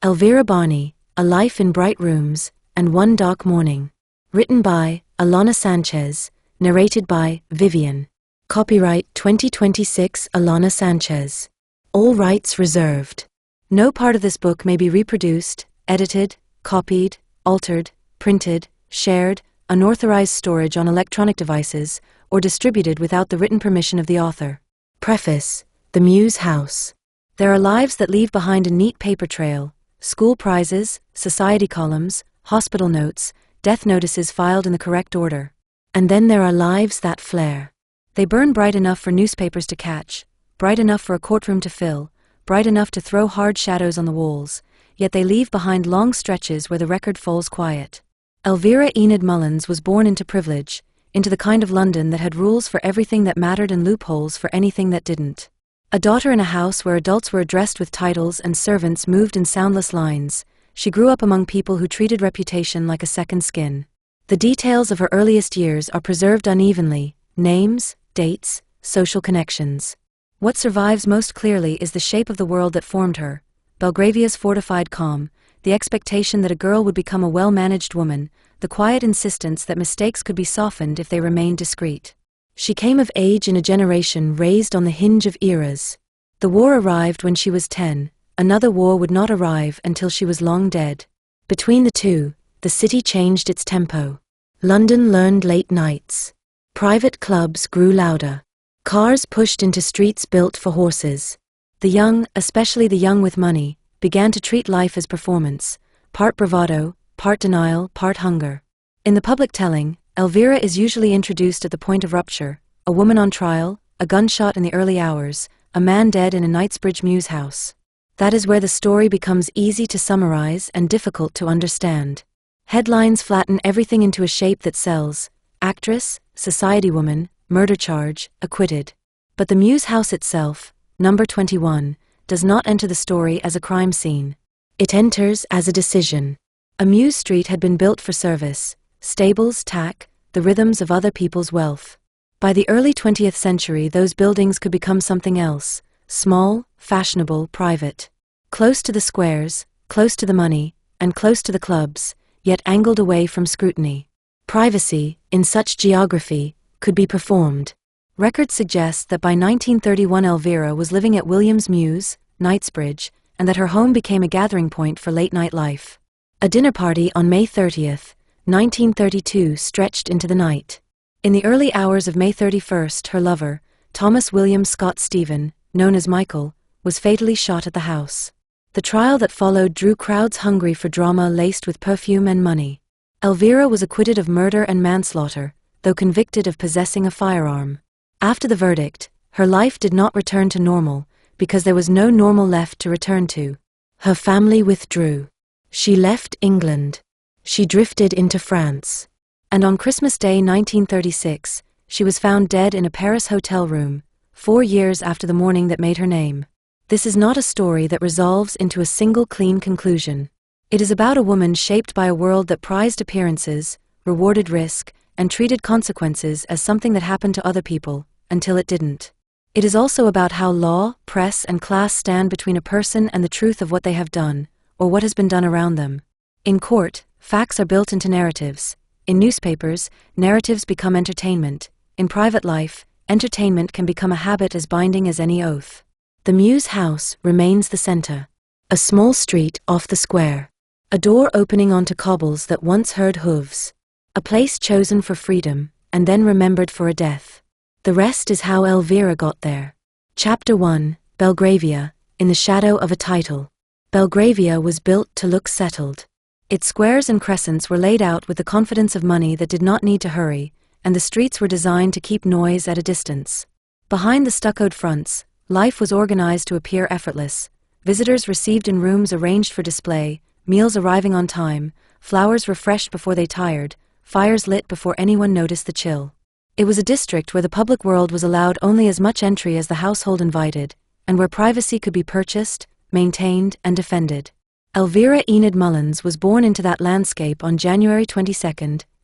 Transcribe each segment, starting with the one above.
Elvira Barney, A Life in Bright Rooms, and One Dark Morning. Written by Alana Sanchez, narrated by Vivienne. Copyright 2026 Alana Sanchez. All rights reserved. No part of this book may be reproduced, edited, copied, altered, printed, shared, unauthorized storage on electronic devices, or distributed without the written permission of the author. Preface: The Muse House. There are lives that leave behind a neat paper trail, school prizes, society columns, hospital notes, death notices filed in the correct order. And then there are lives that flare. They burn bright enough for newspapers to catch, bright enough for a courtroom to fill, bright enough to throw hard shadows on the walls, yet they leave behind long stretches where the record falls quiet. Elvira Enid Mullins was born into privilege, into the kind of London that had rules for everything that mattered and loopholes for anything that didn't. A daughter in a house where adults were addressed with titles and servants moved in soundless lines, she grew up among people who treated reputation like a second skin. The details of her earliest years are preserved unevenly: names, dates, social connections. What survives most clearly is the shape of the world that formed her, Belgravia's fortified calm, the expectation that a girl would become a well-managed woman, the quiet insistence that mistakes could be softened if they remained discreet. She came of age in a generation raised on the hinge of eras. The war arrived when she was 10, another war would not arrive until she was long dead. Between the two, the city changed its tempo. London learned late nights. Private clubs grew louder. Cars pushed into streets built for horses. The young, especially the young with money, began to treat life as performance, part bravado, part denial, part hunger. In the public telling, Elvira is usually introduced at the point of rupture: a woman on trial, a gunshot in the early hours, a man dead in a Knightsbridge Mews house. That is where the story becomes easy to summarize and difficult to understand. Headlines flatten everything into a shape that sells: actress, society woman, murder charge, acquitted. But the Mews house itself, number 21, does not enter the story as a crime scene. It enters as a decision. A Mews street had been built for service: stables, tack, the rhythms of other people's wealth. By the early 20th century, those buildings could become something else: small, fashionable, private. Close to the squares, close to the money, and close to the clubs, yet angled away from scrutiny. Privacy, in such geography, could be performed. Records suggest that by 1931 Elvira was living at Williams Mews, Knightsbridge, and that her home became a gathering point for late-night life. A dinner party on May 30th, 1932 stretched into the night. In the early hours of May 31st, her lover, Thomas William Scott Stephen, known as Michael, was fatally shot at the house. The trial that followed drew crowds hungry for drama laced with perfume and money. Elvira was acquitted of murder and manslaughter, though convicted of possessing a firearm. After the verdict, her life did not return to normal, because there was no normal left to return to. Her family withdrew. She left England. She drifted into France. And on Christmas Day 1936, she was found dead in a Paris hotel room, 4 years after the morning that made her name. This is not a story that resolves into a single clean conclusion. It is about a woman shaped by a world that prized appearances, rewarded risk, and treated consequences as something that happened to other people, until it didn't. It is also about how law, press, and class stand between a person and the truth of what they have done, or what has been done around them. In court, facts are built into narratives. In newspapers, narratives become entertainment. In private life, entertainment can become a habit as binding as any oath. The Mews house remains the center. A small street off the square. A door opening onto cobbles that once heard hooves. A place chosen for freedom, and then remembered for a death. The rest is how Elvira got there. Chapter 1, Belgravia, in the shadow of a title. Belgravia was built to look settled. Its squares and crescents were laid out with the confidence of money that did not need to hurry, and the streets were designed to keep noise at a distance. Behind the stuccoed fronts, life was organized to appear effortless. Visitors received in rooms arranged for display, meals arriving on time, flowers refreshed before they tired, fires lit before anyone noticed the chill. It was a district where the public world was allowed only as much entry as the household invited, and where privacy could be purchased, maintained, and defended. Elvira Enid Mullins was born into that landscape on January 22,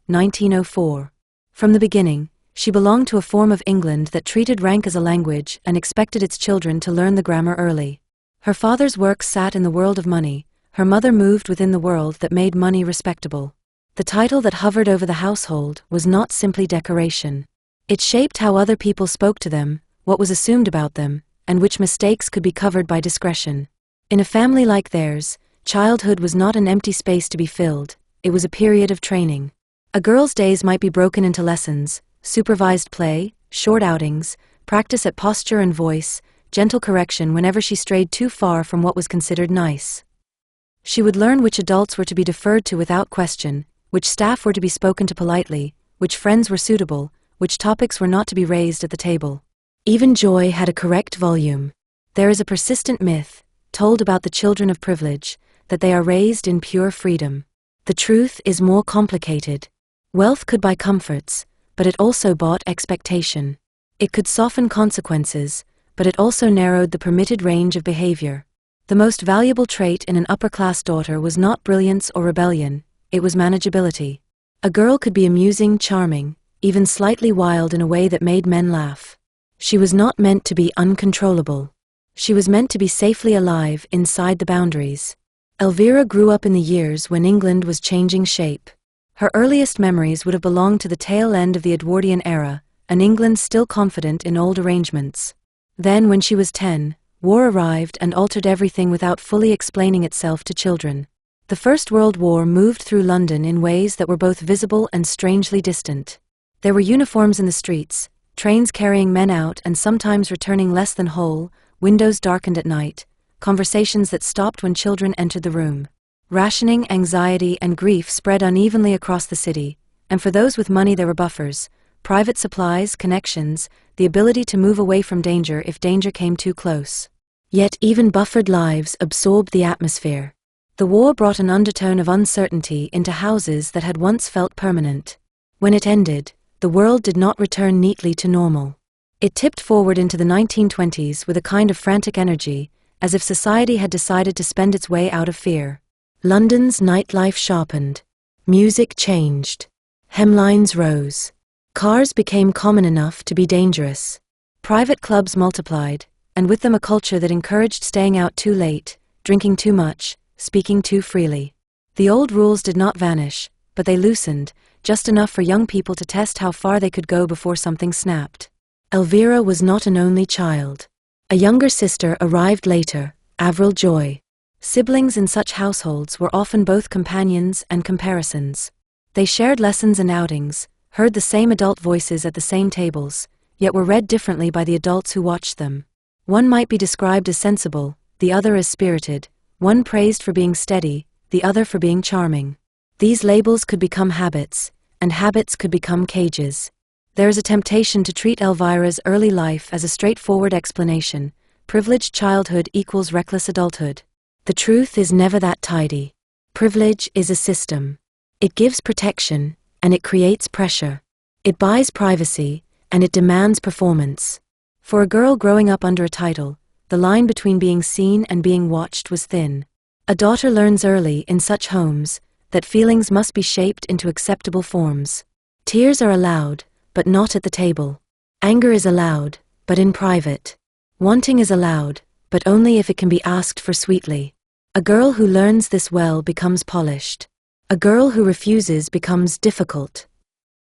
1904. From the beginning, she belonged to a form of England that treated rank as a language and expected its children to learn the grammar early. Her father's work sat in the world of money, her mother moved within the world that made money respectable. The title that hovered over the household was not simply decoration. It shaped how other people spoke to them, what was assumed about them, and which mistakes could be covered by discretion. In a family like theirs, childhood was not an empty space to be filled, it was a period of training. A girl's days might be broken into lessons, supervised play, short outings, practice at posture and voice, gentle correction whenever she strayed too far from what was considered nice. She would learn which adults were to be deferred to without question, which staff were to be spoken to politely, which friends were suitable, which topics were not to be raised at the table. Even joy had a correct volume. There is a persistent myth, told about the children of privilege, that they are raised in pure freedom. The truth is more complicated. Wealth could buy comforts, but it also bought expectation. It could soften consequences, but it also narrowed the permitted range of behaviour. The most valuable trait in an upper-class daughter was not brilliance or rebellion, it was manageability. A girl could be amusing, charming, even slightly wild in a way that made men laugh. She was not meant to be uncontrollable. She was meant to be safely alive inside the boundaries. Elvira grew up in the years when England was changing shape. Her earliest memories would have belonged to the tail end of the Edwardian era, an England still confident in old arrangements. Then, when she was 10, war arrived and altered everything without fully explaining itself to children. The First World War moved through London in ways that were both visible and strangely distant. There were uniforms in the streets, trains carrying men out and sometimes returning less than whole, windows darkened at night, conversations that stopped when children entered the room. Rationing, anxiety, and grief spread unevenly across the city, and for those with money there were buffers, private supplies, connections, the ability to move away from danger if danger came too close. Yet even buffered lives absorbed the atmosphere. The war brought an undertone of uncertainty into houses that had once felt permanent. When it ended, the world did not return neatly to normal. It tipped forward into the 1920s with a kind of frantic energy, as if society had decided to spend its way out of fear. London's nightlife sharpened. Music changed. Hemlines rose. Cars became common enough to be dangerous. Private clubs multiplied, and with them a culture that encouraged staying out too late, drinking too much, speaking too freely. The old rules did not vanish, but they loosened, just enough for young people to test how far they could go before something snapped. Elvira was not an only child. A younger sister arrived later, Avril Joy. Siblings in such households were often both companions and comparisons. They shared lessons and outings, heard the same adult voices at the same tables, yet were read differently by the adults who watched them. One might be described as sensible, the other as spirited, one praised for being steady, the other for being charming. These labels could become habits, and habits could become cages. There is a temptation to treat Elvira's early life as a straightforward explanation: privileged childhood equals reckless adulthood. The truth is never that tidy. Privilege is a system. It gives protection, and it creates pressure. It buys privacy, and it demands performance. For a girl growing up under a title, the line between being seen and being watched was thin. A daughter learns early in such homes that feelings must be shaped into acceptable forms. Tears are allowed, but not at the table. Anger is allowed, but in private. Wanting is allowed, but only if it can be asked for sweetly. A girl who learns this well becomes polished. A girl who refuses becomes difficult.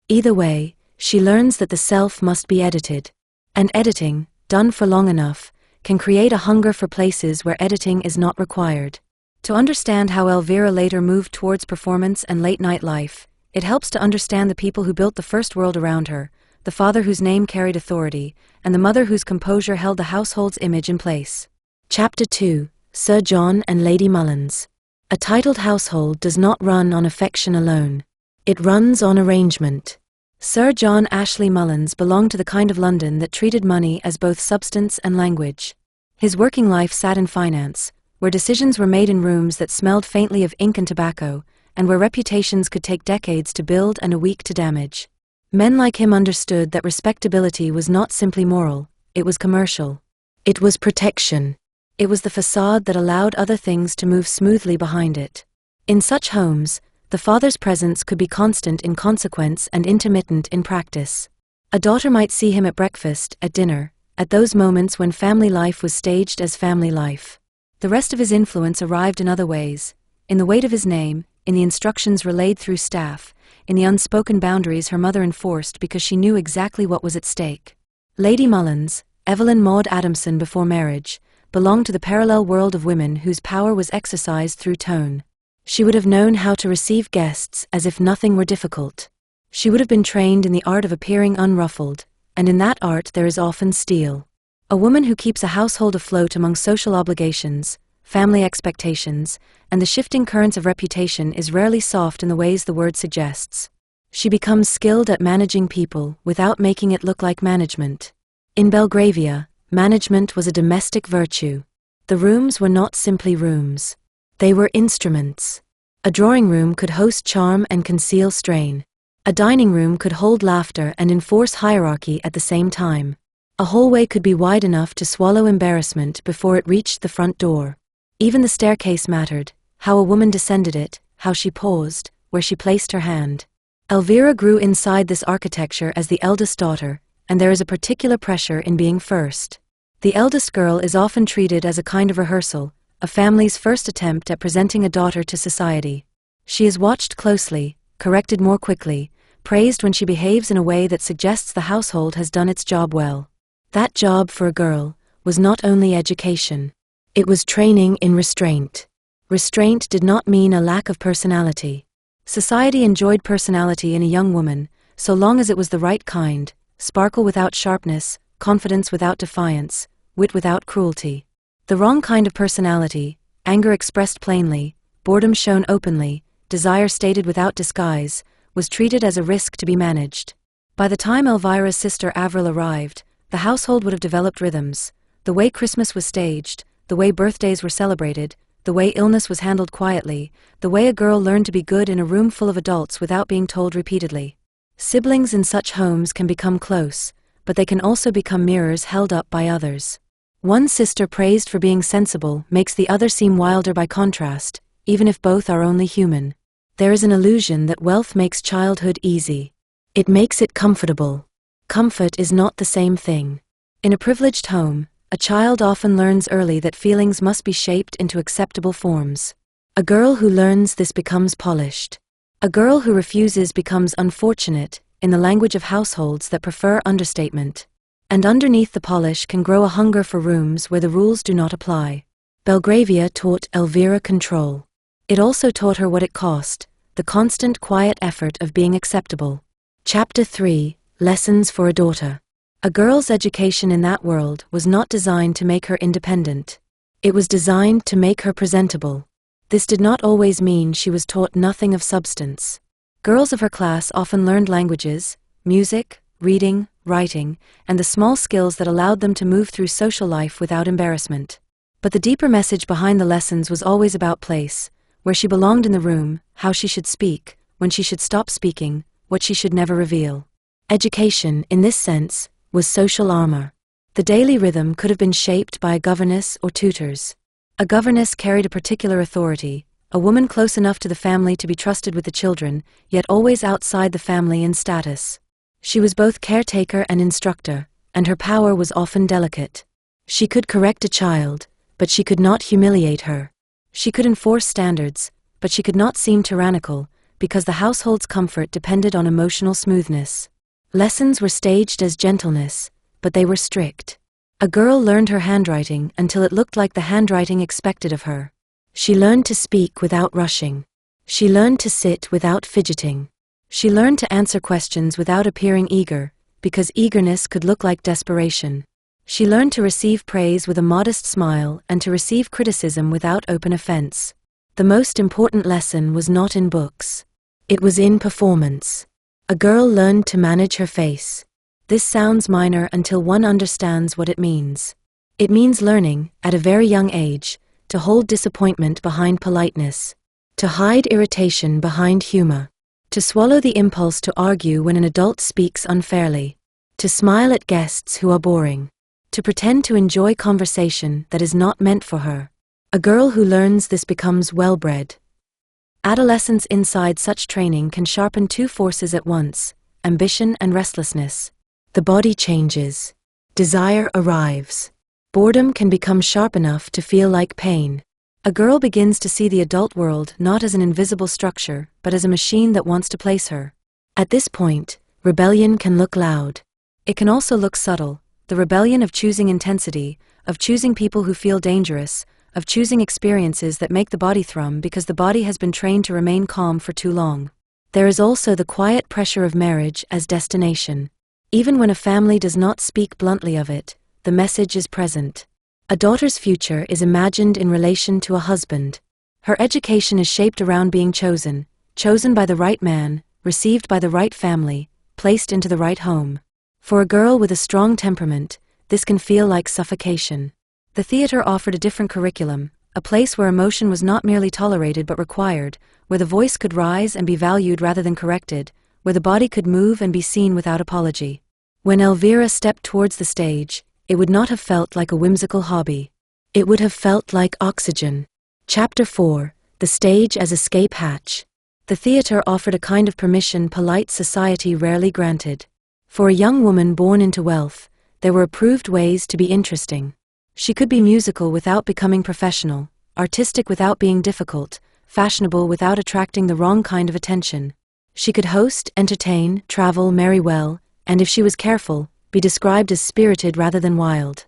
Either way, she learns that the self must be edited. And editing, done for long enough, can create a hunger for places where editing is not required. To understand how Elvira later moved towards performance and late-night life, it helps to understand the people who built the first world around her, the father whose name carried authority, and the mother whose composure held the household's image in place. Chapter 2: Sir John and Lady Mullins. A titled household does not run on affection alone. It runs on arrangement. Sir John Ashley Mullins belonged to the kind of London that treated money as both substance and language. His working life sat in finance, where decisions were made in rooms that smelled faintly of ink and tobacco, and where reputations could take decades to build and a week to damage. Men like him understood that respectability was not simply moral, it was commercial. It was protection. It was the facade that allowed other things to move smoothly behind it. In such homes, the father's presence could be constant in consequence and intermittent in practice. A daughter might see him at breakfast, at dinner, at those moments when family life was staged as family life. The rest of his influence arrived in other ways, in the weight of his name, in the instructions relayed through staff, in the unspoken boundaries her mother enforced because she knew exactly what was at stake. Lady Mullins, Evelyn Maud Adamson before marriage, belonged to the parallel world of women whose power was exercised through tone. She would have known how to receive guests as if nothing were difficult. She would have been trained in the art of appearing unruffled, and in that art there is often steel. A woman who keeps a household afloat among social obligations, family expectations, and the shifting currents of reputation is rarely soft in the ways the word suggests. She becomes skilled at managing people without making it look like management. In Belgravia, management was a domestic virtue. The rooms were not simply rooms. They were instruments. A drawing room could host charm and conceal strain. A dining room could hold laughter and enforce hierarchy at the same time. A hallway could be wide enough to swallow embarrassment before it reached the front door. Even the staircase mattered, how a woman descended it, how she paused, where she placed her hand. Elvira grew inside this architecture as the eldest daughter, and there is a particular pressure in being first. The eldest girl is often treated as a kind of rehearsal, a family's first attempt at presenting a daughter to society. She is watched closely, corrected more quickly, praised when she behaves in a way that suggests the household has done its job well. That job for a girl was not only education. It was training in restraint. Restraint did not mean a lack of personality. Society enjoyed personality in a young woman, so long as it was the right kind, sparkle without sharpness, confidence without defiance, wit without cruelty. The wrong kind of personality, anger expressed plainly, boredom shown openly, desire stated without disguise, was treated as a risk to be managed. By the time Elvira's sister Avril arrived, the household would have developed rhythms, the way Christmas was staged, the way birthdays were celebrated, the way illness was handled quietly, the way a girl learned to be good in a room full of adults without being told repeatedly. Siblings in such homes can become close, but they can also become mirrors held up by others. One sister praised for being sensible makes the other seem wilder by contrast, even if both are only human. There is an illusion that wealth makes childhood easy. It makes it comfortable. Comfort is not the same thing. In a privileged home, a child often learns early that feelings must be shaped into acceptable forms. A girl who learns this becomes polished. A girl who refuses becomes unfortunate, in the language of households that prefer understatement. And underneath the polish can grow a hunger for rooms where the rules do not apply. Belgravia taught Elvira control. It also taught her what it cost, the constant quiet effort of being acceptable. Chapter 3, Lessons for a Daughter. A girl's education in that world was not designed to make her independent. It was designed to make her presentable. This did not always mean she was taught nothing of substance. Girls of her class often learned languages, music, reading, writing, and the small skills that allowed them to move through social life without embarrassment. But the deeper message behind the lessons was always about place, where she belonged in the room, how she should speak, when she should stop speaking, what she should never reveal. Education, in this sense, was social armor. The daily rhythm could have been shaped by a governess or tutors. A governess carried a particular authority, a woman close enough to the family to be trusted with the children, yet always outside the family in status. She was both caretaker and instructor, and her power was often delicate. She could correct a child, but she could not humiliate her. She could enforce standards, but she could not seem tyrannical, because the household's comfort depended on emotional smoothness. Lessons were staged as gentleness, but they were strict. A girl learned her handwriting until it looked like the handwriting expected of her. She learned to speak without rushing. She learned to sit without fidgeting. She learned to answer questions without appearing eager, because eagerness could look like desperation. She learned to receive praise with a modest smile and to receive criticism without open offense. The most important lesson was not in books. It was in performance. A girl learned to manage her face. This sounds minor until one understands what it means. It means learning, at a very young age, to hold disappointment behind politeness, to hide irritation behind humor, to swallow the impulse to argue when an adult speaks unfairly, to smile at guests who are boring, to pretend to enjoy conversation that is not meant for her. A girl who learns this becomes well-bred. Adolescence inside such training can sharpen two forces at once, ambition and restlessness. The body changes. Desire arrives. Boredom can become sharp enough to feel like pain. A girl begins to see the adult world not as an invisible structure, but as a machine that wants to place her. At this point, rebellion can look loud. It can also look subtle, the rebellion of choosing intensity, of choosing people who feel dangerous, of choosing experiences that make the body thrum because the body has been trained to remain calm for too long. There is also the quiet pressure of marriage as destination. Even when a family does not speak bluntly of it, the message is present. A daughter's future is imagined in relation to a husband. Her education is shaped around being chosen by the right man, received by the right family, placed into the right home. For a girl with a strong temperament, this can feel like suffocation. The theater offered a different curriculum, a place where emotion was not merely tolerated but required, where the voice could rise and be valued rather than corrected, where the body could move and be seen without apology. When Elvira stepped towards the stage, it would not have felt like a whimsical hobby. It would have felt like oxygen. Chapter 4: The Stage as Escape Hatch. The theater offered a kind of permission polite society rarely granted. For a young woman born into wealth, there were approved ways to be interesting. She could be musical without becoming professional, artistic without being difficult, fashionable without attracting the wrong kind of attention. She could host, entertain, travel, marry well, and if she was careful, be described as spirited rather than wild.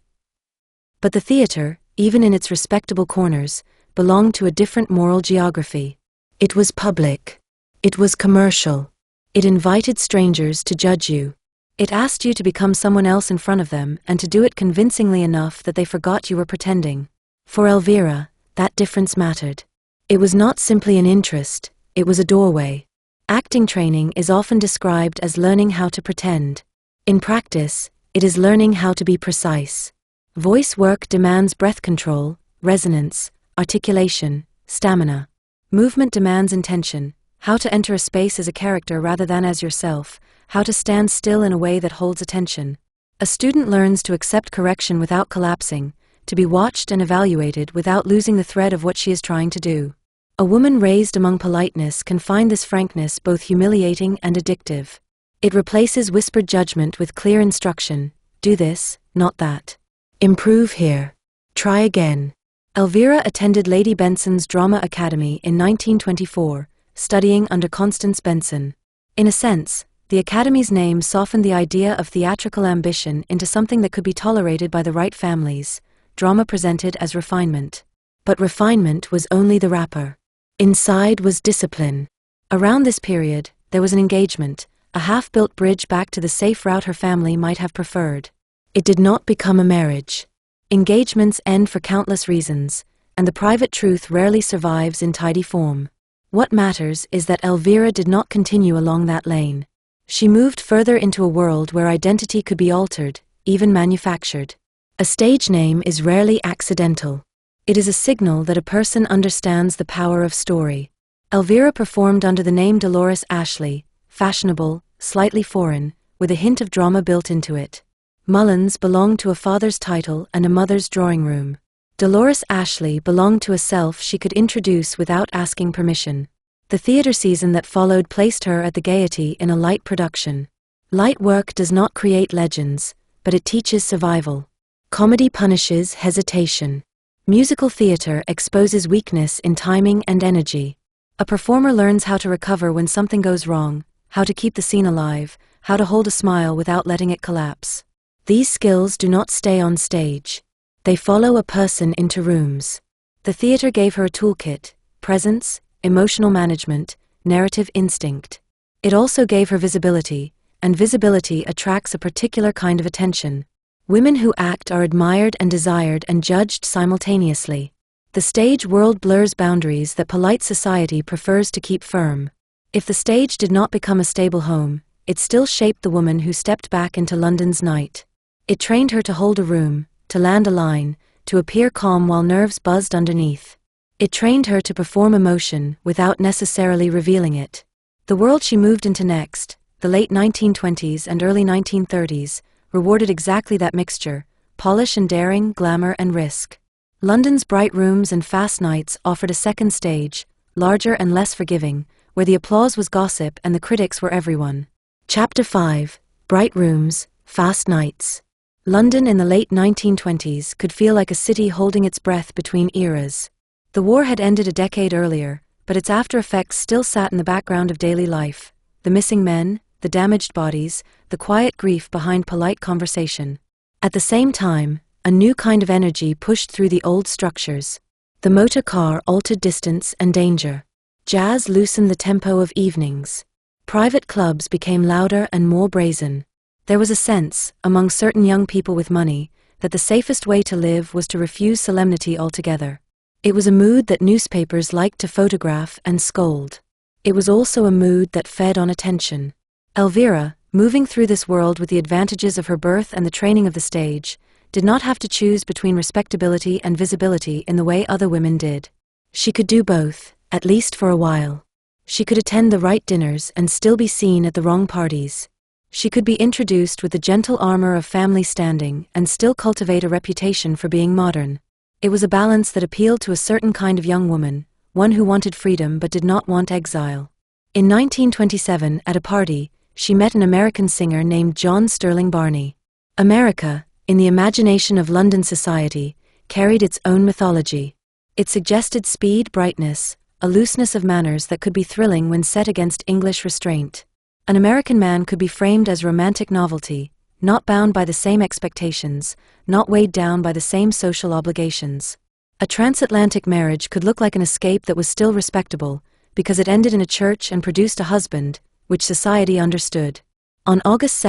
But the theater, even in its respectable corners, belonged to a different moral geography. It was public. It was commercial. It invited strangers to judge you. It asked you to become someone else in front of them and to do it convincingly enough that they forgot you were pretending. For Elvira, that difference mattered. It was not simply an interest, it was a doorway. Acting training is often described as learning how to pretend. In practice, it is learning how to be precise. Voice work demands breath control, resonance, articulation, stamina. Movement demands intention, how to enter a space as a character rather than as yourself, how to stand still in a way that holds attention. A student learns to accept correction without collapsing, to be watched and evaluated without losing the thread of what she is trying to do. A woman raised among politeness can find this frankness both humiliating and addictive. It replaces whispered judgment with clear instruction: do this, not that. Improve here. Try again. Elvira attended Lady Benson's Drama Academy in 1924, studying under Constance Benson. In a sense, the Academy's name softened the idea of theatrical ambition into something that could be tolerated by the right families, drama presented as refinement. But refinement was only the wrapper. Inside was discipline. Around this period, there was an engagement, a half-built bridge back to the safe route her family might have preferred. It did not become a marriage. Engagements end for countless reasons, and the private truth rarely survives in tidy form. What matters is that Elvira did not continue along that lane. She moved further into a world where identity could be altered, even manufactured. A stage name is rarely accidental. It is a signal that a person understands the power of story. Elvira performed under the name Dolores Ashley, fashionable, slightly foreign, with a hint of drama built into it. Mullins belonged to a father's title and a mother's drawing room. Dolores Ashley belonged to a self she could introduce without asking permission. The theater season that followed placed her at the Gaiety in a light production. Light work does not create legends, but it teaches survival. Comedy punishes hesitation. Musical theater exposes weakness in timing and energy. A performer learns how to recover when something goes wrong, how to keep the scene alive, how to hold a smile without letting it collapse. These skills do not stay on stage. They follow a person into rooms. The theater gave her a toolkit: presence, emotional management, narrative instinct. It also gave her visibility, and visibility attracts a particular kind of attention. Women who act are admired and desired and judged simultaneously. The stage world blurs boundaries that polite society prefers to keep firm. If the stage did not become a stable home, it still shaped the woman who stepped back into London's night. It trained her to hold a room, to land a line, to appear calm while nerves buzzed underneath. It trained her to perform emotion without necessarily revealing it. The world she moved into next, the late 1920s and early 1930s, rewarded exactly that mixture: polish and daring, glamour and risk. London's bright rooms and fast nights offered a second stage, larger and less forgiving, where the applause was gossip and the critics were everyone. Chapter 5: Bright Rooms, Fast Nights. London in the late 1920s could feel like a city holding its breath between eras. The war had ended a decade earlier, but its after-effects still sat in the background of daily life: the missing men, the damaged bodies, the quiet grief behind polite conversation. At the same time, a new kind of energy pushed through the old structures. The motor car altered distance and danger. Jazz loosened the tempo of evenings. Private clubs became louder and more brazen. There was a sense, among certain young people with money, that the safest way to live was to refuse solemnity altogether. It was a mood that newspapers liked to photograph and scold. It was also a mood that fed on attention. Elvira, moving through this world with the advantages of her birth and the training of the stage, did not have to choose between respectability and visibility in the way other women did. She could do both, at least for a while. She could attend the right dinners and still be seen at the wrong parties. She could be introduced with the gentle armor of family standing and still cultivate a reputation for being modern. It was a balance that appealed to a certain kind of young woman, one who wanted freedom but did not want exile. In 1927, at a party, she met an American singer named John Sterling Barney. America, in the imagination of London society, carried its own mythology. It suggested speed, brightness, a looseness of manners that could be thrilling when set against English restraint. An American man could be framed as romantic novelty, not bound by the same expectations, not weighed down by the same social obligations. A transatlantic marriage could look like an escape that was still respectable, because it ended in a church and produced a husband, which society understood. On August 2,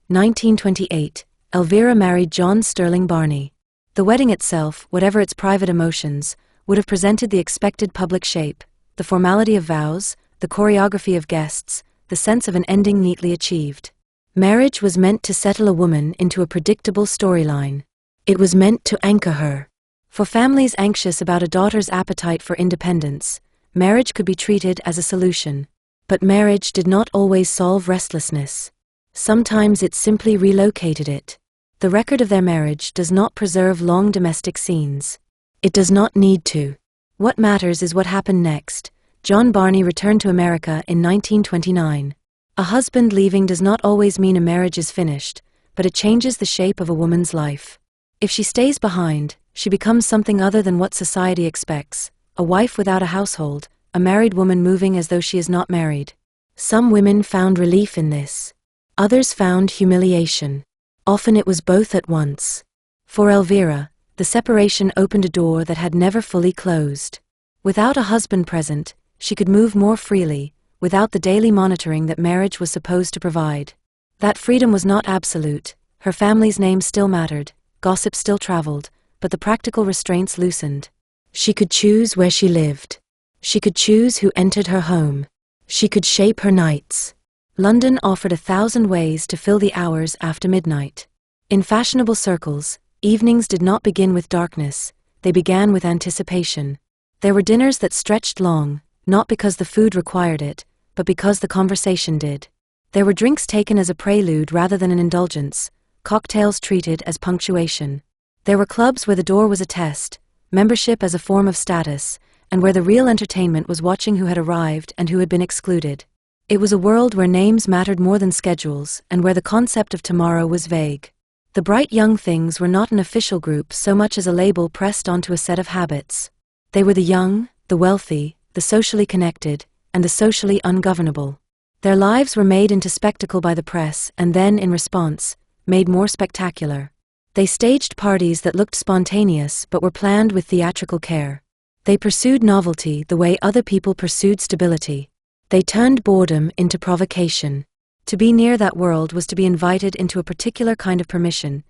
1928, Elvira married John Sterling Barney. The wedding itself, whatever its private emotions, would have presented the expected public shape: the formality of vows, the choreography of guests, the sense of an ending neatly achieved. Marriage was meant to settle a woman into a predictable storyline. It was meant to anchor her. For families anxious about a daughter's appetite for independence, marriage could be treated as a solution. But marriage did not always solve restlessness. Sometimes it simply relocated it. The record of their marriage does not preserve long domestic scenes. It does not need to. What matters is what happened next. John Barney returned to America in 1929. A husband leaving does not always mean a marriage is finished, but it changes the shape of a woman's life. If she stays behind, she becomes something other than what society expects: a wife without a household, a married woman moving as though she is not married. Some women found relief in this. Others found humiliation. Often it was both at once. For Elvira, the separation opened a door that had never fully closed. Without a husband present, she could move more freely, without the daily monitoring that marriage was supposed to provide. That freedom was not absolute. Her family's name still mattered, gossip still traveled, but the practical restraints loosened. She could choose where she lived. She could choose who entered her home. She could shape her nights. London offered 1,000 ways to fill the hours after midnight. In fashionable circles, evenings did not begin with darkness, they began with anticipation. There were dinners that stretched long, not because the food required it, but because the conversation did. There were drinks taken as a prelude rather than an indulgence, cocktails treated as punctuation. There were clubs where the door was a test, membership as a form of status, and where the real entertainment was watching who had arrived and who had been excluded. It was a world where names mattered more than schedules, and where the concept of tomorrow was vague. The bright young things were not an official group so much as a label pressed onto a set of habits. They were the young, the wealthy, the socially connected, and the socially ungovernable. Their lives were made into spectacle by the press and then, in response, made more spectacular. They staged parties that looked spontaneous but were planned with theatrical care. They pursued novelty the way other people pursued stability. They turned boredom into provocation. To be near that world was to be invited into a particular kind of permission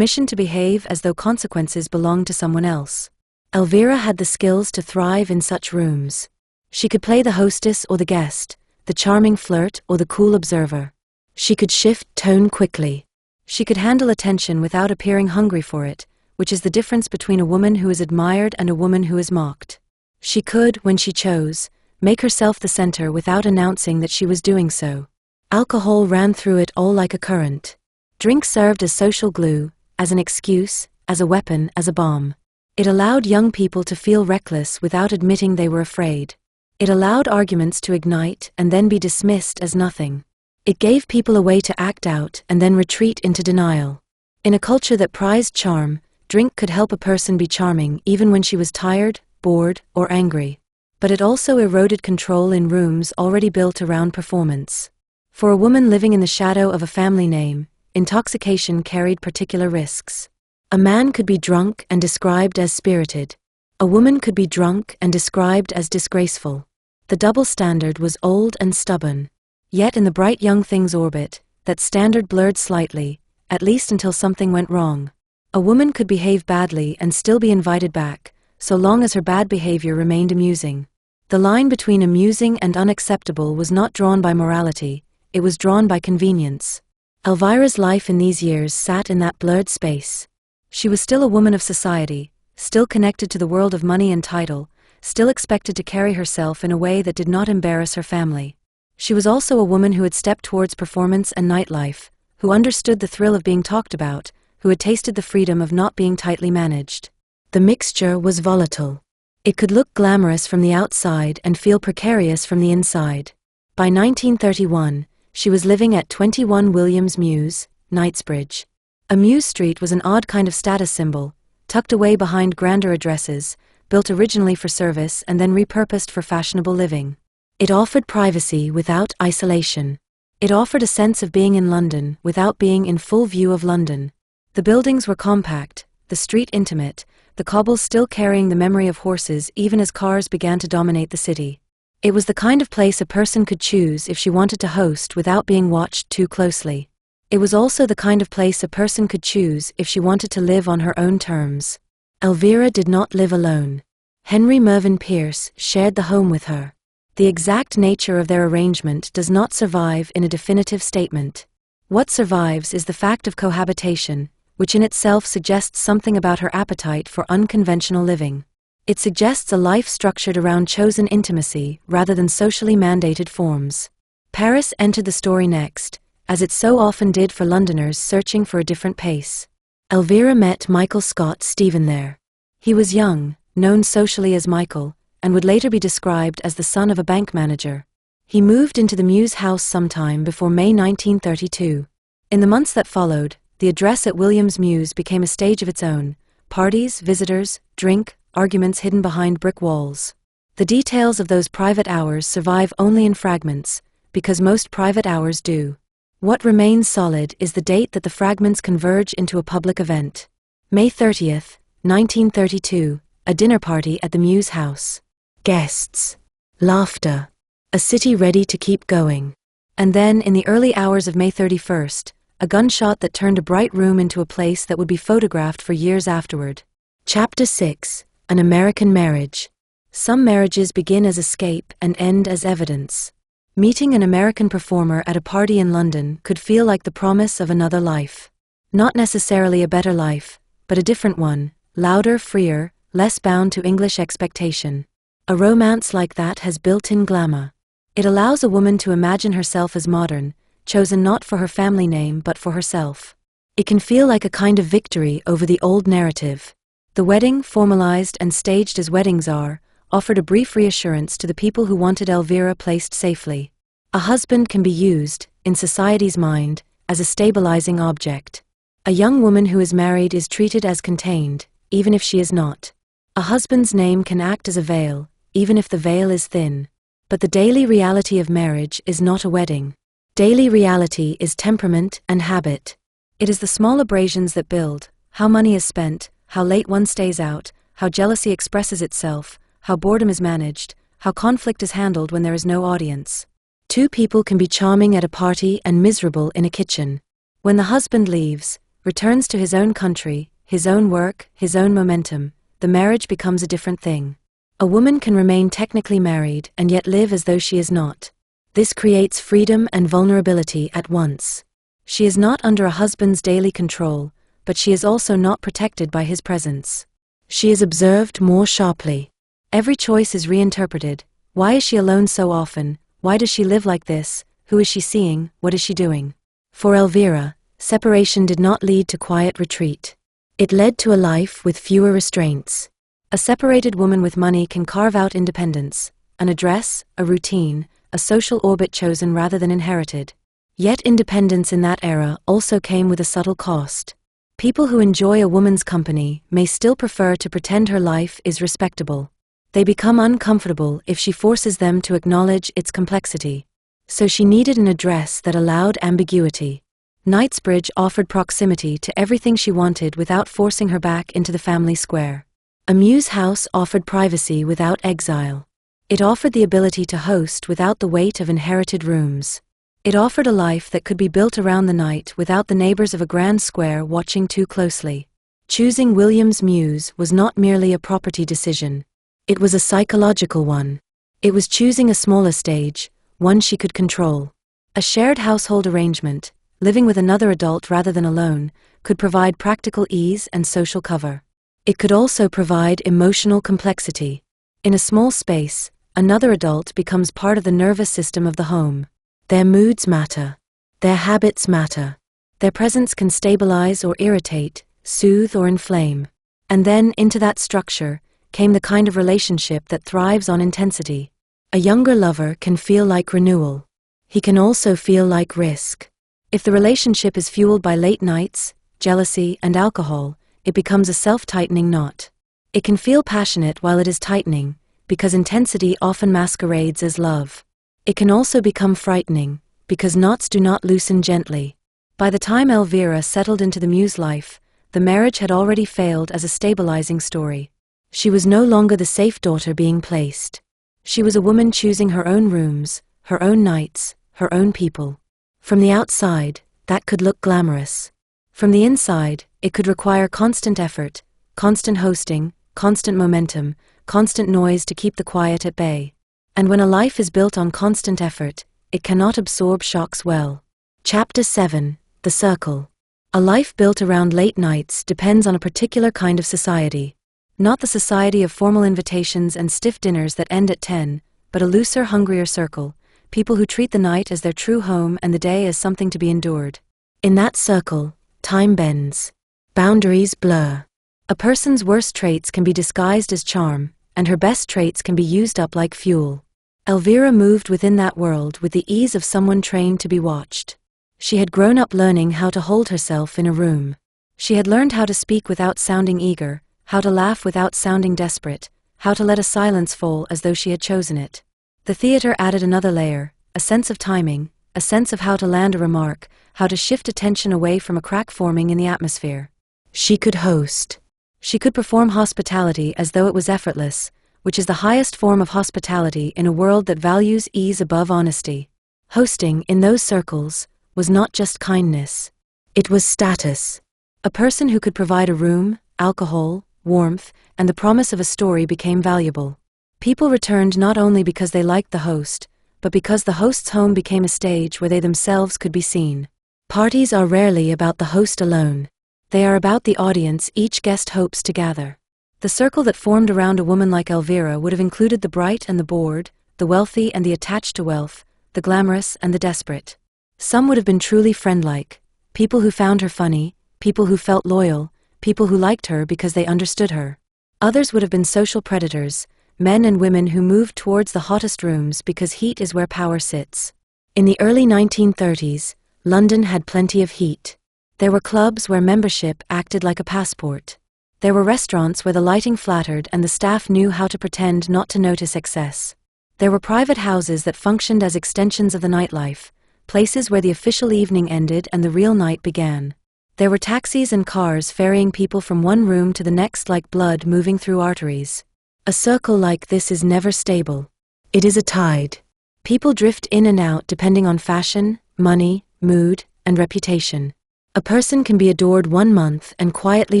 to behave as though consequences belonged to someone else. Elvira had the skills to thrive in such rooms. She could play the hostess or the guest, the charming flirt or the cool observer. She could shift tone quickly. She could handle attention without appearing hungry for it, which is the difference between a woman who is admired and a woman who is mocked. She could, when she chose, make herself the center without announcing that she was doing so. Alcohol ran through it all like a current. Drink served as social glue, as an excuse, as a weapon, as a bomb. It allowed young people to feel reckless without admitting they were afraid. It allowed arguments to ignite and then be dismissed as nothing. It gave people a way to act out and then retreat into denial. In a culture that prized charm, drink could help a person be charming even when she was tired, bored, or angry. But it also eroded control in rooms already built around performance. For a woman living in the shadow of a family name, intoxication carried particular risks. A man could be drunk and described as spirited. A woman could be drunk and described as disgraceful. The double standard was old and stubborn. Yet in the bright young thing's orbit, that standard blurred slightly, at least until something went wrong. A woman could behave badly and still be invited back, so long as her bad behavior remained amusing. The line between amusing and unacceptable was not drawn by morality, it was drawn by convenience. Elvira's life in these years sat in that blurred space. She was still a woman of society, still connected to the world of money and title, still expected to carry herself in a way that did not embarrass her family. She was also a woman who had stepped towards performance and nightlife, who understood the thrill of being talked about, who had tasted the freedom of not being tightly managed. The mixture was volatile. It could look glamorous from the outside and feel precarious from the inside. By 1931, she was living at 21 Williams Mews, Knightsbridge. A Mews Street was an odd kind of status symbol, tucked away behind grander addresses, built originally for service and then repurposed for fashionable living. It offered privacy without isolation. It offered a sense of being in London without being in full view of London. The buildings were compact, the street intimate, the cobbles still carrying the memory of horses even as cars began to dominate the city. It was the kind of place a person could choose if she wanted to host without being watched too closely. It was also the kind of place a person could choose if she wanted to live on her own terms. Elvira did not live alone. Henry Mervyn Pierce shared the home with her. The exact nature of their arrangement does not survive in a definitive statement. What survives is the fact of cohabitation, which in itself suggests something about her appetite for unconventional living. It suggests a life structured around chosen intimacy rather than socially mandated forms. Paris entered the story next, as it so often did for Londoners searching for a different pace. Elvira met Michael Scott Stephen there. He was young, known socially as Michael, and would later be described as the son of a bank manager. He moved into the Mews house sometime before May 1932. In the months that followed, the address at Williams Mews became a stage of its own. Parties, visitors, drink, arguments hidden behind brick walls. The details of those private hours survive only in fragments, because most private hours do. What remains solid is the date that the fragments converge into a public event. May 30th, 1932, a dinner party at the Mews house. Guests. Laughter. A city ready to keep going. And then, in the early hours of May 31st, a gunshot that turned a bright room into a place that would be photographed for years afterward. Chapter 6. An American Marriage. Some marriages begin as escape and end as evidence. Meeting an American performer at a party in London could feel like the promise of another life. Not necessarily a better life, but a different one, louder, freer, less bound to English expectation. A romance like that has built-in glamour. It allows a woman to imagine herself as modern, chosen not for her family name but for herself. It can feel like a kind of victory over the old narrative. The wedding, formalized and staged as weddings are, offered a brief reassurance to the people who wanted Elvira placed safely. A husband can be used, in society's mind, as a stabilizing object. A young woman who is married is treated as contained, even if she is not. A husband's name can act as a veil, even if the veil is thin. But the daily reality of marriage is not a wedding. Daily reality is temperament and habit. It is the small abrasions that build, how money is spent, how late one stays out, how jealousy expresses itself, how boredom is managed, how conflict is handled when there is no audience. Two people can be charming at a party and miserable in a kitchen. When the husband leaves, returns to his own country, his own work, his own momentum, the marriage becomes a different thing. A woman can remain technically married and yet live as though she is not. This creates freedom and vulnerability at once. She is not under a husband's daily control, but she is also not protected by his presence. She is observed more sharply. Every choice is reinterpreted. Why is she alone so often? Why does she live like this? Who is she seeing? What is she doing? For Elvira, separation did not lead to quiet retreat. It led to a life with fewer restraints. A separated woman with money can carve out independence, an address, a routine, a social orbit chosen rather than inherited. Yet independence in that era also came with a subtle cost. People who enjoy a woman's company may still prefer to pretend her life is respectable. They become uncomfortable if she forces them to acknowledge its complexity. So she needed an address that allowed ambiguity. Knightsbridge offered proximity to everything she wanted without forcing her back into the family square. A Mews house offered privacy without exile. It offered the ability to host without the weight of inherited rooms. It offered a life that could be built around the night without the neighbors of a grand square watching too closely. Choosing Williams Mews was not merely a property decision. It was a psychological one. It was choosing a smaller stage, one she could control. A shared household arrangement, living with another adult rather than alone, could provide practical ease and social cover. It could also provide emotional complexity. In a small space, another adult becomes part of the nervous system of the home. Their moods matter. Their habits matter. Their presence can stabilize or irritate, soothe or inflame. And then, into that structure, came the kind of relationship that thrives on intensity. A younger lover can feel like renewal. He can also feel like risk. If the relationship is fueled by late nights, jealousy, and alcohol, it becomes a self-tightening knot. It can feel passionate while it is tightening, because intensity often masquerades as love. It can also become frightening, because knots do not loosen gently. By the time Elvira settled into the Mews life, the marriage had already failed as a stabilizing story. She was no longer the safe daughter being placed. She was a woman choosing her own rooms, her own nights, her own people. From the outside, that could look glamorous. From the inside, it could require constant effort, constant hosting, constant momentum, constant noise to keep the quiet at bay. And when a life is built on constant effort, it cannot absorb shocks well. Chapter 7: The Circle. A life built around late nights depends on a particular kind of society. Not the society of formal invitations and stiff dinners that end at 10, but a looser, hungrier circle, people who treat the night as their true home and the day as something to be endured. In that circle, time bends. Boundaries blur. A person's worst traits can be disguised as charm, and her best traits can be used up like fuel. Elvira moved within that world with the ease of someone trained to be watched. She had grown up learning how to hold herself in a room. She had learned how to speak without sounding eager, how to laugh without sounding desperate, how to let a silence fall as though she had chosen it. The theater added another layer, a sense of timing, a sense of how to land a remark, how to shift attention away from a crack forming in the atmosphere. She could host. She could perform hospitality as though it was effortless, which is the highest form of hospitality in a world that values ease above honesty. Hosting, in those circles, was not just kindness. It was status. A person who could provide a room, alcohol, warmth, and the promise of a story became valuable. People returned not only because they liked the host, but because the host's home became a stage where they themselves could be seen. Parties are rarely about the host alone. They are about the audience each guest hopes to gather. The circle that formed around a woman like Elvira would have included the bright and the bored, the wealthy and the attached to wealth, the glamorous and the desperate. Some would have been truly friend-like, people who found her funny, people who felt loyal, people who liked her because they understood her. Others would have been social predators, men and women who moved towards the hottest rooms because heat is where power sits. In the early 1930s, London had plenty of heat. There were clubs where membership acted like a passport. There were restaurants where the lighting flattered and the staff knew how to pretend not to notice excess. There were private houses that functioned as extensions of the nightlife, places where the official evening ended and the real night began. There were taxis and cars ferrying people from one room to the next like blood moving through arteries. A circle like this is never stable. It is a tide. People drift in and out depending on fashion, money, mood, and reputation. A person can be adored 1 month and quietly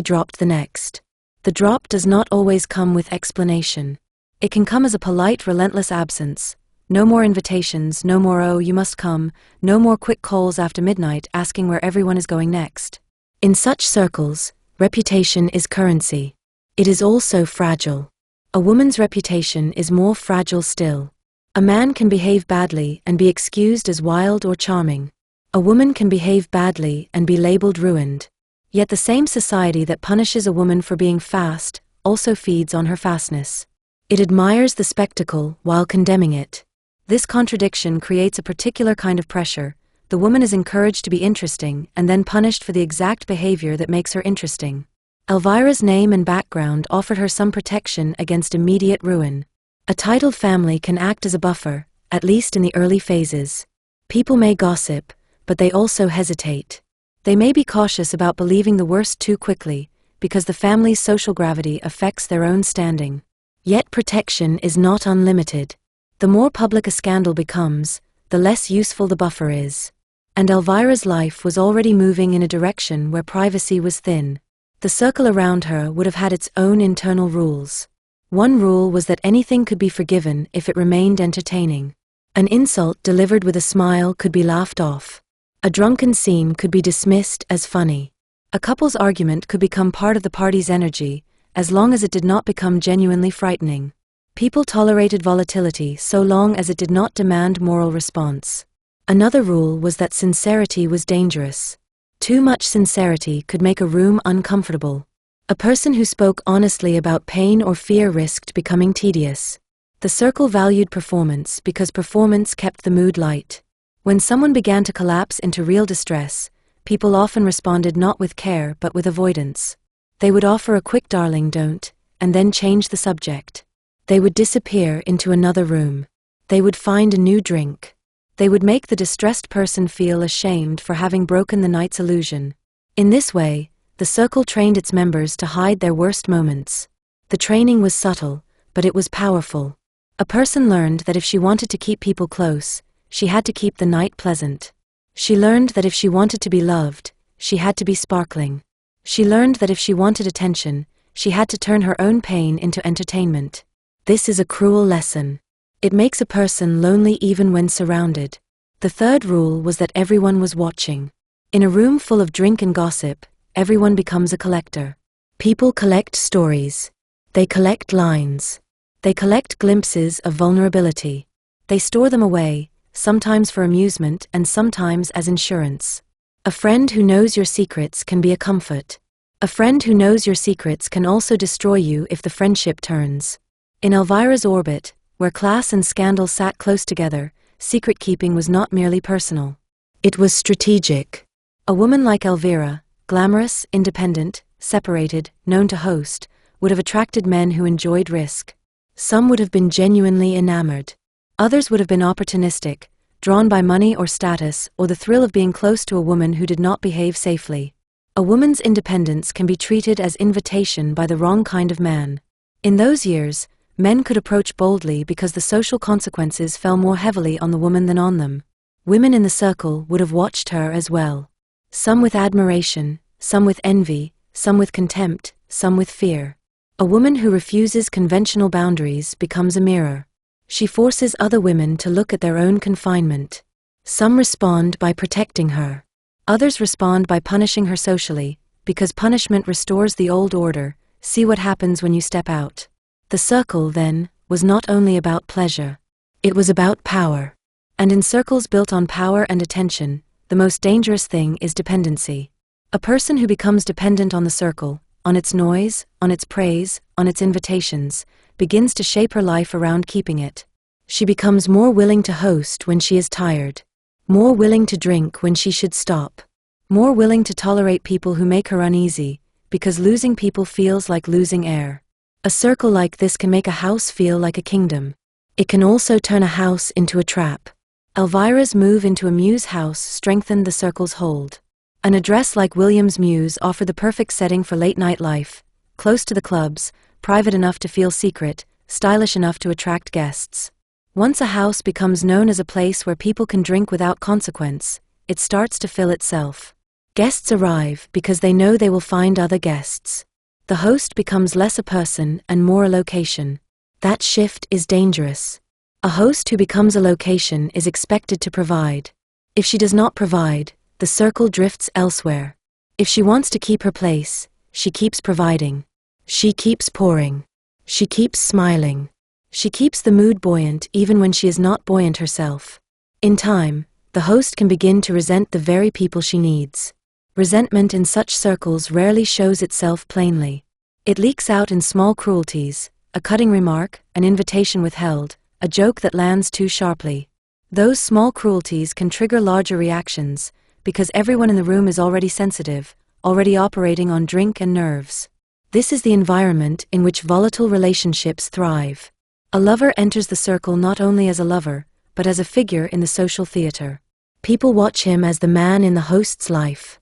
dropped the next. The drop does not always come with explanation. It can come as a polite, relentless absence. No more invitations, no more "oh, you must come," no more quick calls after midnight asking where everyone is going next. In such circles, reputation is currency. It is also fragile. A woman's reputation is more fragile still. A man can behave badly and be excused as wild or charming. A woman can behave badly and be labeled ruined. Yet the same society that punishes a woman for being fast also feeds on her fastness. It admires the spectacle while condemning it. This contradiction creates a particular kind of pressure, the woman is encouraged to be interesting and then punished for the exact behavior that makes her interesting. Elvira's name and background offered her some protection against immediate ruin. A titled family can act as a buffer, at least in the early phases. People may gossip, but they also hesitate. They may be cautious about believing the worst too quickly, because the family's social gravity affects their own standing. Yet protection is not unlimited. The more public a scandal becomes, the less useful the buffer is. And Elvira's life was already moving in a direction where privacy was thin. The circle around her would have had its own internal rules. One rule was that anything could be forgiven if it remained entertaining. An insult delivered with a smile could be laughed off. A drunken scene could be dismissed as funny. A couple's argument could become part of the party's energy, as long as it did not become genuinely frightening. People tolerated volatility so long as it did not demand moral response. Another rule was that sincerity was dangerous. Too much sincerity could make a room uncomfortable. A person who spoke honestly about pain or fear risked becoming tedious. The circle valued performance because performance kept the mood light. When someone began to collapse into real distress, people often responded not with care but with avoidance. They would offer a quick "darling, don't," and then change the subject. They would disappear into another room. They would find a new drink. They would make the distressed person feel ashamed for having broken the night's illusion. In this way, the circle trained its members to hide their worst moments. The training was subtle, but it was powerful. A person learned that if she wanted to keep people close, she had to keep the night pleasant. She learned that if she wanted to be loved, she had to be sparkling. She learned that if she wanted attention, she had to turn her own pain into entertainment. This is a cruel lesson. It makes a person lonely even when surrounded. The third rule was that everyone was watching. In a room full of drink and gossip, everyone becomes a collector. People collect stories. They collect lines. They collect glimpses of vulnerability. They store them away, sometimes for amusement and sometimes as insurance. A friend who knows your secrets can be a comfort. A friend who knows your secrets can also destroy you if the friendship turns. In Elvira's orbit, where class and scandal sat close together, secret-keeping was not merely personal. It was strategic. A woman like Elvira, glamorous, independent, separated, known to host, would have attracted men who enjoyed risk. Some would have been genuinely enamored. Others would have been opportunistic, drawn by money or status or the thrill of being close to a woman who did not behave safely. A woman's independence can be treated as invitation by the wrong kind of man. In those years, men could approach boldly because the social consequences fell more heavily on the woman than on them. Women in the circle would have watched her as well. Some with admiration, some with envy, some with contempt, some with fear. A woman who refuses conventional boundaries becomes a mirror. She forces other women to look at their own confinement. Some respond by protecting her. Others respond by punishing her socially, because punishment restores the old order. See what happens when you step out. The circle, then, was not only about pleasure. It was about power. And in circles built on power and attention, the most dangerous thing is dependency. A person who becomes dependent on the circle, on its noise, on its praise, on its invitations, begins to shape her life around keeping it. She becomes more willing to host when she is tired. More willing to drink when she should stop. More willing to tolerate people who make her uneasy, because losing people feels like losing air. A circle like this can make a house feel like a kingdom. It can also turn a house into a trap. Elvira's move into a Muse house strengthened the circle's hold. An address like William's Muse offered the perfect setting for late-night life, close to the clubs, private enough to feel secret, stylish enough to attract guests. Once a house becomes known as a place where people can drink without consequence, it starts to fill itself. Guests arrive because they know they will find other guests. The host becomes less a person and more a location. That shift is dangerous. A host who becomes a location is expected to provide. If she does not provide, the circle drifts elsewhere. If she wants to keep her place, she keeps providing. She keeps pouring. She keeps smiling. She keeps the mood buoyant even when she is not buoyant herself. In time, the host can begin to resent the very people she needs. Resentment in such circles rarely shows itself plainly. It leaks out in small cruelties, a cutting remark, an invitation withheld, a joke that lands too sharply. Those small cruelties can trigger larger reactions, because everyone in the room is already sensitive, already operating on drink and nerves. This is the environment in which volatile relationships thrive. A lover enters the circle not only as a lover, but as a figure in the social theater. People watch him as the man in the host's life.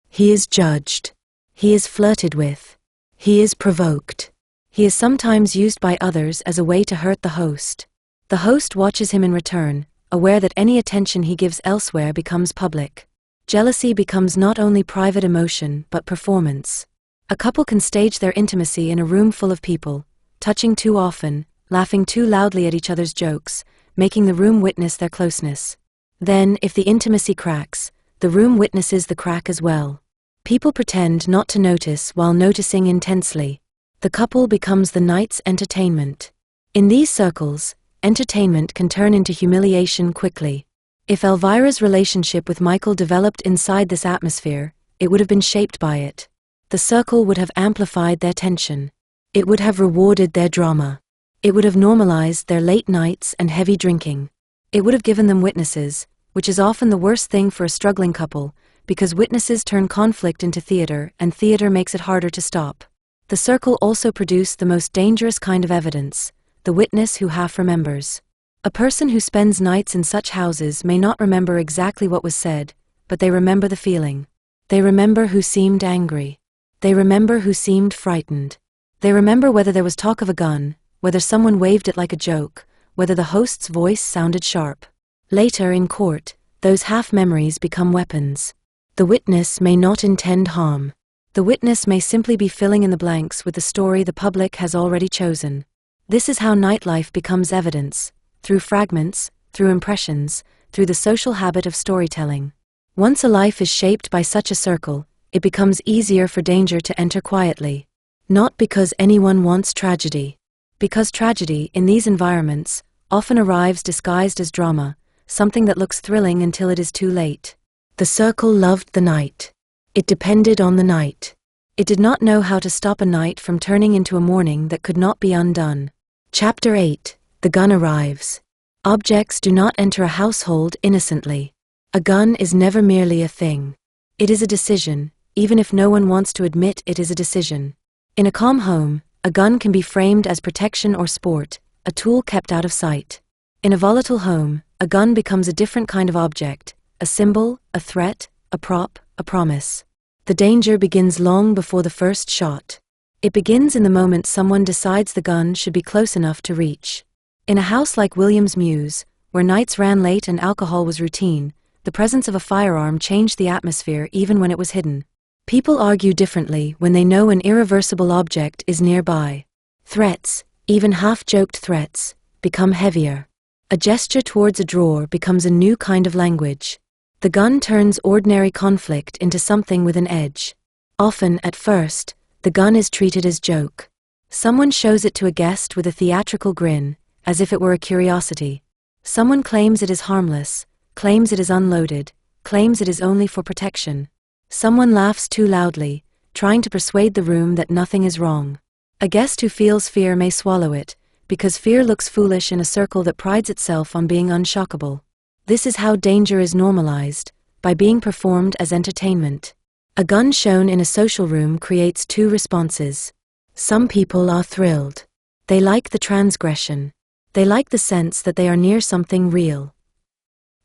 He is judged. He is flirted with. He is provoked. He is sometimes used by others as a way to hurt the host. The host watches him in return, aware that any attention he gives elsewhere becomes public. Jealousy becomes not only private emotion but performance. A couple can stage their intimacy in a room full of people, touching too often, laughing too loudly at each other's jokes, making the room witness their closeness. Then, if the intimacy cracks, the room witnesses the crack as well. People pretend not to notice while noticing intensely. The couple becomes the night's entertainment. In these circles, entertainment can turn into humiliation quickly. If Elvira's relationship with Michael developed inside this atmosphere, it would have been shaped by it. The circle would have amplified their tension. It would have rewarded their drama. It would have normalized their late nights and heavy drinking. It would have given them witnesses, which is often the worst thing for a struggling couple, because witnesses turn conflict into theater and theater makes it harder to stop. The circle also produced the most dangerous kind of evidence, the witness who half remembers. A person who spends nights in such houses may not remember exactly what was said, but they remember the feeling. They remember who seemed angry. They remember who seemed frightened. They remember whether there was talk of a gun, whether someone waved it like a joke, whether the host's voice sounded sharp. Later in court, those half-memories become weapons. The witness may not intend harm. The witness may simply be filling in the blanks with the story the public has already chosen. This is how nightlife becomes evidence, through fragments, through impressions, through the social habit of storytelling. Once a life is shaped by such a circle, it becomes easier for danger to enter quietly. Not because anyone wants tragedy. Because tragedy, in these environments, often arrives disguised as drama, something that looks thrilling until it is too late. The circle loved the night. It depended on the night. It did not know how to stop a night from turning into a morning that could not be undone. Chapter 8. The gun arrives. Objects do not enter a household innocently. A gun is never merely a thing. It is a decision, even if no one wants to admit it is a decision. In a calm home, a gun can be framed as protection or sport, a tool kept out of sight. In a volatile home, a gun becomes a different kind of object, a symbol, a threat, a prop, a promise. The danger begins long before the first shot. It begins in the moment someone decides the gun should be close enough to reach. In a house like William's Mews, where nights ran late and alcohol was routine, the presence of a firearm changed the atmosphere even when it was hidden. People argue differently when they know an irreversible object is nearby. Threats, even half-joked threats, become heavier. A gesture towards a drawer becomes a new kind of language. The gun turns ordinary conflict into something with an edge. Often, at first, the gun is treated as joke. Someone shows it to a guest with a theatrical grin, as if it were a curiosity. Someone claims it is harmless, claims it is unloaded, claims it is only for protection. Someone laughs too loudly, trying to persuade the room that nothing is wrong. A guest who feels fear may swallow it, because fear looks foolish in a circle that prides itself on being unshockable. This is how danger is normalized, by being performed as entertainment. A gun shown in a social room creates two responses. Some people are thrilled. They like the transgression. They like the sense that they are near something real.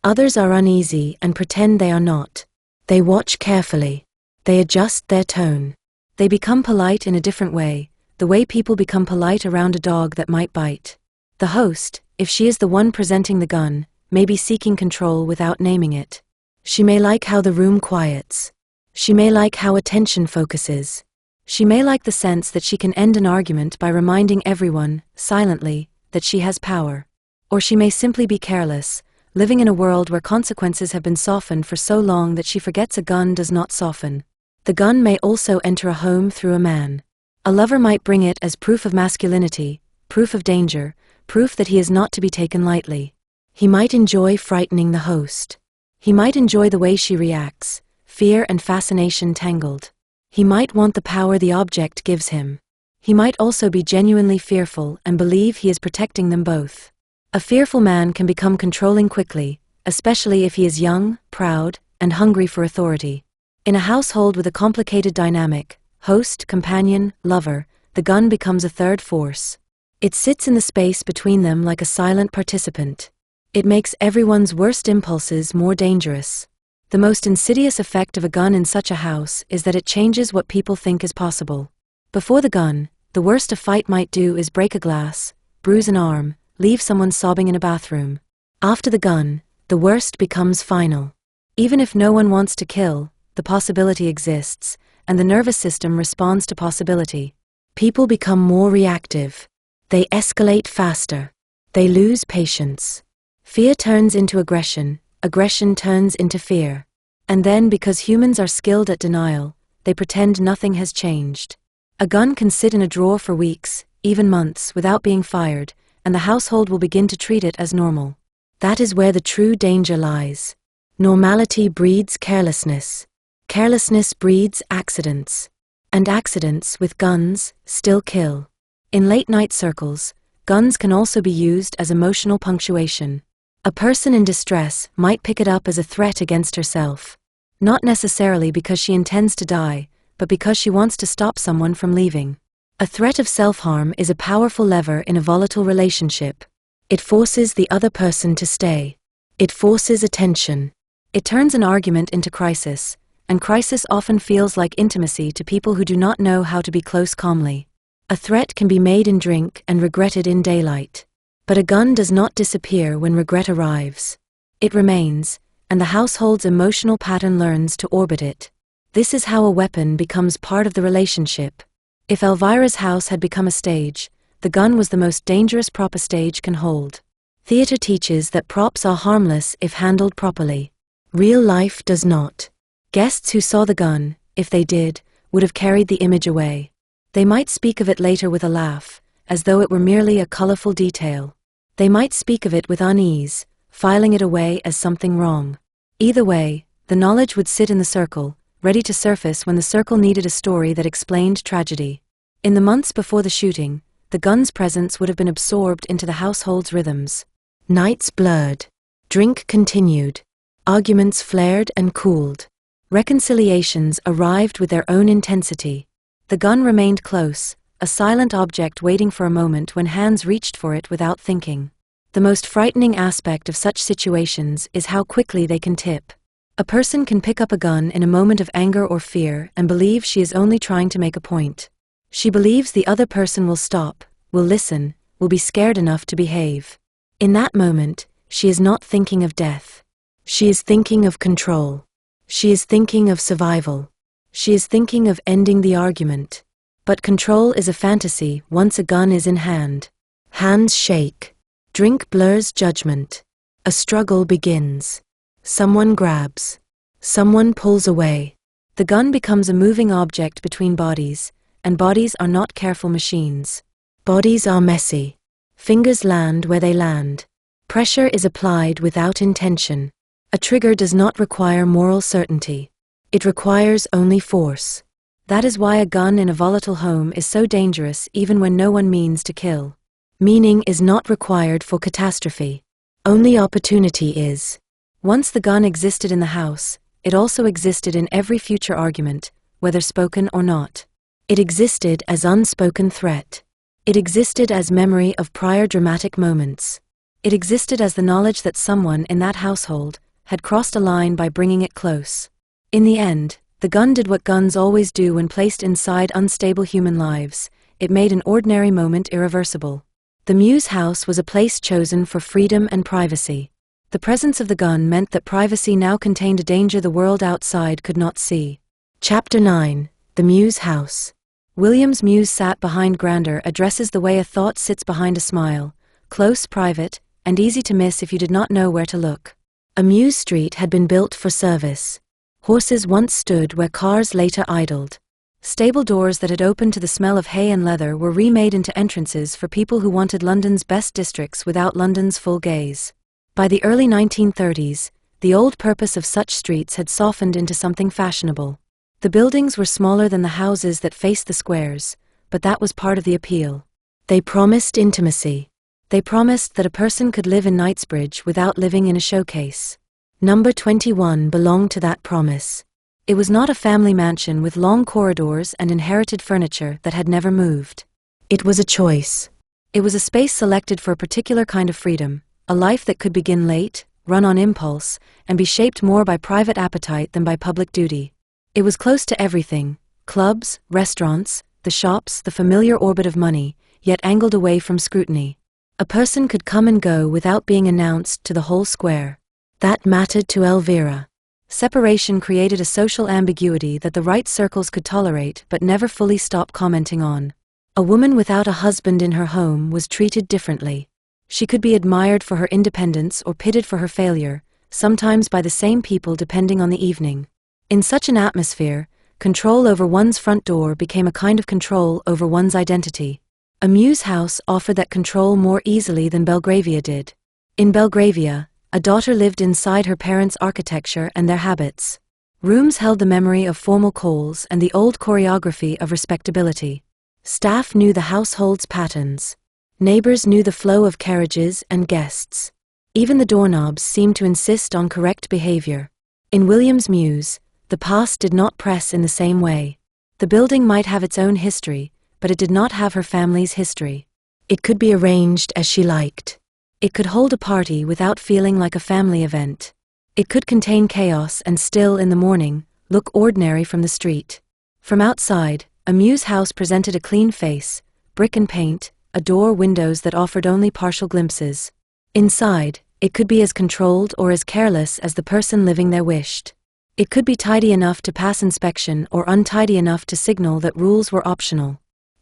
Others are uneasy and pretend they are not. They watch carefully. They adjust their tone. They become polite in a different way, the way people become polite around a dog that might bite. The host, if she is the one presenting the gun, may be seeking control without naming it. She may like how the room quiets. She may like how attention focuses. She may like the sense that she can end an argument by reminding everyone, silently, that she has power. Or she may simply be careless, living in a world where consequences have been softened for so long that she forgets a gun does not soften. The gun may also enter a home through a man. A lover might bring it as proof of masculinity, proof of danger, proof that he is not to be taken lightly. He might enjoy frightening the host. He might enjoy the way she reacts, fear and fascination tangled. He might want the power the object gives him. He might also be genuinely fearful and believe he is protecting them both. A fearful man can become controlling quickly, especially if he is young, proud, and hungry for authority. In a household with a complicated dynamic, host, companion, lover, the gun becomes a third force. It sits in the space between them like a silent participant. It makes everyone's worst impulses more dangerous. The most insidious effect of a gun in such a house is that it changes what people think is possible. Before the gun, the worst a fight might do is break a glass, bruise an arm, leave someone sobbing in a bathroom. After the gun, the worst becomes final. Even if no one wants to kill, the possibility exists, and the nervous system responds to possibility. People become more reactive. They escalate faster. They lose patience. Fear turns into aggression, aggression turns into fear. And then, because humans are skilled at denial, they pretend nothing has changed. A gun can sit in a drawer for weeks, even months, without being fired, and the household will begin to treat it as normal. That is where the true danger lies. Normality breeds carelessness. Carelessness breeds accidents. And accidents, with guns, still kill. In late-night circles, guns can also be used as emotional punctuation. A person in distress might pick it up as a threat against herself. Not necessarily because she intends to die, but because she wants to stop someone from leaving. A threat of self-harm is a powerful lever in a volatile relationship. It forces the other person to stay. It forces attention. It turns an argument into crisis, and crisis often feels like intimacy to people who do not know how to be close calmly. A threat can be made in drink and regretted in daylight. But a gun does not disappear when regret arrives. It remains, and the household's emotional pattern learns to orbit it. This is how a weapon becomes part of the relationship. If Elvira's house had become a stage, the gun was the most dangerous prop a stage can hold. Theater teaches that props are harmless if handled properly. Real life does not. Guests who saw the gun, if they did, would have carried the image away. They might speak of it later with a laugh, as though it were merely a colorful detail. They might speak of it with unease, filing it away as something wrong. Either way, the knowledge would sit in the circle, ready to surface when the circle needed a story that explained tragedy. In the months before the shooting, the gun's presence would have been absorbed into the household's rhythms. Nights blurred. Drink continued. Arguments flared and cooled. Reconciliations arrived with their own intensity. The gun remained close, a silent object waiting for a moment when hands reached for it without thinking. The most frightening aspect of such situations is how quickly they can tip. A person can pick up a gun in a moment of anger or fear and believe she is only trying to make a point. She believes the other person will stop, will listen, will be scared enough to behave. In that moment, she is not thinking of death. She is thinking of control. She is thinking of survival. She is thinking of ending the argument. But control is a fantasy once a gun is in hand. Hands shake. Drink blurs judgment. A struggle begins. Someone grabs. Someone pulls away. The gun becomes a moving object between bodies, and bodies are not careful machines. Bodies are messy. Fingers land where they land. Pressure is applied without intention. A trigger does not require moral certainty. It requires only force. That is why a gun in a volatile home is so dangerous even when no one means to kill. Meaning is not required for catastrophe. Only opportunity is. Once the gun existed in the house, it also existed in every future argument, whether spoken or not. It existed as unspoken threat. It existed as memory of prior dramatic moments. It existed as the knowledge that someone in that household had crossed a line by bringing it close. In the end, the gun did what guns always do when placed inside unstable human lives. It made an ordinary moment irreversible. The Muse house was a place chosen for freedom and privacy. The presence of the gun meant that privacy now contained a danger the world outside could not see. Chapter 9. The Muse House. William's muse sat behind grandeur addresses the way a thought sits behind a smile, close, private, and easy to miss if you did not know where to look. A muse street had been built for service. Horses once stood where cars later idled. Stable doors that had opened to the smell of hay and leather were remade into entrances for people who wanted London's best districts without London's full gaze. By the early 1930s, the old purpose of such streets had softened into something fashionable. The buildings were smaller than the houses that faced the squares, but that was part of the appeal. They promised intimacy. They promised that a person could live in Knightsbridge without living in a showcase. Number 21 belonged to that promise. It was not a family mansion with long corridors and inherited furniture that had never moved. It was a choice. It was a space selected for a particular kind of freedom, a life that could begin late, run on impulse, and be shaped more by private appetite than by public duty. It was close to everything: clubs, restaurants, the shops, the familiar orbit of money, yet angled away from scrutiny. A person could come and go without being announced to the whole square. That mattered to Elvira. Separation created a social ambiguity that the right circles could tolerate but never fully stop commenting on. A woman without a husband in her home was treated differently. She could be admired for her independence or pitted for her failure, sometimes by the same people depending on the evening. In such an atmosphere, control over one's front door became a kind of control over one's identity. A Mews house offered that control more easily than Belgravia did. In Belgravia, a daughter lived inside her parents' architecture and their habits. Rooms held the memory of formal calls and the old choreography of respectability. Staff knew the household's patterns. Neighbors knew the flow of carriages and guests. Even the doorknobs seemed to insist on correct behaviour. In William's Mews, the past did not press in the same way. The building might have its own history, but it did not have her family's history. It could be arranged as she liked. It could hold a party without feeling like a family event. It could contain chaos and still, in the morning, look ordinary from the street. From outside, a Mews house presented a clean face, brick and paint, a door, windows that offered only partial glimpses. Inside, it could be as controlled or as careless as the person living there wished. It could be tidy enough to pass inspection or untidy enough to signal that rules were optional.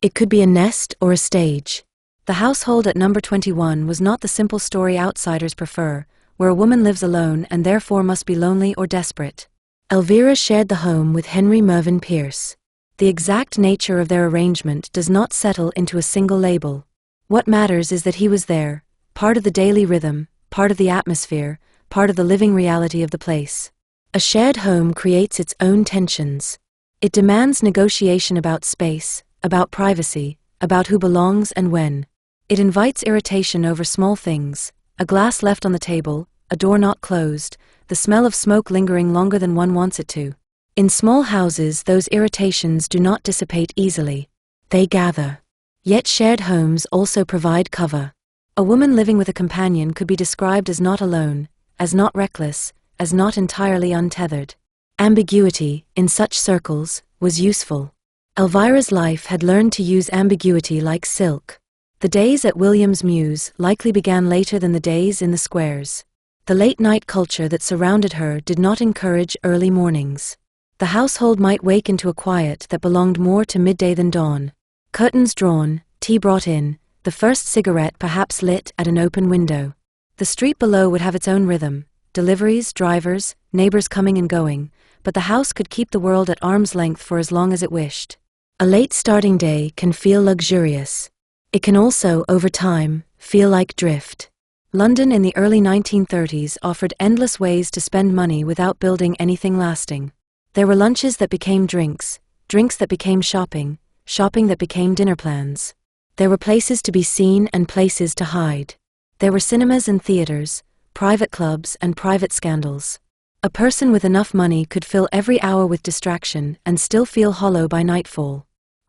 It could be a nest or a stage. The household at number 21 was not the simple story outsiders prefer, where a woman lives alone and therefore must be lonely or desperate. Elvira shared the home with Henry Mervyn Pierce. The exact nature of their arrangement does not settle into a single label. What matters is that he was there, part of the daily rhythm, part of the atmosphere, part of the living reality of the place. A shared home creates its own tensions. It demands negotiation about space, about privacy, about who belongs and when. It invites irritation over small things: a glass left on the table, a door not closed, the smell of smoke lingering longer than one wants it to. In small houses, those irritations do not dissipate easily. They gather. Yet shared homes also provide cover. A woman living with a companion could be described as not alone, as not reckless, as not entirely untethered. Ambiguity, in such circles, was useful. Elvira's life had learned to use ambiguity like silk. The days at William's Mews likely began later than the days in the squares. The late-night culture that surrounded her did not encourage early mornings. The household might wake into a quiet that belonged more to midday than dawn. Curtains drawn, tea brought in, the first cigarette perhaps lit at an open window. The street below would have its own rhythm: deliveries, drivers, neighbors coming and going, but the house could keep the world at arm's length for as long as it wished. A late starting day can feel luxurious. It can also, over time, feel like drift. London in the early 1930s offered endless ways to spend money without building anything lasting. There were lunches that became drinks, drinks that became shopping, shopping that became dinner plans. There were places to be seen and places to hide. There were cinemas and theaters, private clubs and private scandals. A person with enough money could fill every hour with distraction and still feel hollow by nightfall.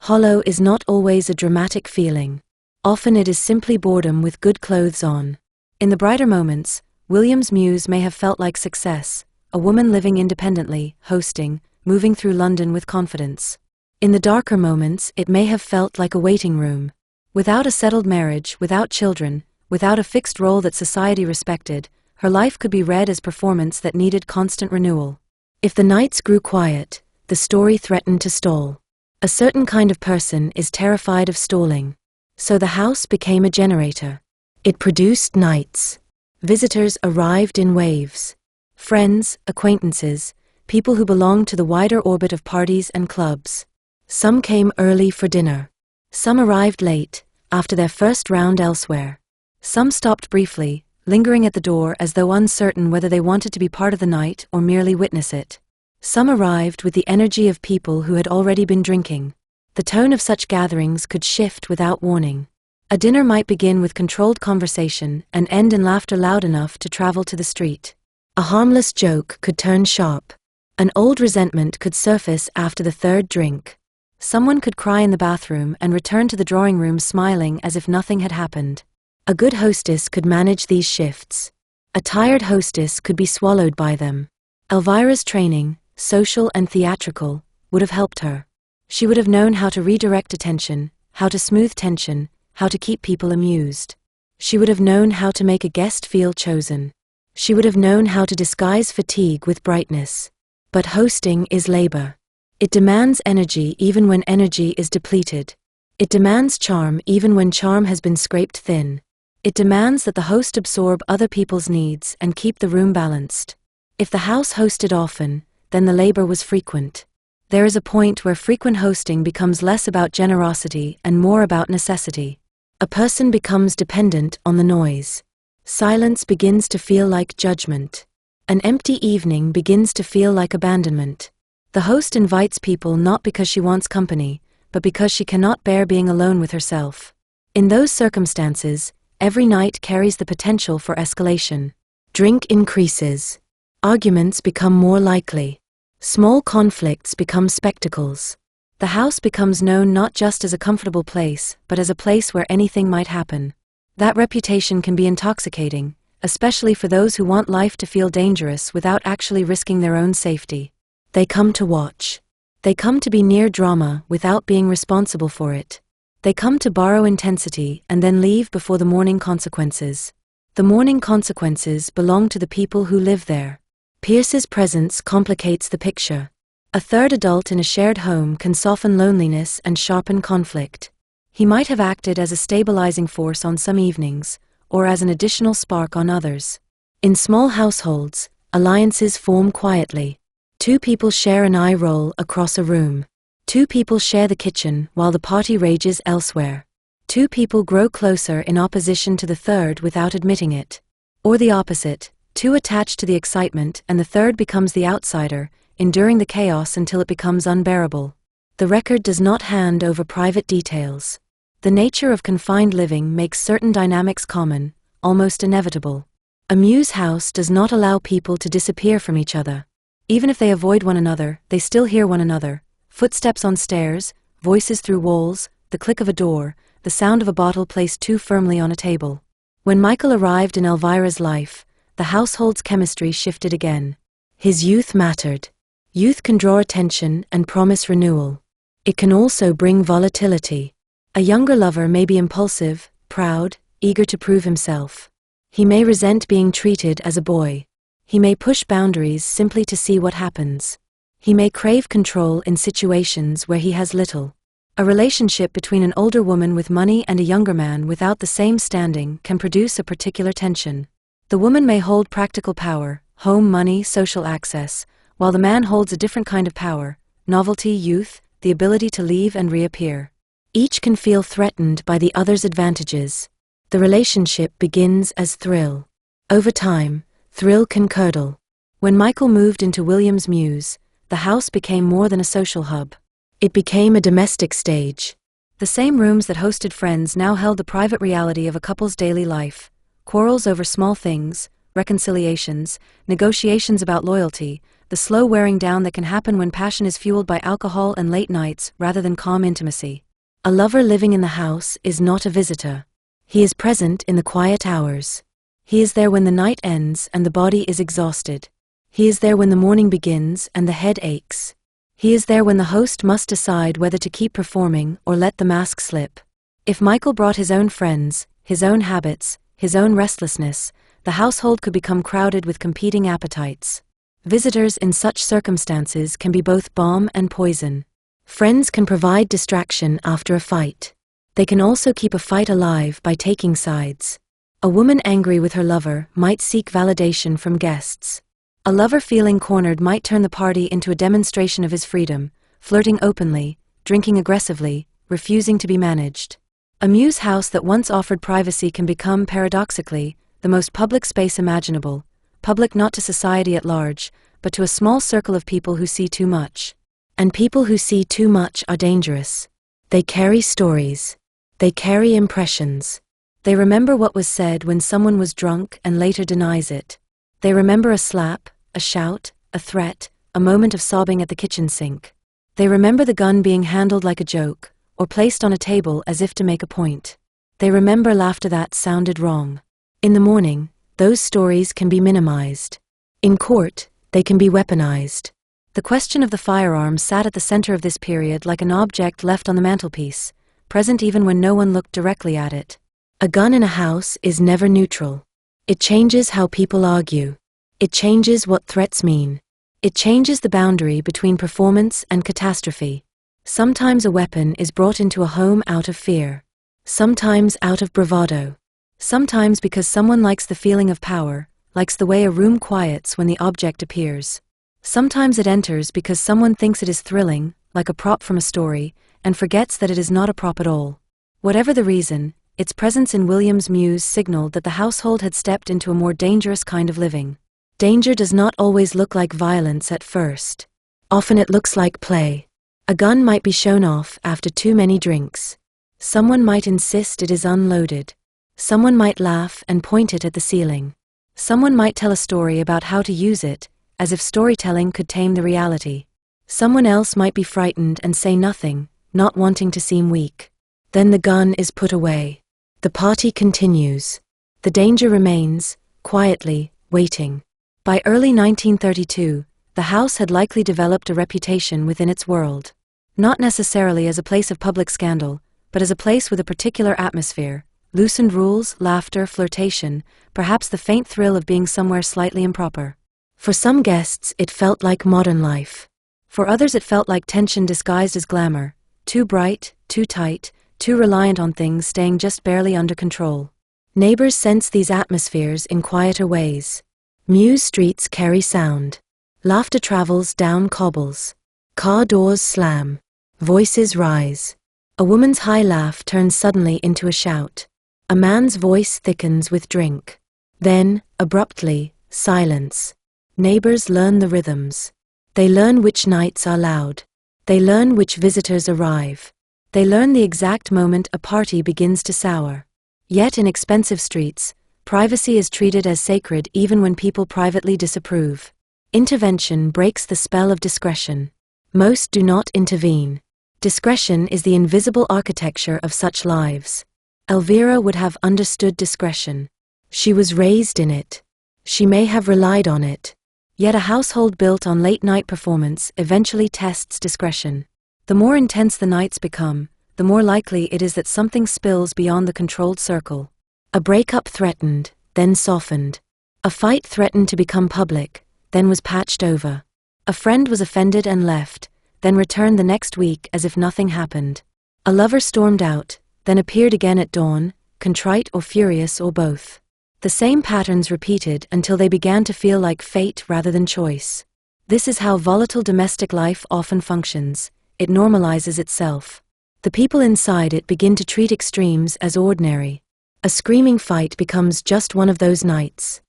Hollow is not always a dramatic feeling. Often it is simply boredom with good clothes on. In the brighter moments, William's Mews may have felt like success, a woman living independently, hosting, moving through London with confidence. In the darker moments, it may have felt like a waiting room. Without a settled marriage, without children, without a fixed role that society respected, her life could be read as performance that needed constant renewal. If the nights grew quiet, the story threatened to stall. A certain kind of person is terrified of stalling. So the house became a generator. It produced nights. Visitors arrived in waves. Friends, acquaintances, people who belonged to the wider orbit of parties and clubs. Some came early for dinner. Some arrived late, after their first round elsewhere. Some stopped briefly, lingering at the door as though uncertain whether they wanted to be part of the night or merely witness it. Some arrived with the energy of people who had already been drinking. The tone of such gatherings could shift without warning. A dinner might begin with controlled conversation and end in laughter loud enough to travel to the street. A harmless joke could turn sharp. An old resentment could surface after the third drink. Someone could cry in the bathroom and return to the drawing room smiling as if nothing had happened. A good hostess could manage these shifts. A tired hostess could be swallowed by them. Elvira's training, social and theatrical, would have helped her. She would have known how to redirect attention, how to smooth tension, how to keep people amused. She would have known how to make a guest feel chosen. She would have known how to disguise fatigue with brightness. But hosting is labor. It demands energy even when energy is depleted. It demands charm even when charm has been scraped thin. It demands that the host absorb other people's needs and keep the room balanced. If the house hosted often, then the labor was frequent. There is a point where frequent hosting becomes less about generosity and more about necessity. A person becomes dependent on the noise. Silence begins to feel like judgment. An empty evening begins to feel like abandonment. The host invites people not because she wants company, but because she cannot bear being alone with herself. In those circumstances, every night carries the potential for escalation. Drink increases. Arguments become more likely. Small conflicts become spectacles. The house becomes known not just as a comfortable place, but as a place where anything might happen. That reputation can be intoxicating, especially for those who want life to feel dangerous without actually risking their own safety. They come to watch. They come to be near drama without being responsible for it. They come to borrow intensity and then leave before the morning consequences. The morning consequences belong to the people who live there. Pierce's presence complicates the picture. A third adult in a shared home can soften loneliness and sharpen conflict. He might have acted as a stabilizing force on some evenings, or as an additional spark on others. In small households, alliances form quietly. Two people share an eye roll across a room. Two people share the kitchen while the party rages elsewhere. Two people grow closer in opposition to the third without admitting it. Or the opposite, two attach to the excitement and the third becomes the outsider, enduring the chaos until it becomes unbearable. The record does not hand over private details. The nature of confined living makes certain dynamics common, almost inevitable. A mews house does not allow people to disappear from each other. Even if they avoid one another, they still hear one another. Footsteps on stairs, voices through walls, the click of a door, the sound of a bottle placed too firmly on a table. When Michael arrived in Elvira's life, the household's chemistry shifted again. His youth mattered. Youth can draw attention and promise renewal. It can also bring volatility. A younger lover may be impulsive, proud, eager to prove himself. He may resent being treated as a boy. He may push boundaries simply to see what happens. He may crave control in situations where he has little. A relationship between an older woman with money and a younger man without the same standing can produce a particular tension. The woman may hold practical power, home, money, social access, while the man holds a different kind of power, novelty, youth, the ability to leave and reappear. Each can feel threatened by the other's advantages. The relationship begins as thrill. Over time, thrill can curdle. When Michael moved into William's mews, the house became more than a social hub. It became a domestic stage. The same rooms that hosted friends now held the private reality of a couple's daily life. Quarrels over small things, reconciliations, negotiations about loyalty, the slow wearing down that can happen when passion is fueled by alcohol and late nights rather than calm intimacy. A lover living in the house is not a visitor. He is present in the quiet hours. He is there when the night ends and the body is exhausted. He is there when the morning begins and the head aches. He is there when the host must decide whether to keep performing or let the mask slip. If Michael brought his own friends, his own habits, his own restlessness, the household could become crowded with competing appetites. Visitors in such circumstances can be both balm and poison. Friends can provide distraction after a fight. They can also keep a fight alive by taking sides. A woman angry with her lover might seek validation from guests. A lover feeling cornered might turn the party into a demonstration of his freedom, flirting openly, drinking aggressively, refusing to be managed. A mews house that once offered privacy can become, paradoxically, the most public space imaginable, public not to society at large, but to a small circle of people who see too much. And people who see too much are dangerous. They carry stories. They carry impressions. They remember what was said when someone was drunk and later denies it. They remember a slap, a shout, a threat, a moment of sobbing at the kitchen sink. They remember the gun being handled like a joke, or placed on a table as if to make a point. They remember laughter that sounded wrong. In the morning, those stories can be minimized. In court, they can be weaponized. The question of the firearm sat at the center of this period like an object left on the mantelpiece, present even when no one looked directly at it. A gun in a house is never neutral. It changes how people argue. It changes what threats mean. It changes the boundary between performance and catastrophe. Sometimes a weapon is brought into a home out of fear. Sometimes out of bravado. Sometimes because someone likes the feeling of power, likes the way a room quiets when the object appears. Sometimes it enters because someone thinks it is thrilling, like a prop from a story, and forgets that it is not a prop at all. Whatever the reason, its presence in William's Mews signaled that the household had stepped into a more dangerous kind of living. Danger does not always look like violence at first. Often it looks like play. A gun might be shown off after too many drinks. Someone might insist it is unloaded. Someone might laugh and point it at the ceiling. Someone might tell a story about how to use it, as if storytelling could tame the reality. Someone else might be frightened and say nothing, not wanting to seem weak. Then the gun is put away. The party continues. The danger remains, quietly, waiting. By early 1932, the house had likely developed a reputation within its world. Not necessarily as a place of public scandal, but as a place with a particular atmosphere, loosened rules, laughter, flirtation, perhaps the faint thrill of being somewhere slightly improper. For some guests, it felt like modern life. For others, it felt like tension disguised as glamour, too bright, too tight, too reliant on things staying just barely under control. Neighbors sense these atmospheres in quieter ways. Mews streets carry sound. Laughter travels down cobbles. Car doors slam. Voices rise. A woman's high laugh turns suddenly into a shout. A man's voice thickens with drink. Then, abruptly, silence. Neighbors learn the rhythms. They learn which nights are loud. They learn which visitors arrive. They learn the exact moment a party begins to sour. Yet in expensive streets, privacy is treated as sacred even when people privately disapprove. Intervention breaks the spell of discretion. Most do not intervene. Discretion is the invisible architecture of such lives. Elvira would have understood discretion. She was raised in it. She may have relied on it. Yet a household built on late-night performance eventually tests discretion. The more intense the nights become, the more likely it is that something spills beyond the controlled circle. A breakup threatened, then softened. A fight threatened to become public, then was patched over. A friend was offended and left, then returned the next week as if nothing happened. A lover stormed out, then appeared again at dawn, contrite or furious or both. The same patterns repeated until they began to feel like fate rather than choice. This is how volatile domestic life often functions. It normalizes itself. The people inside it begin to treat extremes as ordinary. A screaming fight becomes just one of those nights.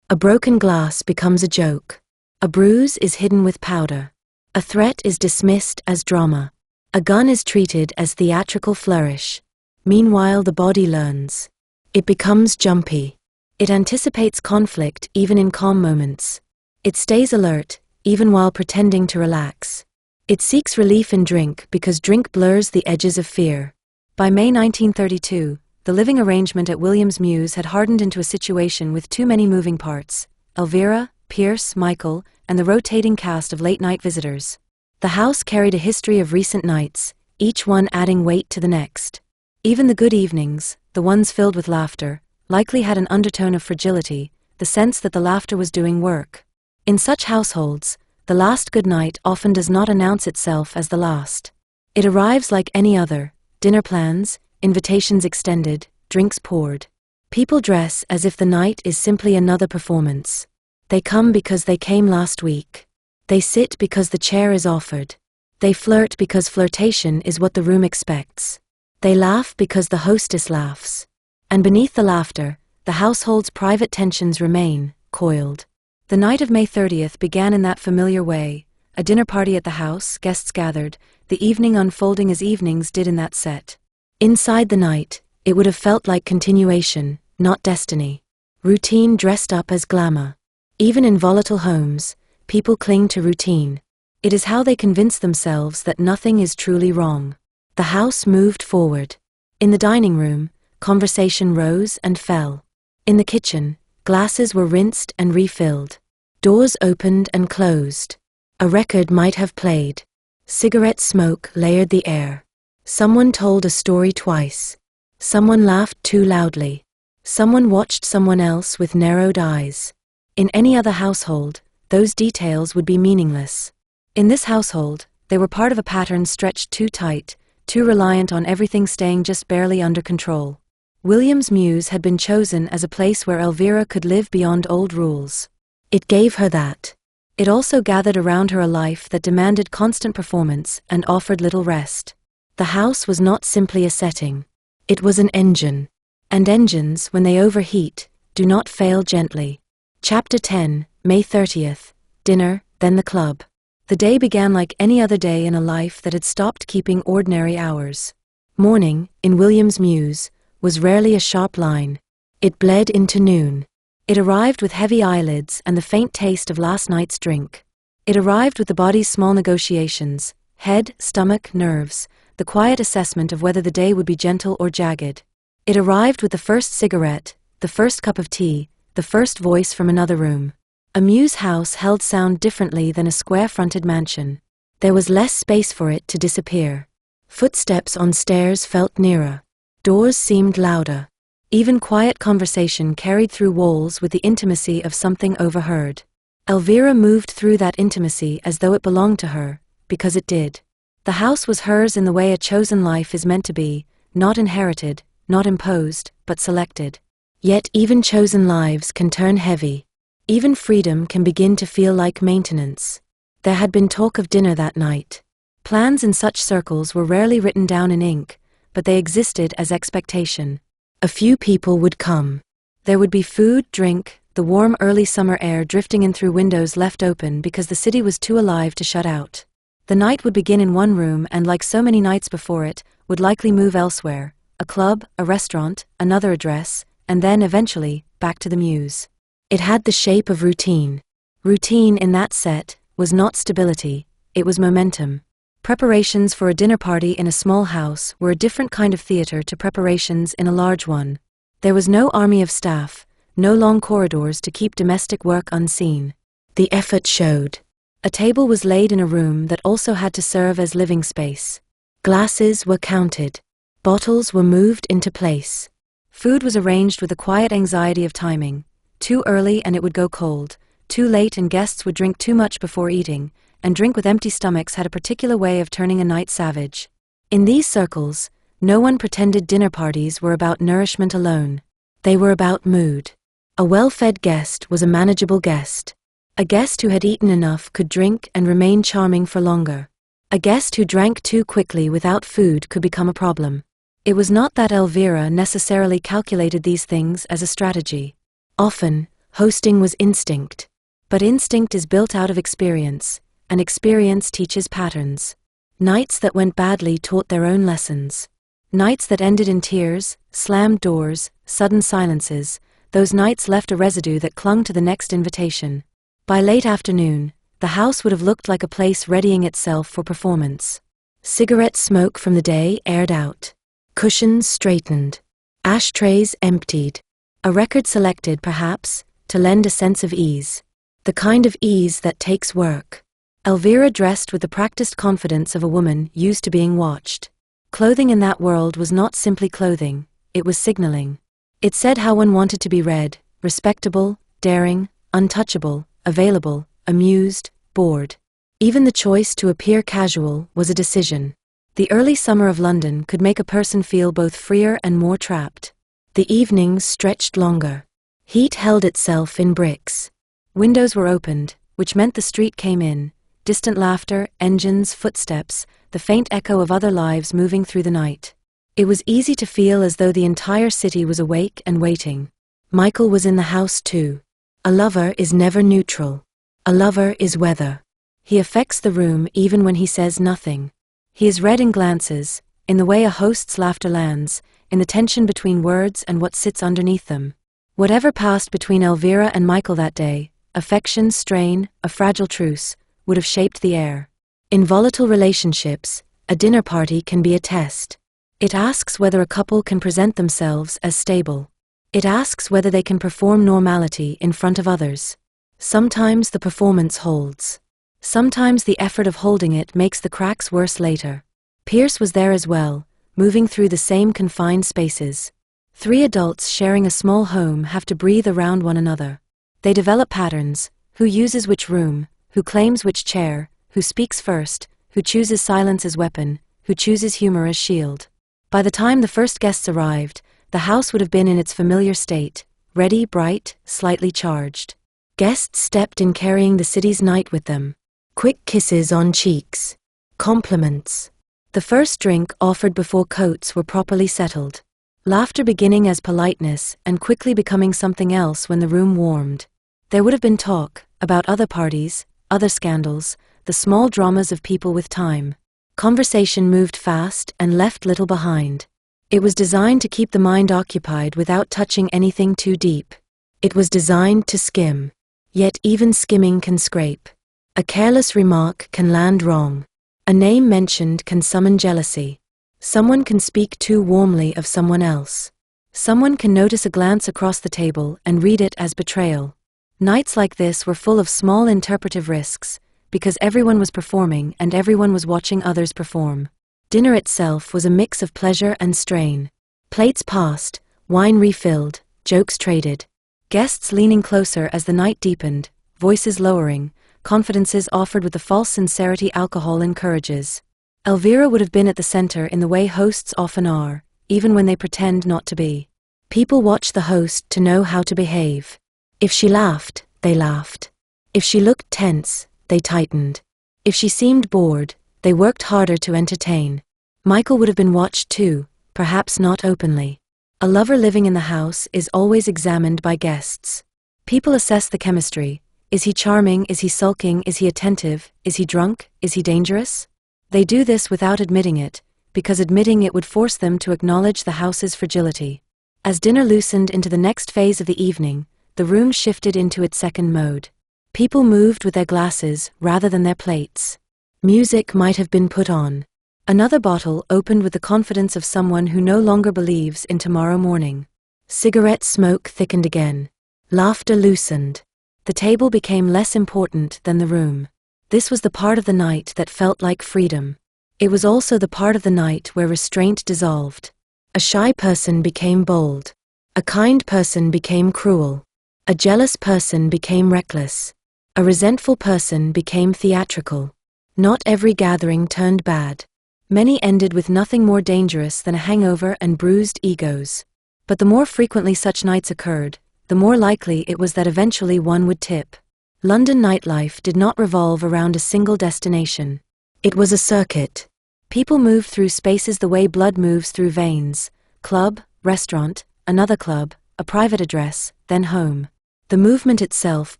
A broken glass becomes a joke. A bruise is hidden with powder. A threat is dismissed as drama. A gun is treated as theatrical flourish. Meanwhile, the body learns. It becomes jumpy. It anticipates conflict even in calm moments. It stays alert, even while pretending to relax. It seeks relief in drink because drink blurs the edges of fear. By May 1932, the living arrangement at William's Mews had hardened into a situation with too many moving parts: Elvira, Pierce, Michael, and the rotating cast of late-night visitors. The house carried a history of recent nights, each one adding weight to the next. Even the good evenings, the ones filled with laughter, likely had an undertone of fragility, the sense that the laughter was doing work. In such households, the last good night often does not announce itself as the last. It arrives like any other: dinner plans, invitations extended, drinks poured. People dress as if the night is simply another performance. They come because they came last week. They sit because the chair is offered. They flirt because flirtation is what the room expects. They laugh because the hostess laughs. And beneath the laughter, the household's private tensions remain, coiled. The night of May 30th began in that familiar way: a dinner party at the house, guests gathered, the evening unfolding as evenings did in that set. Inside the night, it would have felt like continuation, not destiny. Routine dressed up as glamour. Even in volatile homes, people cling to routine. It is how they convince themselves that nothing is truly wrong. The house moved forward. In the dining room, conversation rose and fell. In the kitchen, glasses were rinsed and refilled. Doors opened and closed. A record might have played. Cigarette smoke layered the air. Someone told a story twice. Someone laughed too loudly. Someone watched someone else with narrowed eyes. In any other household, those details would be meaningless. In this household, they were part of a pattern stretched too tight, too reliant on everything staying just barely under control. William's Mews had been chosen as a place where Elvira could live beyond old rules. It gave her that. It also gathered around her a life that demanded constant performance and offered little rest. The house was not simply a setting. It was an engine. And engines, when they overheat, do not fail gently. Chapter 10, May 30th, Dinner, then the club. The day began like any other day in a life that had stopped keeping ordinary hours. Morning, in William's Mews, was rarely a sharp line. It bled into noon. It arrived with heavy eyelids and the faint taste of last night's drink. It arrived with the body's small negotiations, head, stomach, nerves, the quiet assessment of whether the day would be gentle or jagged. It arrived with the first cigarette, the first cup of tea, the first voice from another room. A Mews house held sound differently than a square-fronted mansion. There was less space for it to disappear. Footsteps on stairs felt nearer. Doors seemed louder. Even quiet conversation carried through walls with the intimacy of something overheard. Elvira moved through that intimacy as though it belonged to her, because it did. The house was hers in the way a chosen life is meant to be, not inherited, not imposed, but selected. Yet even chosen lives can turn heavy. Even freedom can begin to feel like maintenance. There had been talk of dinner that night. Plans in such circles were rarely written down in ink, but they existed as expectation. A few people would come. There would be food, drink, the warm early summer air drifting in through windows left open because the city was too alive to shut out. The night would begin in one room and, like so many nights before it, would likely move elsewhere, a club, a restaurant, another address, and then, eventually, back to the Mews. It had the shape of routine. Routine in that set was not stability, it was momentum. Preparations for a dinner party in a small house were a different kind of theater to preparations in a large one. There was no army of staff, no long corridors to keep domestic work unseen. The effort showed. A table was laid in a room that also had to serve as living space. Glasses were counted. Bottles were moved into place. Food was arranged with the quiet anxiety of timing. Too early and it would go cold. Too late and guests would drink too much before eating, and drink with empty stomachs had a particular way of turning a night savage. In these circles, no one pretended dinner parties were about nourishment alone. They were about mood. A well-fed guest was a manageable guest. A guest who had eaten enough could drink and remain charming for longer. A guest who drank too quickly without food could become a problem. It was not that Elvira necessarily calculated these things as a strategy. Often, hosting was instinct. But instinct is built out of experience, and experience teaches patterns. Nights that went badly taught their own lessons. Nights that ended in tears, slammed doors, sudden silences, those nights left a residue that clung to the next invitation. By late afternoon, the house would have looked like a place readying itself for performance. Cigarette smoke from the day aired out. Cushions straightened. Ashtrays emptied. A record selected, perhaps, to lend a sense of ease. The kind of ease that takes work. Elvira dressed with the practiced confidence of a woman used to being watched. Clothing in that world was not simply clothing, it was signaling. It said how one wanted to be read: respectable, daring, untouchable, available, amused, bored. Even the choice to appear casual was a decision. The early summer of London could make a person feel both freer and more trapped. The evenings stretched longer. Heat held itself in bricks. Windows were opened, which meant the street came in. Distant laughter, engines, footsteps, the faint echo of other lives moving through the night. It was easy to feel as though the entire city was awake and waiting. Michael was in the house too. A lover is never neutral. A lover is weather. He affects the room even when he says nothing. He is read in glances, in the way a host's laughter lands, in the tension between words and what sits underneath them. Whatever passed between Elvira and Michael that day, affection, strain, a fragile truce, would have shaped the air. In volatile relationships, a dinner party can be a test. It asks whether a couple can present themselves as stable. It asks whether they can perform normality in front of others. Sometimes the performance holds. Sometimes the effort of holding it makes the cracks worse later. Pierce was there as well, moving through the same confined spaces. 3 adults sharing a small home have to breathe around one another. They develop patterns: who uses which room, who claims which chair, who speaks first, who chooses silence as weapon, who chooses humor as shield. By the time the first guests arrived, the house would have been in its familiar state, ready, bright, slightly charged. Guests stepped in carrying the city's night with them. Quick kisses on cheeks. Compliments. The first drink offered before coats were properly settled. Laughter beginning as politeness and quickly becoming something else when the room warmed. There would have been talk about other parties, other scandals, the small dramas of people with time. Conversation moved fast and left little behind. It was designed to keep the mind occupied without touching anything too deep. It was designed to skim. Yet even skimming can scrape. A careless remark can land wrong. A name mentioned can summon jealousy. Someone can speak too warmly of someone else. Someone can notice a glance across the table and read it as betrayal. Nights like this were full of small interpretive risks, because everyone was performing and everyone was watching others perform. Dinner itself was a mix of pleasure and strain. Plates passed, wine refilled, jokes traded. Guests leaning closer as the night deepened, voices lowering, confidences offered with the false sincerity alcohol encourages. Elvira would have been at the center in the way hosts often are, even when they pretend not to be. People watch the host to know how to behave. If she laughed, they laughed. If she looked tense, they tightened. If she seemed bored, they worked harder to entertain. Michael would have been watched too, perhaps not openly. A lover living in the house is always examined by guests. People assess the chemistry. Is he charming? Is he sulking? Is he attentive? Is he drunk? Is he dangerous? They do this without admitting it, because admitting it would force them to acknowledge the house's fragility. As dinner loosened into the next phase of the evening, the room shifted into its second mode. People moved with their glasses rather than their plates. Music might have been put on. Another bottle opened with the confidence of someone who no longer believes in tomorrow morning. Cigarette smoke thickened again. Laughter loosened. The table became less important than the room. This was the part of the night that felt like freedom. It was also the part of the night where restraint dissolved. A shy person became bold. A kind person became cruel. A jealous person became reckless. A resentful person became theatrical. Not every gathering turned bad. Many ended with nothing more dangerous than a hangover and bruised egos. But the more frequently such nights occurred, the more likely it was that eventually one would tip. London nightlife did not revolve around a single destination. It was a circuit. People moved through spaces the way blood moves through veins. Club, restaurant, another club, a private address, then home. The movement itself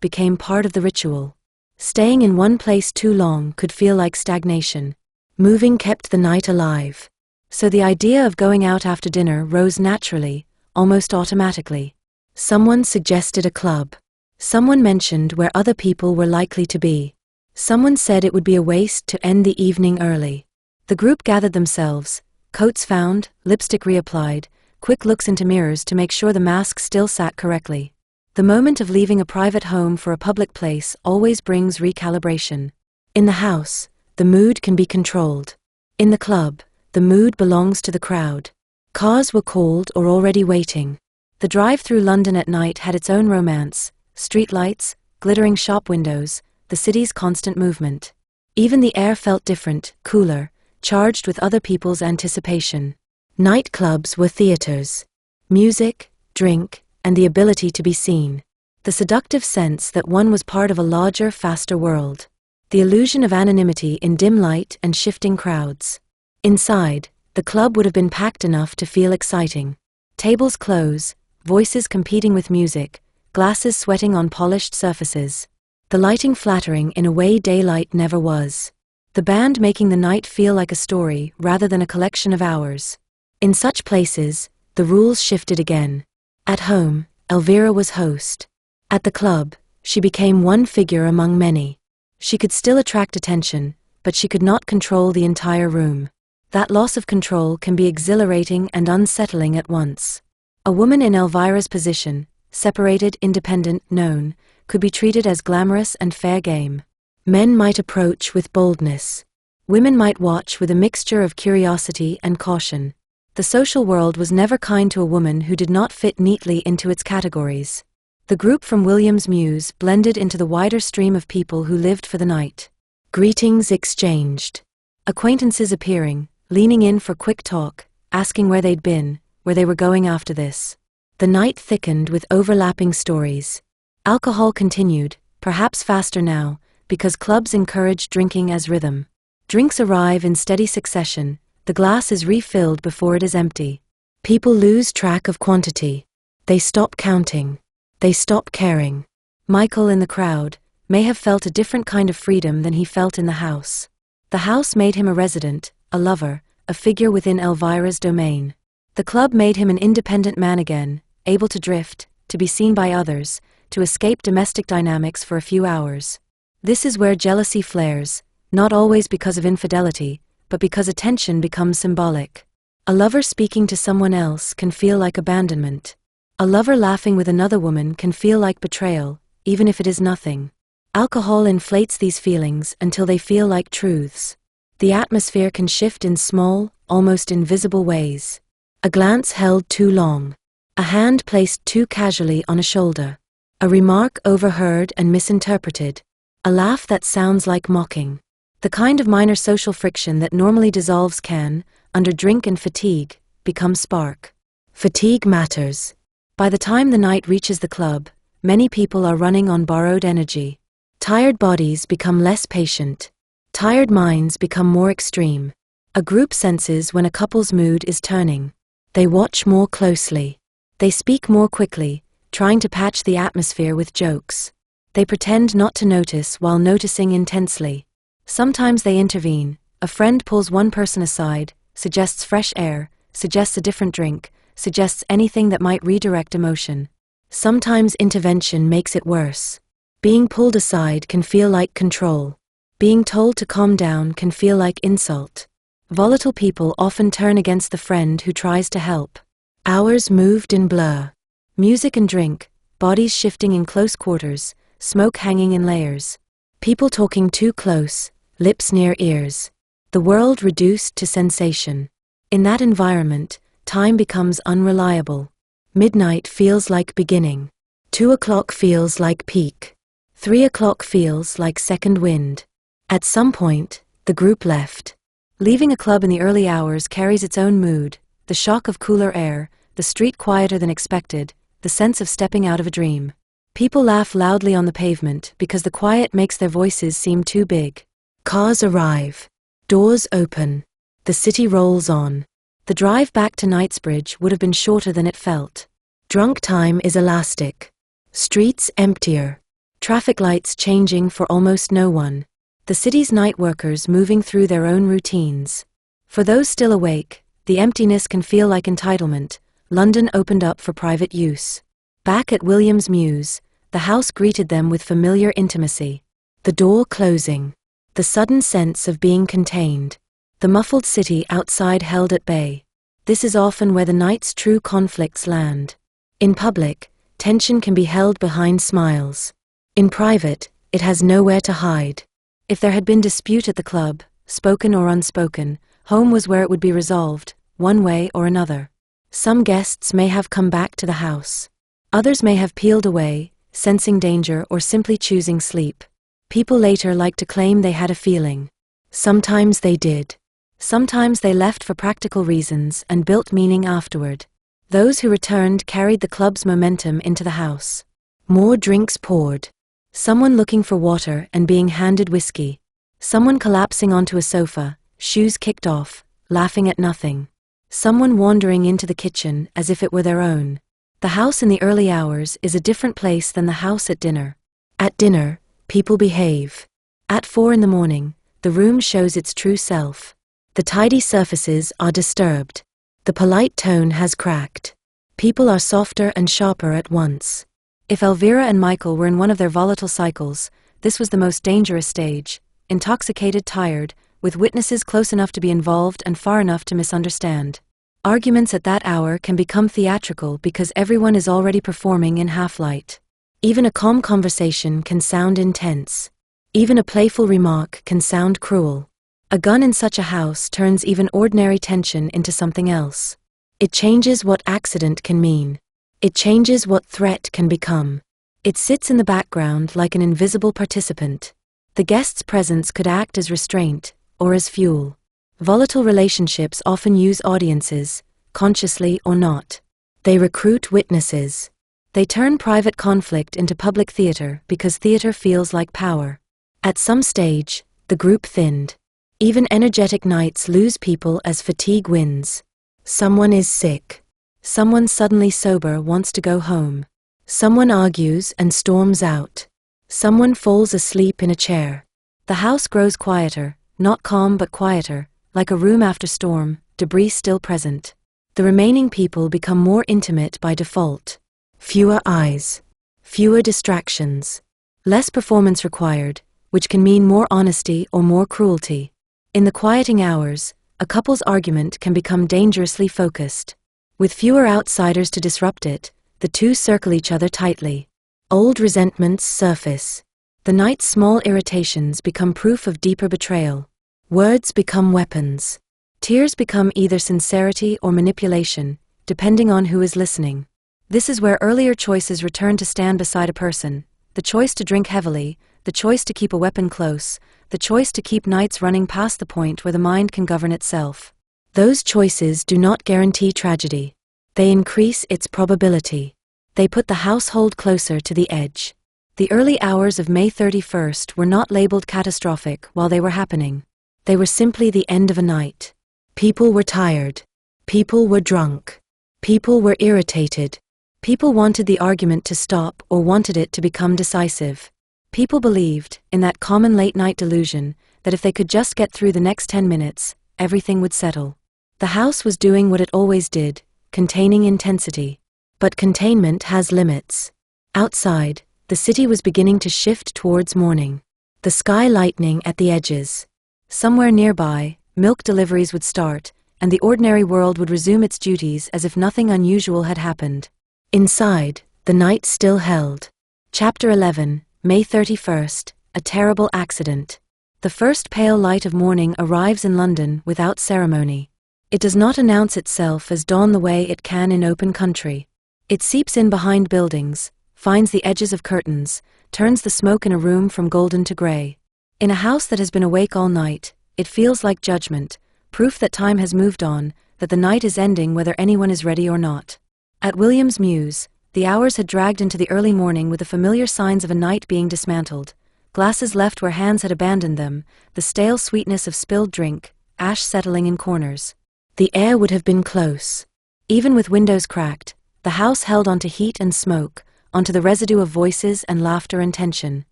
became part of the ritual. Staying in one place too long could feel like stagnation. Moving kept the night alive. So the idea of going out after dinner rose naturally, almost automatically. Someone suggested a club. Someone mentioned where other people were likely to be. Someone said it would be a waste to end the evening early. The group gathered themselves, coats found, lipstick reapplied, quick looks into mirrors to make sure the mask still sat correctly. The moment of leaving a private home for a public place always brings recalibration. In the house, the mood can be controlled. In the club, the mood belongs to the crowd. Cars were called or already waiting. The drive through London at night had its own romance: streetlights, glittering shop windows, the city's constant movement. Even the air felt different, cooler, charged with other people's anticipation. Nightclubs were theaters. Music, drink, and the ability to be seen. The seductive sense that one was part of a larger, faster world. The illusion of anonymity in dim light and shifting crowds. Inside, the club would have been packed enough to feel exciting. Tables close, voices competing with music, glasses sweating on polished surfaces. The lighting flattering in a way daylight never was. The the band making the night feel like a story rather than a collection of hours. In such places, the rules shifted again. At home, Elvira was host. At the club, she became one figure among many. She could still attract attention, but she could not control the entire room. That loss of control can be exhilarating and unsettling at once. A woman in Elvira's position, separated, independent, known, could be treated as glamorous and fair game. Men might approach with boldness. Women might watch with a mixture of curiosity and caution. The social world was never kind to a woman who did not fit neatly into its categories. The group from William's Muse blended into the wider stream of people who lived for the night. Greetings exchanged. Acquaintances appearing, leaning in for quick talk, asking where they'd been, where they were going after this. The night thickened with overlapping stories. Alcohol continued, perhaps faster now, because clubs encourage drinking as rhythm. Drinks arrive in steady succession, the glass is refilled before it is empty. People lose track of quantity. They stop counting. They stop caring. Michael in the crowd may have felt a different kind of freedom than he felt in the house. The house made him a resident, a lover, a figure within Elvira's domain. The club made him an independent man again, able to drift, to be seen by others, to escape domestic dynamics for a few hours. This is where jealousy flares, not always because of infidelity, but because attention becomes symbolic. A lover speaking to someone else can feel like abandonment. A lover laughing with another woman can feel like betrayal, even if it is nothing. Alcohol inflates these feelings until they feel like truths. The atmosphere can shift in small, almost invisible ways. A glance held too long. A hand placed too casually on a shoulder. A remark overheard and misinterpreted. A laugh that sounds like mocking. The kind of minor social friction that normally dissolves can, under drink and fatigue, become spark. Fatigue matters. By the time the night reaches the club, many people are running on borrowed energy. Tired bodies become less patient. Tired minds become more extreme. A group senses when a couple's mood is turning. They watch more closely. They speak more quickly, trying to patch the atmosphere with jokes. They pretend not to notice while noticing intensely. Sometimes they intervene. A friend pulls one person aside, suggests fresh air, suggests a different drink, suggests anything that might redirect emotion. Sometimes intervention makes it worse. Being pulled aside can feel like control. Being told to calm down can feel like insult. Volatile people often turn against the friend who tries to help. Hours moved in blur. Music and drink, bodies shifting in close quarters, smoke hanging in layers. People talking too close, lips near ears. The world reduced to sensation. In that environment, time becomes unreliable. Midnight feels like beginning. 2 o'clock feels like peak. 3 o'clock feels like second wind. At some point, the group left. Leaving a club in the early hours carries its own mood, the shock of cooler air, the street quieter than expected, the sense of stepping out of a dream. People laugh loudly on the pavement because the quiet makes their voices seem too big. Cars arrive. Doors open. The city rolls on. The drive back to Knightsbridge would have been shorter than it felt. Drunk time is elastic. Streets emptier. Traffic lights changing for almost no one. The city's night workers moving through their own routines. For those still awake, the emptiness can feel like entitlement. London opened up for private use. Back at William's Muse, the house greeted them with familiar intimacy. The door closing. The sudden sense of being contained. The muffled city outside held at bay. This is often where the night's true conflicts land. In public, tension can be held behind smiles. In private, it has nowhere to hide. If there had been dispute at the club, spoken or unspoken, home was where it would be resolved, one way or another. Some guests may have come back to the house. Others may have peeled away, sensing danger or simply choosing sleep. People later like to claim they had a feeling. Sometimes they did. Sometimes they left for practical reasons and built meaning afterward. Those who returned carried the club's momentum into the house. More drinks poured. Someone looking for water and being handed whiskey. Someone collapsing onto a sofa, shoes kicked off, laughing at nothing. Someone wandering into the kitchen as if it were their own. The house in the early hours is a different place than the house at dinner. At dinner, people behave. At 4 in the morning, the room shows its true self. The tidy surfaces are disturbed. The polite tone has cracked. People are softer and sharper at once. If Elvira and Michael were in one of their volatile cycles, this was the most dangerous stage, intoxicated, tired, with witnesses close enough to be involved and far enough to misunderstand. Arguments at that hour can become theatrical because everyone is already performing in half-light. Even a calm conversation can sound intense. Even a playful remark can sound cruel. A gun in such a house turns even ordinary tension into something else. It changes what accident can mean. It changes what threat can become. It sits in the background like an invisible participant. The guest's presence could act as restraint, or as fuel. Volatile relationships often use audiences, consciously or not. They recruit witnesses. They turn private conflict into public theater because theater feels like power. At some stage, the group thinned. Even energetic nights lose people as fatigue wins. Someone is sick. Someone suddenly sober wants to go home. Someone argues and storms out. Someone falls asleep in a chair. The house grows quieter, not calm but quieter, like a room after storm, debris still present. The remaining people become more intimate by default. Fewer eyes. Fewer distractions. Less performance required, which can mean more honesty or more cruelty. In the quieting hours, a couple's argument can become dangerously focused. With fewer outsiders to disrupt it, the two circle each other tightly. Old resentments surface. The night's small irritations become proof of deeper betrayal. Words become weapons. Tears become either sincerity or manipulation, depending on who is listening. This is where earlier choices return to stand beside a person. The choice to drink heavily, the choice to keep a weapon close, the choice to keep nights running past the point where the mind can govern itself. Those choices do not guarantee tragedy. They increase its probability. They put the household closer to the edge. The early hours of May 31st were not labeled catastrophic while they were happening. They were simply the end of a night. People were tired. People were drunk. People were irritated. People wanted the argument to stop or wanted it to become decisive. People believed, in that common late-night delusion, that if they could just get through the next 10 minutes, everything would settle. The house was doing what it always did, containing intensity. But containment has limits. Outside, the city was beginning to shift towards morning. The sky lightening at the edges. Somewhere nearby, milk deliveries would start, and the ordinary world would resume its duties as if nothing unusual had happened. Inside, the night still held. Chapter 11, May 31st, A Terrible Accident. The first pale light of morning arrives in London without ceremony. It does not announce itself as dawn the way it can in open country. It seeps in behind buildings, finds the edges of curtains, turns the smoke in a room from golden to grey. In a house that has been awake all night, it feels like judgment, proof that time has moved on, that the night is ending whether anyone is ready or not. At William's Mews, the hours had dragged into the early morning with the familiar signs of a night being dismantled. Glasses left where hands had abandoned them, the stale sweetness of spilled drink, ash settling in corners. The air would have been close. Even with windows cracked, the house held onto heat and smoke, onto the residue of voices and laughter and tension.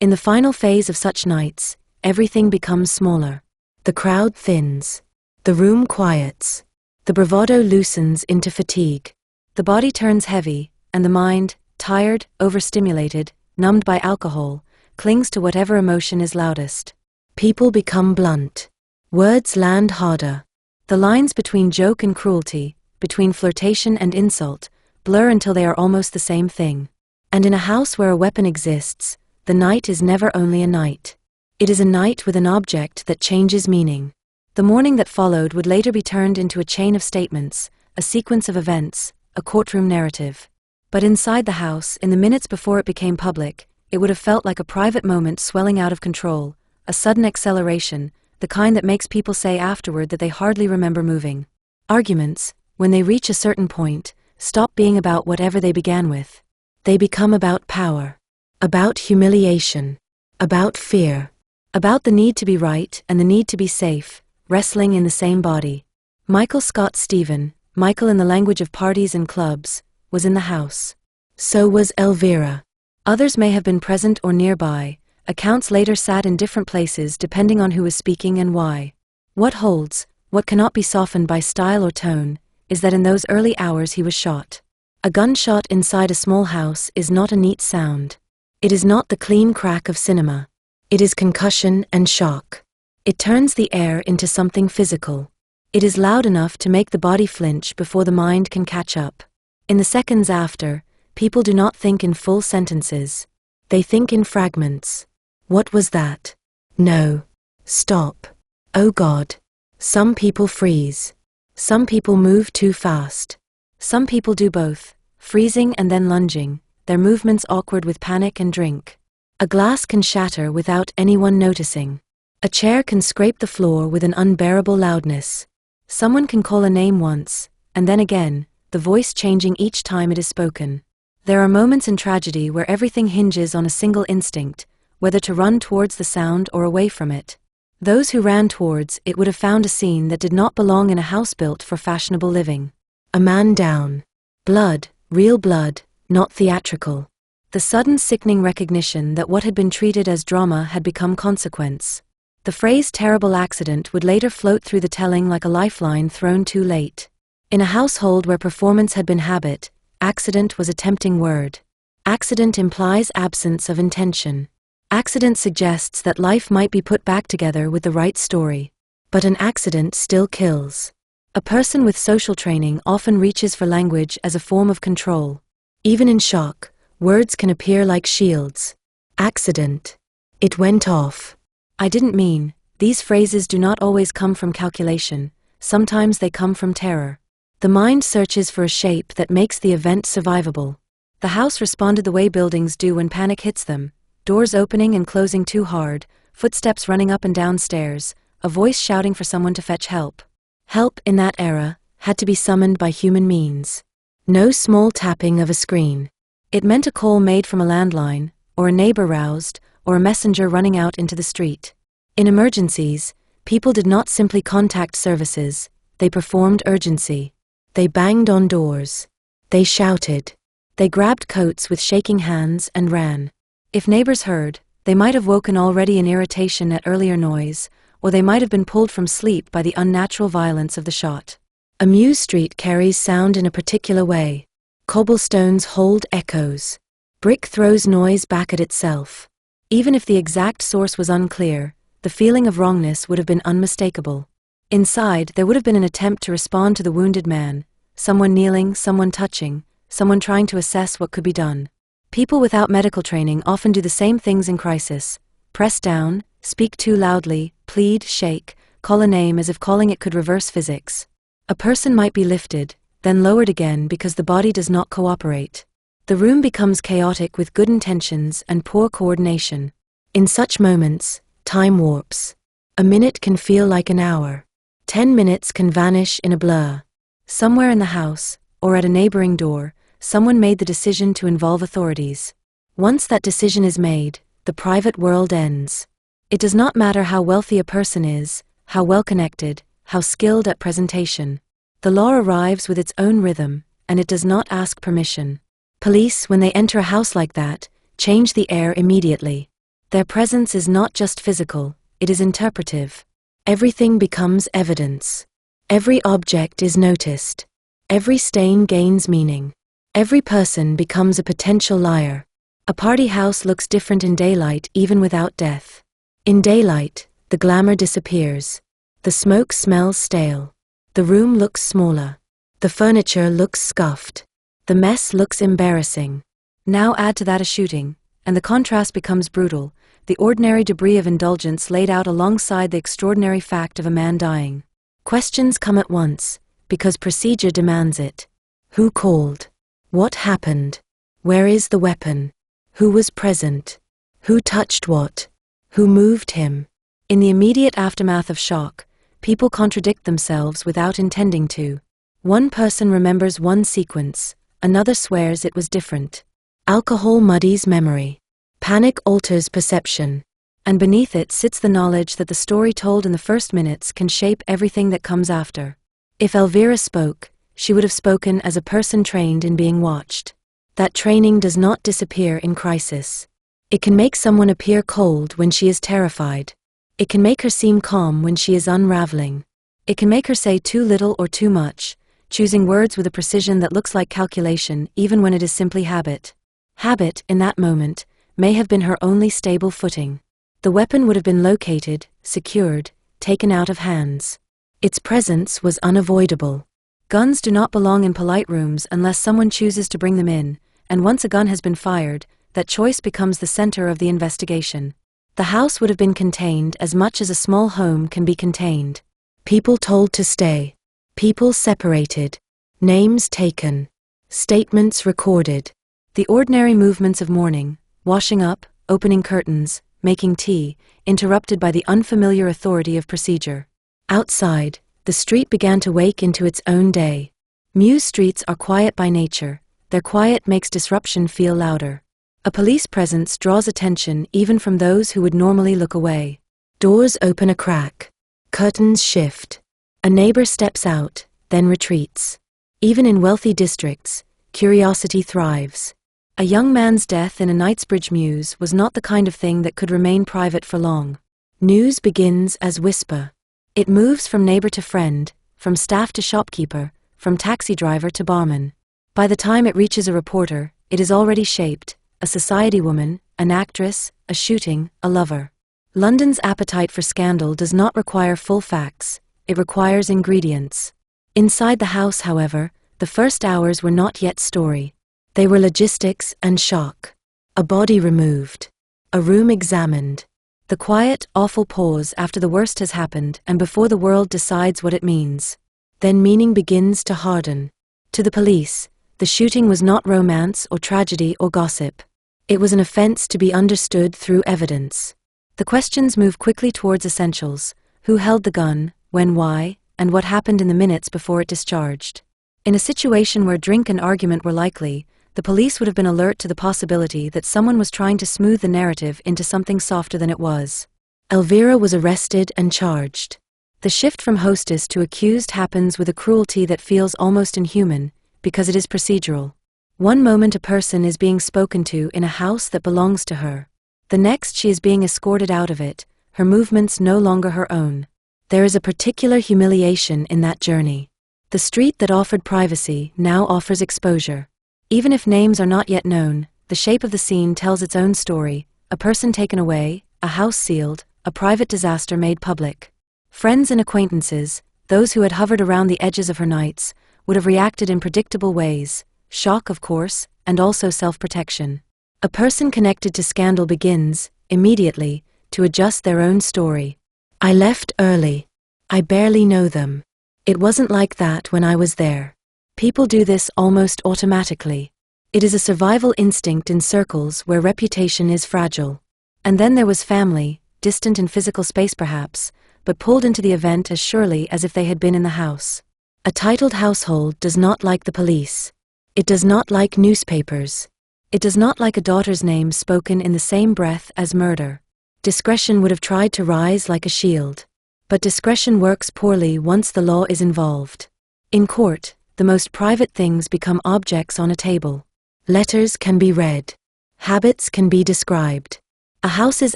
In the final phase of such nights, everything becomes smaller. The crowd thins. The room quiets. The bravado loosens into fatigue. The body turns heavy, and the mind, tired, overstimulated, numbed by alcohol, clings to whatever emotion is loudest. People become blunt. Words land harder. The lines between joke and cruelty, between flirtation and insult, blur until they are almost the same thing. And in a house where a weapon exists, the night is never only a night. It is a night with an object that changes meaning. The morning that followed would later be turned into a chain of statements, a sequence of events, a courtroom narrative. But inside the house, in the minutes before it became public, it would have felt like a private moment swelling out of control, a sudden acceleration, the kind that makes people say afterward that they hardly remember moving. Arguments, when they reach a certain point, stop being about whatever they began with. They become about power, about humiliation, about fear, about the need to be right and the need to be safe, wrestling in the same body. Michael Scott Stephen, Michael in the language of parties and clubs, was in the house. So was Elvira. Others may have been present or nearby, accounts later sat in different places depending on who was speaking and why. What holds, what cannot be softened by style or tone, is that in those early hours he was shot. A gunshot inside a small house is not a neat sound. It is not the clean crack of cinema. It is concussion and shock. It turns the air into something physical. It is loud enough to make the body flinch before the mind can catch up. In the seconds after, people do not think in full sentences. They think in fragments. What was that? No. Stop. Oh God. Some people freeze. Some people move too fast. Some people do both, freezing and then lunging, their movements awkward with panic and drink. A glass can shatter without anyone noticing. A chair can scrape the floor with an unbearable loudness. Someone can call a name once, and then again, the voice changing each time it is spoken. There are moments in tragedy where everything hinges on a single instinct, whether to run towards the sound or away from it. Those who ran towards it would have found a scene that did not belong in a house built for fashionable living. A man down. Blood, real blood, not theatrical. The sudden sickening recognition that what had been treated as drama had become consequence. The phrase terrible accident would later float through the telling like a lifeline thrown too late. In a household where performance had been habit, accident was a tempting word. Accident implies absence of intention. Accident suggests that life might be put back together with the right story. But an accident still kills. A person with social training often reaches for language as a form of control. Even in shock, words can appear like shields. Accident. It went off. I didn't mean. These phrases do not always come from calculation. Sometimes they come from terror. The mind searches for a shape that makes the event survivable. The house responded the way buildings do when panic hits them. Doors opening and closing too hard, footsteps running up and down stairs, a voice shouting for someone to fetch help. Help, in that era, had to be summoned by human means. No small tapping of a screen. It meant a call made from a landline, or a neighbor roused, or a messenger running out into the street. In emergencies, people did not simply contact services, they performed urgency. They banged on doors. They shouted. They grabbed coats with shaking hands and ran. If neighbors heard, they might have woken already in irritation at earlier noise, or they might have been pulled from sleep by the unnatural violence of the shot. A Mews street carries sound in a particular way. Cobblestones hold echoes. Brick throws noise back at itself. Even if the exact source was unclear, the feeling of wrongness would have been unmistakable. Inside, there would have been an attempt to respond to the wounded man, someone kneeling, someone touching, someone trying to assess what could be done. People without medical training often do the same things in crisis. Press down, speak too loudly, plead, shake, call a name as if calling it could reverse physics. A person might be lifted, then lowered again because the body does not cooperate. The room becomes chaotic with good intentions and poor coordination. In such moments, time warps. A minute can feel like an hour. 10 minutes can vanish in a blur. Somewhere in the house, or at a neighboring door, someone made the decision to involve authorities. Once that decision is made, the private world ends. It does not matter how wealthy a person is, how well connected, how skilled at presentation. The law arrives with its own rhythm, and it does not ask permission. Police, when they enter a house like that, change the air immediately. Their presence is not just physical, it is interpretive. Everything becomes evidence. Every object is noticed. Every stain gains meaning. Every person becomes a potential liar. A party house looks different in daylight even without death. In daylight, the glamour disappears. The smoke smells stale. The room looks smaller. The furniture looks scuffed. The mess looks embarrassing. Now add to that a shooting, and the contrast becomes brutal, the ordinary debris of indulgence laid out alongside the extraordinary fact of a man dying. Questions come at once, because procedure demands it. Who called? What happened? Where is the weapon? Who was present? Who touched what? Who moved him? In the immediate aftermath of shock, people contradict themselves without intending to. One person remembers one sequence, another swears it was different. Alcohol muddies memory. Panic alters perception. And beneath it sits the knowledge that the story told in the first minutes can shape everything that comes after. If Elvira spoke, she would have spoken as a person trained in being watched. That training does not disappear in crisis. It can make someone appear cold when she is terrified. It can make her seem calm when she is unraveling. It can make her say too little or too much, choosing words with a precision that looks like calculation even when it is simply habit. Habit, in that moment, may have been her only stable footing. The weapon would have been located, secured, taken out of hands. Its presence was unavoidable. Guns do not belong in polite rooms unless someone chooses to bring them in, and once a gun has been fired, that choice becomes the center of the investigation. The house would have been contained as much as a small home can be contained. People told to stay. People separated. Names taken. Statements recorded. The ordinary movements of morning, washing up, opening curtains, making tea, interrupted by the unfamiliar authority of procedure. Outside, the street began to wake into its own day. Mews streets are quiet by nature. Their quiet makes disruption feel louder. A police presence draws attention even from those who would normally look away. Doors open a crack. Curtains shift. A neighbor steps out, then retreats. Even in wealthy districts, curiosity thrives. A young man's death in a Knightsbridge mews was not the kind of thing that could remain private for long. News begins as whisper. It moves from neighbor to friend, from staff to shopkeeper, from taxi driver to barman. By the time it reaches a reporter, it is already shaped. A society woman, an actress, a shooting, a lover. London's appetite for scandal does not require full facts, it requires ingredients. Inside the house, however, the first hours were not yet story. They were logistics and shock. A body removed. A room examined. The quiet, awful pause after the worst has happened and before the world decides what it means. Then meaning begins to harden. To the police, the shooting was not romance or tragedy or gossip. It was an offense to be understood through evidence. The questions move quickly towards essentials: who held the gun, when, why, and what happened in the minutes before it discharged. In a situation where drink and argument were likely, the police would have been alert to the possibility that someone was trying to smooth the narrative into something softer than it was. Elvira was arrested and charged. The shift from hostess to accused happens with a cruelty that feels almost inhuman, because it is procedural. One moment a person is being spoken to in a house that belongs to her. The next she is being escorted out of it, her movements no longer her own. There is a particular humiliation in that journey. The street that offered privacy now offers exposure. Even if names are not yet known, the shape of the scene tells its own story: a person taken away, a house sealed, a private disaster made public. Friends and acquaintances, those who had hovered around the edges of her nights, would have reacted in predictable ways. Shock, of course, and also self-protection. A person connected to scandal begins, immediately, to adjust their own story. I left early. I barely know them. It wasn't like that when I was there. People do this almost automatically. It is a survival instinct in circles where reputation is fragile. And then there was family, distant in physical space perhaps, but pulled into the event as surely as if they had been in the house. A titled household does not like the police. It does not like newspapers. It does not like a daughter's name spoken in the same breath as murder. Discretion would have tried to rise like a shield. But discretion works poorly once the law is involved. In court, the most private things become objects on a table. Letters can be read. Habits can be described. A house's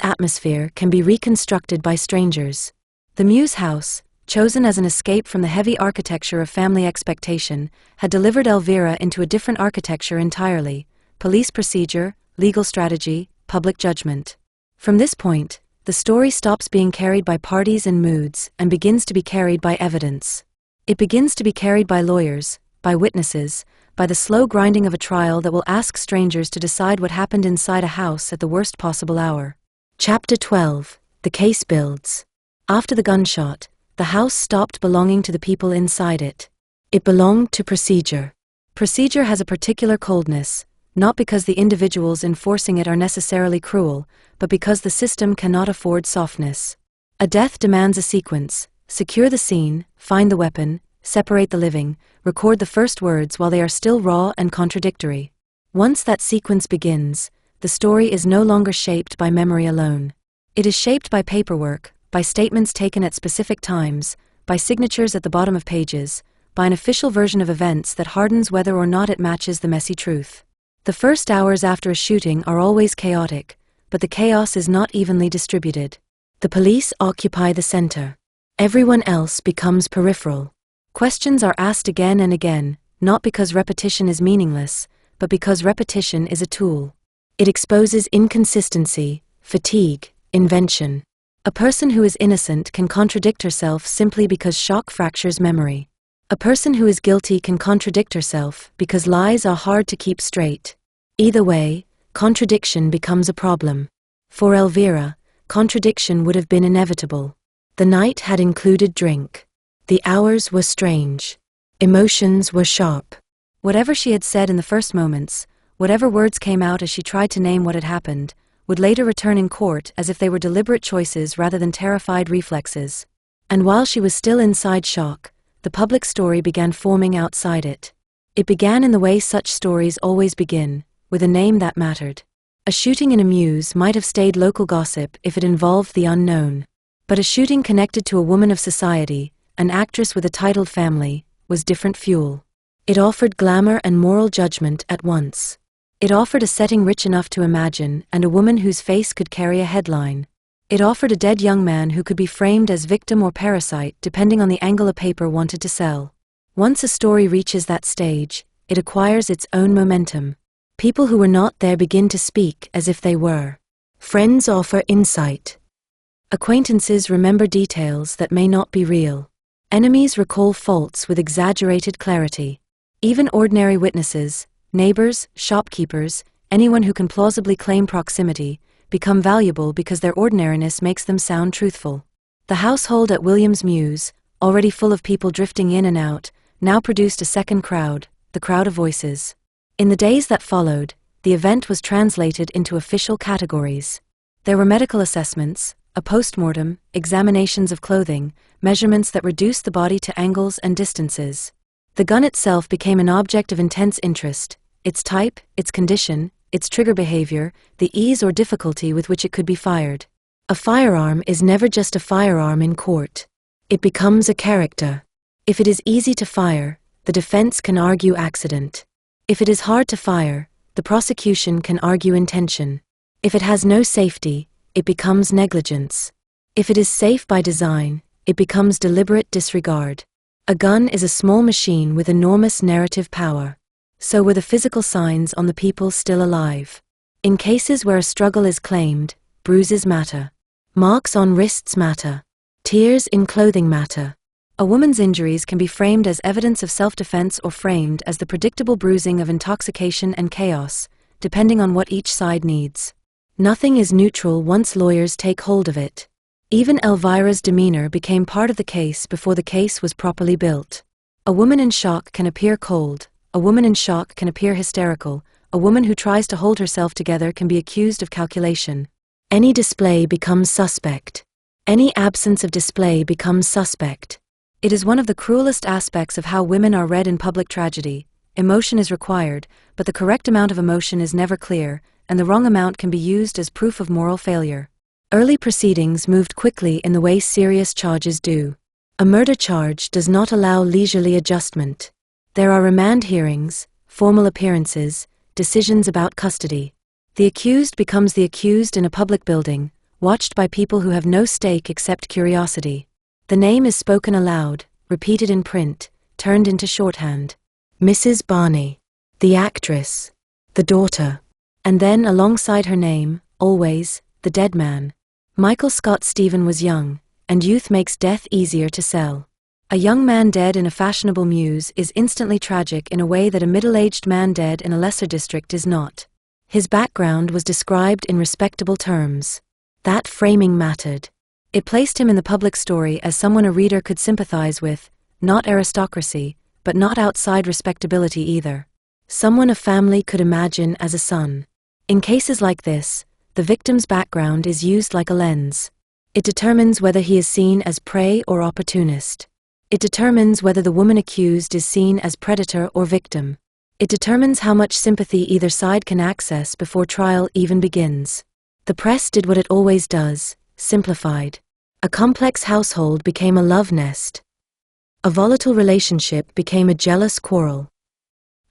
atmosphere can be reconstructed by strangers. The Mews house, chosen as an escape from the heavy architecture of family expectation, had delivered Elvira into a different architecture entirely: police procedure, legal strategy, public judgment. From this point, the story stops being carried by parties and moods and begins to be carried by evidence. It begins to be carried by lawyers, by witnesses, by the slow grinding of a trial that will ask strangers to decide what happened inside a house at the worst possible hour. Chapter 12. The case builds. After the gunshot, the house stopped belonging to the people inside it. It belonged to procedure. Procedure has a particular coldness, not because the individuals enforcing it are necessarily cruel, but because the system cannot afford softness. A death demands a sequence: secure the scene, find the weapon, separate the living, record the first words while they are still raw and contradictory. Once that sequence begins, the story is no longer shaped by memory alone. It is shaped by paperwork, by statements taken at specific times, by signatures at the bottom of pages, by an official version of events that hardens whether or not it matches the messy truth. The first hours after a shooting are always chaotic, but the chaos is not evenly distributed. The police occupy the center. Everyone else becomes peripheral. Questions are asked again and again, not because repetition is meaningless, but because repetition is a tool. It exposes inconsistency, fatigue, invention. A person who is innocent can contradict herself simply because shock fractures memory. A person who is guilty can contradict herself because lies are hard to keep straight. Either way, contradiction becomes a problem. For Elvira, contradiction would have been inevitable. The night had included drink. The hours were strange. Emotions were sharp. Whatever she had said in the first moments, whatever words came out as she tried to name what had happened, would later return in court as if they were deliberate choices rather than terrified reflexes. And while she was still inside shock, the public story began forming outside it. It began in the way such stories always begin, with a name that mattered. A shooting in a mews might have stayed local gossip if it involved the unknown. But a shooting connected to a woman of society, an actress with a titled family, was different fuel. It offered glamour and moral judgment at once. It offered a setting rich enough to imagine and a woman whose face could carry a headline. It offered a dead young man who could be framed as victim or parasite depending on the angle a paper wanted to sell. Once a story reaches that stage, it acquires its own momentum. People who were not there begin to speak as if they were. Friends offer insight. Acquaintances remember details that may not be real. Enemies recall faults with exaggerated clarity. Even ordinary witnesses, neighbors, shopkeepers, anyone who can plausibly claim proximity, become valuable because their ordinariness makes them sound truthful. The household at Williams Mews, already full of people drifting in and out, now produced a second crowd, the crowd of voices. In the days that followed, the event was translated into official categories. There were medical assessments, a postmortem, examinations of clothing, measurements that reduced the body to angles and distances. The gun itself became an object of intense interest, its type, its condition, its trigger behavior, the ease or difficulty with which it could be fired. A firearm is never just a firearm in court. It becomes a character. If it is easy to fire, the defense can argue accident. If it is hard to fire, the prosecution can argue intention. If it has no safety, it becomes negligence. If it is safe by design, it becomes deliberate disregard. A gun is a small machine with enormous narrative power. So were the physical signs on the people still alive. In cases where a struggle is claimed, bruises matter. Marks on wrists matter. Tears in clothing matter. A woman's injuries can be framed as evidence of self-defense or framed as the predictable bruising of intoxication and chaos, depending on what each side needs. Nothing is neutral once lawyers take hold of it. Even Elvira's demeanor became part of the case before the case was properly built. A woman in shock can appear cold, a woman in shock can appear hysterical, a woman who tries to hold herself together can be accused of calculation. Any display becomes suspect. Any absence of display becomes suspect. It is one of the cruelest aspects of how women are read in public tragedy. Emotion is required, but the correct amount of emotion is never clear, and the wrong amount can be used as proof of moral failure. Early proceedings moved quickly in the way serious charges do. A murder charge does not allow leisurely adjustment. There are remand hearings, formal appearances, decisions about custody. The accused becomes the accused in a public building, watched by people who have no stake except curiosity. The name is spoken aloud, repeated in print, turned into shorthand. Mrs. Barney. The actress. The daughter. And then alongside her name, always, the dead man. Michael Scott Stephen was young, and youth makes death easier to sell. A young man dead in a fashionable mews is instantly tragic in a way that a middle-aged man dead in a lesser district is not. His background was described in respectable terms. That framing mattered. It placed him in the public story as someone a reader could sympathize with, not aristocracy, but not outside respectability either. Someone a family could imagine as a son. In cases like this, the victim's background is used like a lens. It determines whether he is seen as prey or opportunist. It determines whether the woman accused is seen as predator or victim. It determines how much sympathy either side can access before trial even begins. The press did what it always does, simplified. A complex household became a love nest. A volatile relationship became a jealous quarrel.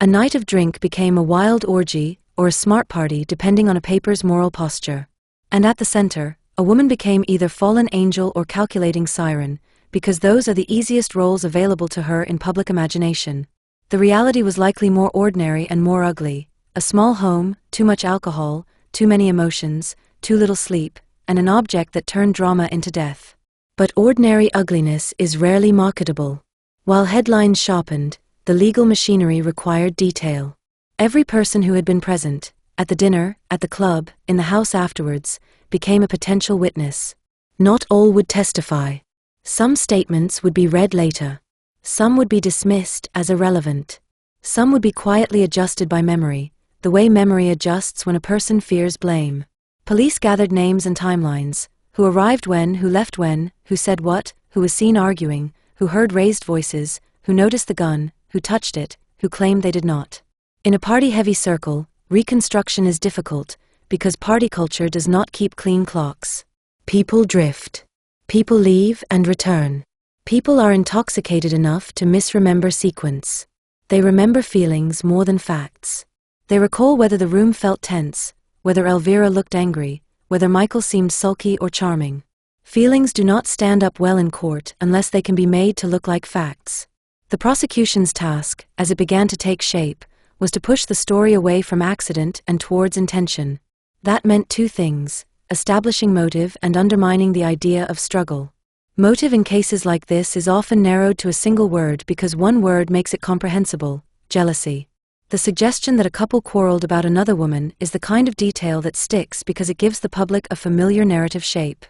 A night of drink became a wild orgy, or a smart party depending on a paper's moral posture. And at the center, a woman became either fallen angel or calculating siren, because those are the easiest roles available to her in public imagination. The reality was likely more ordinary and more ugly: a small home, too much alcohol, too many emotions, too little sleep, and an object that turned drama into death. But ordinary ugliness is rarely marketable. While headlines sharpened, the legal machinery required detail. Every person who had been present, at the dinner, at the club, in the house afterwards, became a potential witness. Not all would testify. Some statements would be read later. Some would be dismissed as irrelevant. Some would be quietly adjusted by memory, the way memory adjusts when a person fears blame. Police gathered names and timelines: who arrived when, who left when, who said what, who was seen arguing, who heard raised voices, who noticed the gun, who touched it, who claimed they did not. In a party-heavy circle, reconstruction is difficult, because party culture does not keep clean clocks. People drift. People leave and return. People are intoxicated enough to misremember sequence. They remember feelings more than facts. They recall whether the room felt tense, whether Elvira looked angry, whether Michael seemed sulky or charming. Feelings do not stand up well in court unless they can be made to look like facts. The prosecution's task, as it began to take shape, was to push the story away from accident and towards intention. That meant two things: establishing motive and undermining the idea of struggle. Motive in cases like this is often narrowed to a single word because one word makes it comprehensible: jealousy. The suggestion that a couple quarreled about another woman is the kind of detail that sticks because it gives the public a familiar narrative shape.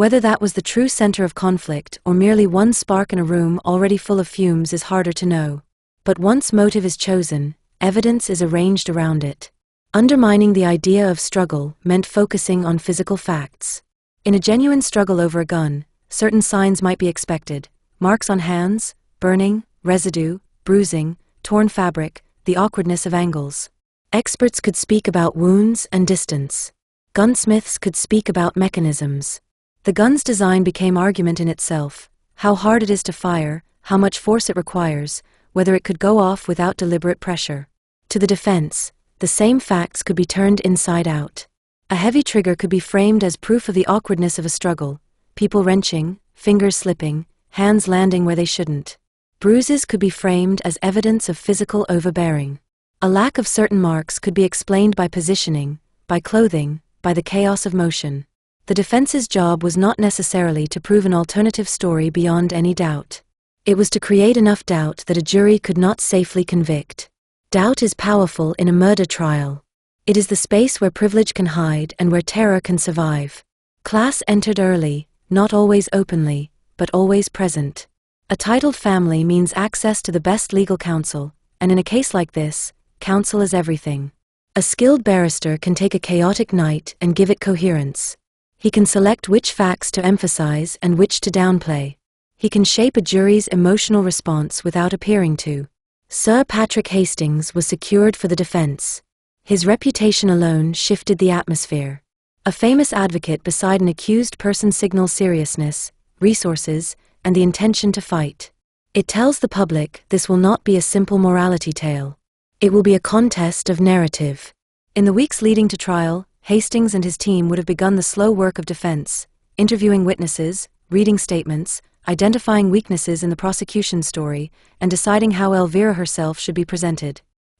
Whether that was the true center of conflict or merely one spark in a room already full of fumes is harder to know. But once motive is chosen, evidence is arranged around it. Undermining the idea of struggle meant focusing on physical facts. In a genuine struggle over a gun, certain signs might be expected: marks on hands, burning, residue, bruising, torn fabric, the awkwardness of angles. Experts could speak about wounds and distance. Gunsmiths could speak about mechanisms. The gun's design became argument in itself: how hard it is to fire, how much force it requires, whether it could go off without deliberate pressure. To the defense, the same facts could be turned inside out. A heavy trigger could be framed as proof of the awkwardness of a struggle: people wrenching, fingers slipping, hands landing where they shouldn't. Bruises could be framed as evidence of physical overbearing. A lack of certain marks could be explained by positioning, by clothing, by the chaos of motion. The defense's job was not necessarily to prove an alternative story beyond any doubt. It was to create enough doubt that a jury could not safely convict. Doubt is powerful in a murder trial. It is the space where privilege can hide and where terror can survive. Class entered early, not always openly, but always present. A titled family means access to the best legal counsel, and in a case like this, counsel is everything. A skilled barrister can take a chaotic night and give it coherence. He can select which facts to emphasize and which to downplay. He can shape a jury's emotional response without appearing to. Sir Patrick Hastings was secured for the defense. His reputation alone shifted the atmosphere. A famous advocate beside an accused person signals seriousness, resources, and the intention to fight. It tells the public this will not be a simple morality tale. It will be a contest of narrative. In the weeks leading to trial, Hastings and his team would have begun the slow work of defense: interviewing witnesses, reading statements, identifying weaknesses in the prosecution story, and deciding how Elvira herself should be presented.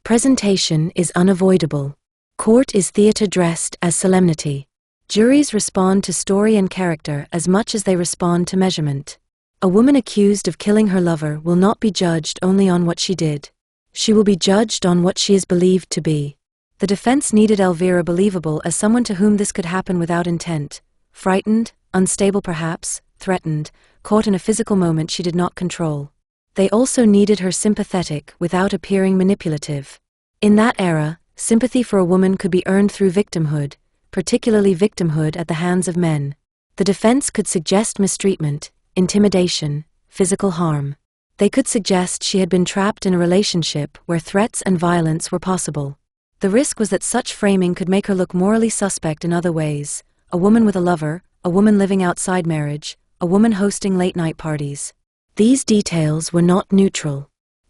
Presentation is unavoidable. Court is theater dressed as solemnity. Juries respond to story and character as much as they respond to measurement. A woman accused of killing her lover will not be judged only on what she did. She will be judged on what she is believed to be. The defense needed Elvira believable as someone to whom this could happen without intent: frightened, unstable perhaps, threatened, caught in a physical moment she did not control. They also needed her sympathetic without appearing manipulative. In that era, sympathy for a woman could be earned through victimhood, particularly victimhood at the hands of men. The defense could suggest mistreatment, intimidation, physical harm. They could suggest she had been trapped in a relationship where threats and violence were possible. The risk was that such framing could make her look morally suspect in other ways: a woman with a lover, a woman living outside marriage, a woman hosting late-night parties. These details were not neutral.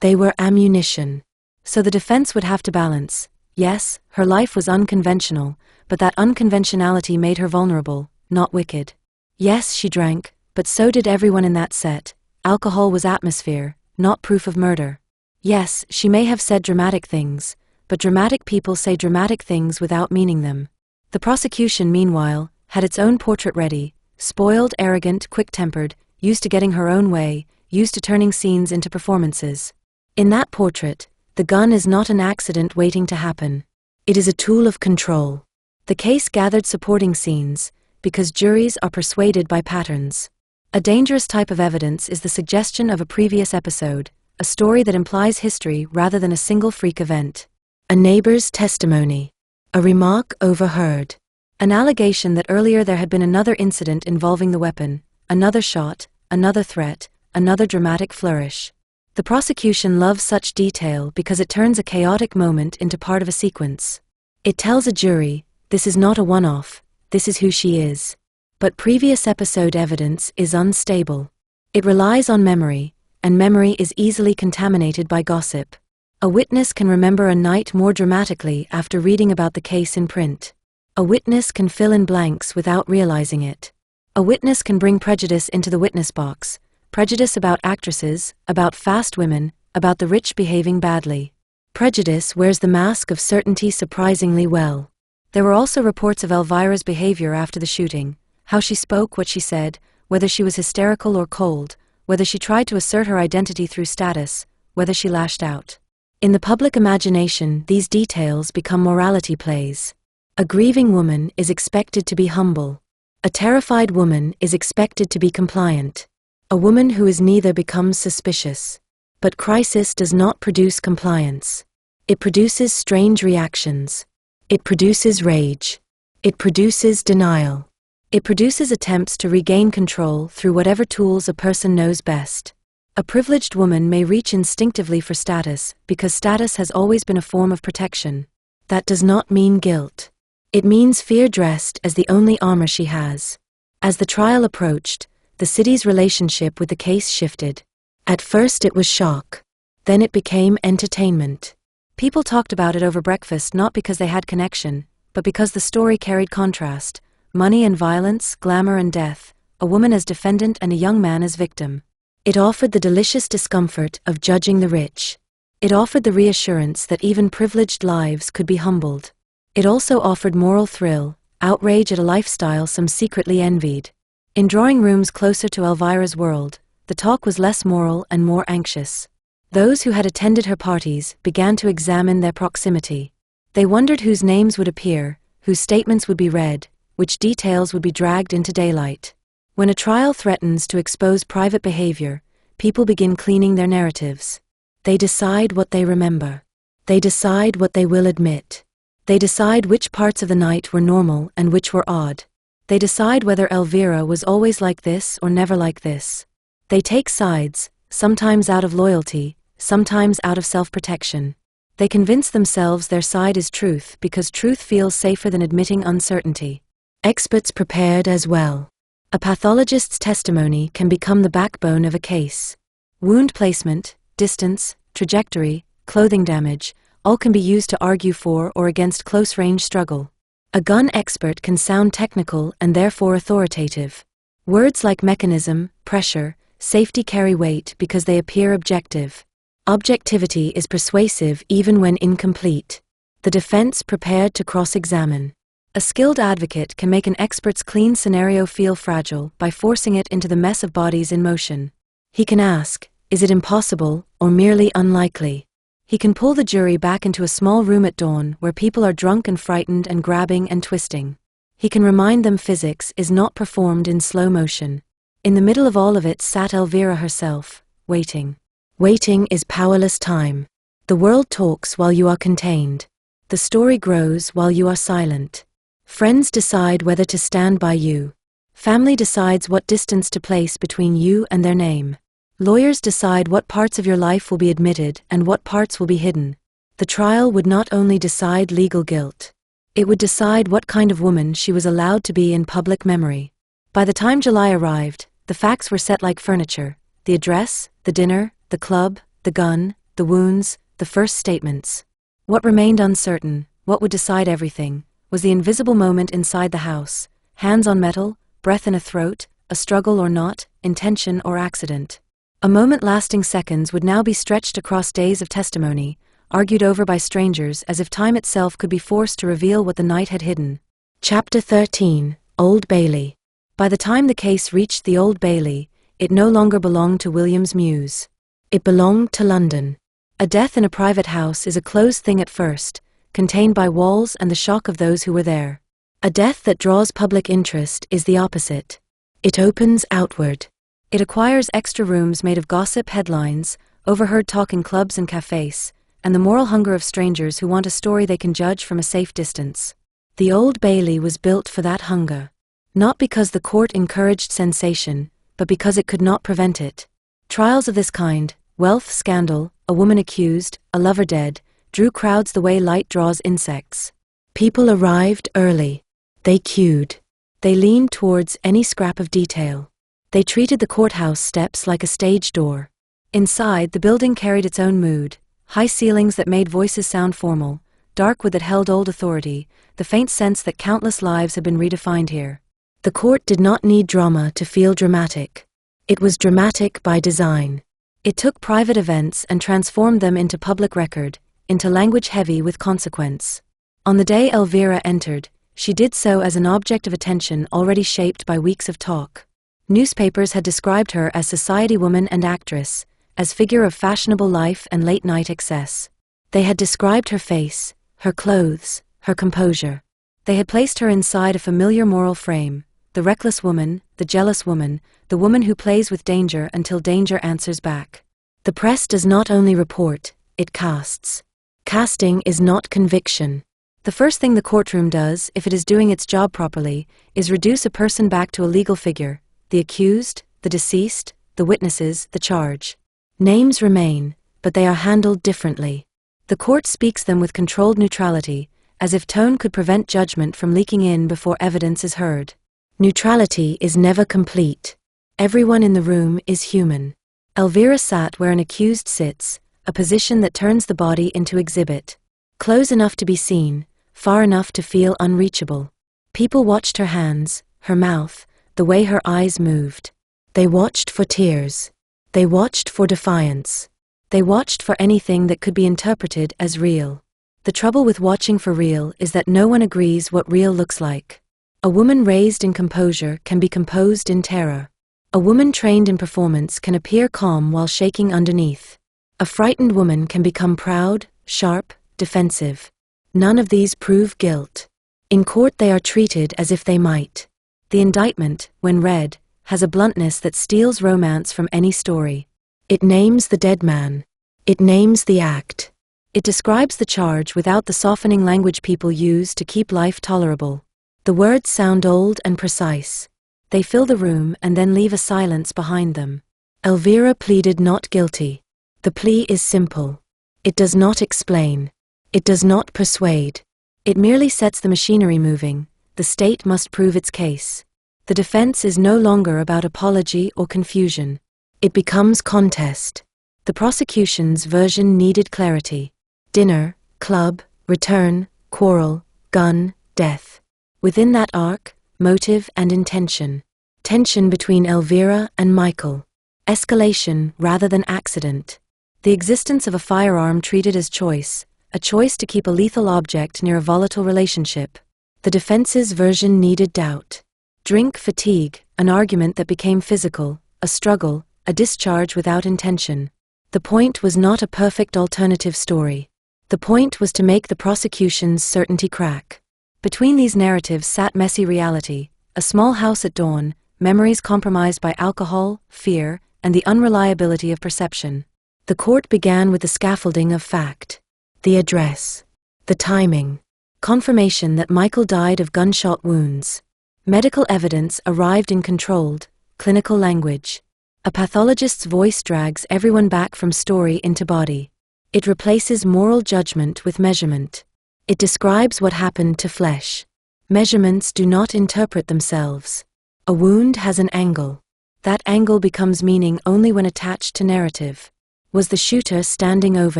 They were ammunition. So the defense would have to balance: Yes, her life was unconventional, but that unconventionality made her vulnerable, not wicked. Yes, she drank, but so did everyone in that set. Alcohol was atmosphere, not proof of murder. Yes, she may have said dramatic things, but dramatic people say dramatic things without meaning them. The prosecution, meanwhile, had its own portrait ready, spoiled, arrogant, quick-tempered, used to getting her own way, used to turning scenes into performances. In that portrait, the gun is not an accident waiting to happen. It is a tool of control. The case gathered supporting scenes, because juries are persuaded by patterns. A dangerous type of evidence is the suggestion of a previous episode, a story that implies history rather than a single freak event. A neighbor's testimony. A remark overheard. An allegation that earlier there had been another incident involving the weapon, another shot, another threat, another dramatic flourish. The prosecution loves such detail because it turns a chaotic moment into part of a sequence. It tells a jury, this is not a one-off, this is who she is. But previous episode evidence is unstable. It relies on memory, and memory is easily contaminated by gossip. A witness can remember a night more dramatically after reading about the case in print. A witness can fill in blanks without realizing it. A witness can bring prejudice into the witness box, prejudice about actresses, about fast women, about the rich behaving badly. Prejudice wears the mask of certainty surprisingly well. There were also reports of Elvira's behavior after the shooting, how she spoke, what she said, whether she was hysterical or cold, whether she tried to assert her identity through status, whether she lashed out. In the public imagination, these details become morality plays. A grieving woman is expected to be humble. A terrified woman is expected to be compliant. A woman who is neither becomes suspicious. But crisis does not produce compliance. It produces strange reactions. It produces rage. It produces denial. It produces attempts to regain control through whatever tools a person knows best. A privileged woman may reach instinctively for status because status has always been a form of protection. That does not mean guilt. It means fear dressed as the only armor she has. As the trial approached, the city's relationship with the case shifted. At first it was shock. Then it became entertainment. People talked about it over breakfast not because they had connection, but because the story carried contrast, money and violence, glamour and death, a woman as defendant and a young man as victim. It offered the delicious discomfort of judging the rich. It offered the reassurance that even privileged lives could be humbled. It also offered moral thrill, outrage at a lifestyle some secretly envied. In drawing rooms closer to Elvira's world, the talk was less moral and more anxious. Those who had attended her parties began to examine their proximity. They wondered whose names would appear, whose statements would be read, which details would be dragged into daylight. When a trial threatens to expose private behavior, people begin cleaning their narratives. They decide what they remember. They decide what they will admit. They decide which parts of the night were normal and which were odd. They decide whether Elvira was always like this or never like this. They take sides, sometimes out of loyalty, sometimes out of self-protection. They convince themselves their side is truth because truth feels safer than admitting uncertainty. Experts prepared as well. A pathologist's testimony can become the backbone of a case. Wound placement, distance, trajectory, clothing damage, all can be used to argue for or against close-range struggle. A gun expert can sound technical and therefore authoritative. Words like mechanism, pressure, safety carry weight because they appear objective. Objectivity is persuasive even when incomplete. The defense prepared to cross-examine. A skilled advocate can make an expert's clean scenario feel fragile by forcing it into the mess of bodies in motion. He can ask, is it impossible or merely unlikely? He can pull the jury back into a small room at dawn where people are drunk and frightened and grabbing and twisting. He can remind them physics is not performed in slow motion. In the middle of all of it sat Elvira herself, waiting. Waiting is powerless time. The world talks while you are contained. The story grows while you are silent. Friends decide whether to stand by you. Family decides what distance to place between you and their name. Lawyers decide what parts of your life will be admitted and what parts will be hidden. The trial would not only decide legal guilt. It would decide what kind of woman she was allowed to be in public memory. By the time July arrived, the facts were set like furniture. The address, the dinner, the club, the gun, the wounds, the first statements. What remained uncertain, what would decide everything, was the invisible moment inside the house. Hands on metal, breath in a throat, a struggle or not, intention or accident. A moment lasting seconds would now be stretched across days of testimony, argued over by strangers as if time itself could be forced to reveal what the night had hidden. Chapter 13, Old Bailey. By the time the case reached the Old Bailey, it no longer belonged to William's Mews. It belonged to London. A death in a private house is a closed thing at first, contained by walls and the shock of those who were there. A death that draws public interest is the opposite. It opens outward. It acquires extra rooms made of gossip headlines, overheard talk in clubs and cafes, and the moral hunger of strangers who want a story they can judge from a safe distance. The Old Bailey was built for that hunger. Not because the court encouraged sensation, but because it could not prevent it. Trials of this kind, wealth scandal, a woman accused, a lover dead, drew crowds the way light draws insects. People arrived early. They queued. They leaned towards any scrap of detail. They treated the courthouse steps like a stage door. Inside, the building carried its own mood, high ceilings that made voices sound formal, dark wood that held old authority, the faint sense that countless lives had been redefined here. The court did not need drama to feel dramatic. It was dramatic by design. It took private events and transformed them into public record, into language heavy with consequence. On the day Elvira entered, she did so as an object of attention already shaped by weeks of talk. Newspapers had described her as society woman and actress, as figure of fashionable life and late-night excess. They had described her face, her clothes, her composure. They had placed her inside a familiar moral frame, the reckless woman, the jealous woman, the woman who plays with danger until danger answers back. The press does not only report, it casts. Casting is not conviction. The first thing the courtroom does, if it is doing its job properly, is reduce a person back to a legal figure, the accused, the deceased, the witnesses, the charge. Names remain, but they are handled differently. The court speaks them with controlled neutrality, as if tone could prevent judgment from leaking in before evidence is heard. Neutrality is never complete. Everyone in the room is human. Elvira sat where an accused sits, a position that turns the body into exhibit. Close enough to be seen, far enough to feel unreachable. People watched her hands, her mouth, the way her eyes moved. They watched for tears. They watched for defiance. They watched for anything that could be interpreted as real. The trouble with watching for real is that no one agrees what real looks like. A woman raised in composure can be composed in terror. A woman trained in performance can appear calm while shaking underneath. A frightened woman can become proud, sharp, defensive. None of these prove guilt. In court they are treated as if they might. The indictment, when read, has a bluntness that steals romance from any story. It names the dead man. It names the act. It describes the charge without the softening language people use to keep life tolerable. The words sound old and precise. They fill the room and then leave a silence behind them. Elvira pleaded not guilty. The plea is simple. It does not explain. It does not persuade. It merely sets the machinery moving. The state must prove its case. The defense is no longer about apology or confusion. It becomes contest. The prosecution's version needed clarity. Dinner, club, return, quarrel, gun, death. Within that arc, motive and intention. Tension between Elvira and Michael. Escalation rather than accident. The existence of a firearm treated as choice, a choice to keep a lethal object near a volatile relationship. The defense's version needed doubt. Drink fatigue, an argument that became physical, a struggle, a discharge without intention. The point was not a perfect alternative story. The point was to make the prosecution's certainty crack. Between these narratives sat messy reality, a small house at dawn, memories compromised by alcohol, fear, and the unreliability of perception. The court began with the scaffolding of fact. The address. The timing. Confirmation that Michael died of gunshot wounds. Medical evidence arrived in controlled, clinical language. A pathologist's voice drags everyone back from story into body. It replaces moral judgment with measurement. It describes what happened to flesh. Measurements do not interpret themselves. A wound has an angle. That angle becomes meaning only when attached to narrative. Was the shooter standing over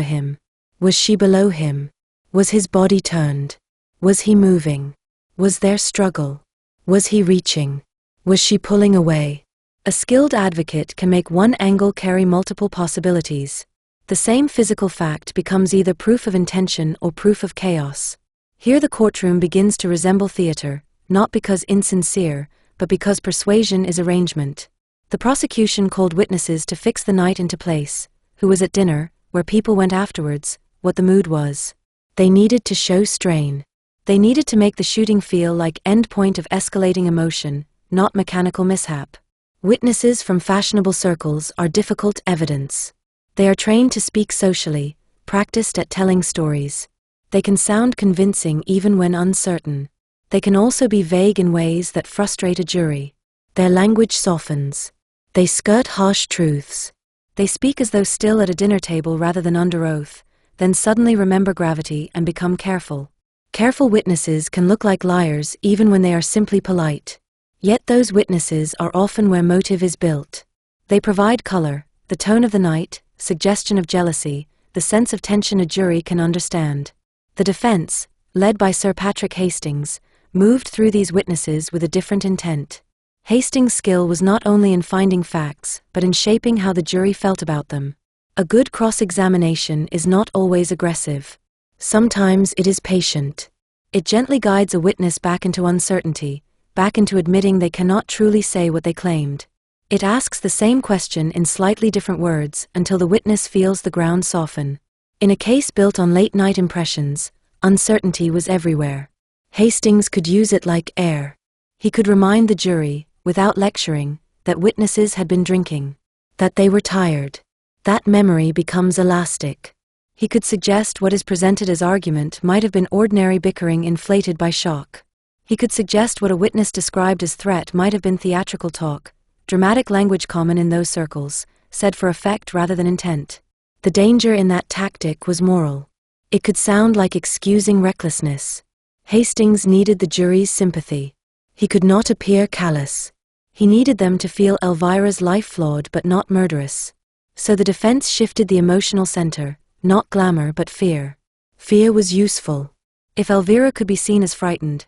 him? Was she below him? Was his body turned? Was he moving? Was there struggle? Was he reaching? Was she pulling away? A skilled advocate can make one angle carry multiple possibilities. The same physical fact becomes either proof of intention or proof of chaos. Here the courtroom begins to resemble theater, not because insincere, but because persuasion is arrangement. The prosecution called witnesses to fix the night into place, who was at dinner, where people went afterwards, what the mood was. They needed to show strain. They needed to make the shooting feel like end point of escalating emotion, not mechanical mishap. Witnesses from fashionable circles are difficult evidence. They are trained to speak socially, practiced at telling stories. They can sound convincing even when uncertain. They can also be vague in ways that frustrate a jury. Their language softens. They skirt harsh truths. They speak as though still at a dinner table rather than under oath, then suddenly remember gravity and become careful. Careful witnesses can look like liars even when they are simply polite. Yet those witnesses are often where motive is built. They provide color, the tone of the night, suggestion of jealousy, the sense of tension a jury can understand. The defense, led by Sir Patrick Hastings, moved through these witnesses with a different intent. Hastings' skill was not only in finding facts, but in shaping how the jury felt about them. A good cross-examination is not always aggressive. Sometimes it is patient. It gently guides a witness back into uncertainty, back into admitting they cannot truly say what they claimed. It asks the same question in slightly different words until the witness feels the ground soften. In a case built on late-night impressions, uncertainty was everywhere. Hastings could use it like air. He could remind the jury, without lecturing, that witnesses had been drinking, that they were tired. That memory becomes elastic. He could suggest what is presented as argument might have been ordinary bickering inflated by shock. He could suggest what a witness described as threat might have been theatrical talk, dramatic language common in those circles, said for effect rather than intent. The danger in that tactic was moral. It could sound like excusing recklessness. Hastings needed the jury's sympathy. He could not appear callous. He needed them to feel Elvira's life flawed but not murderous. So the defense shifted the emotional center, not glamour but fear. Fear was useful. If Elvira could be seen as frightened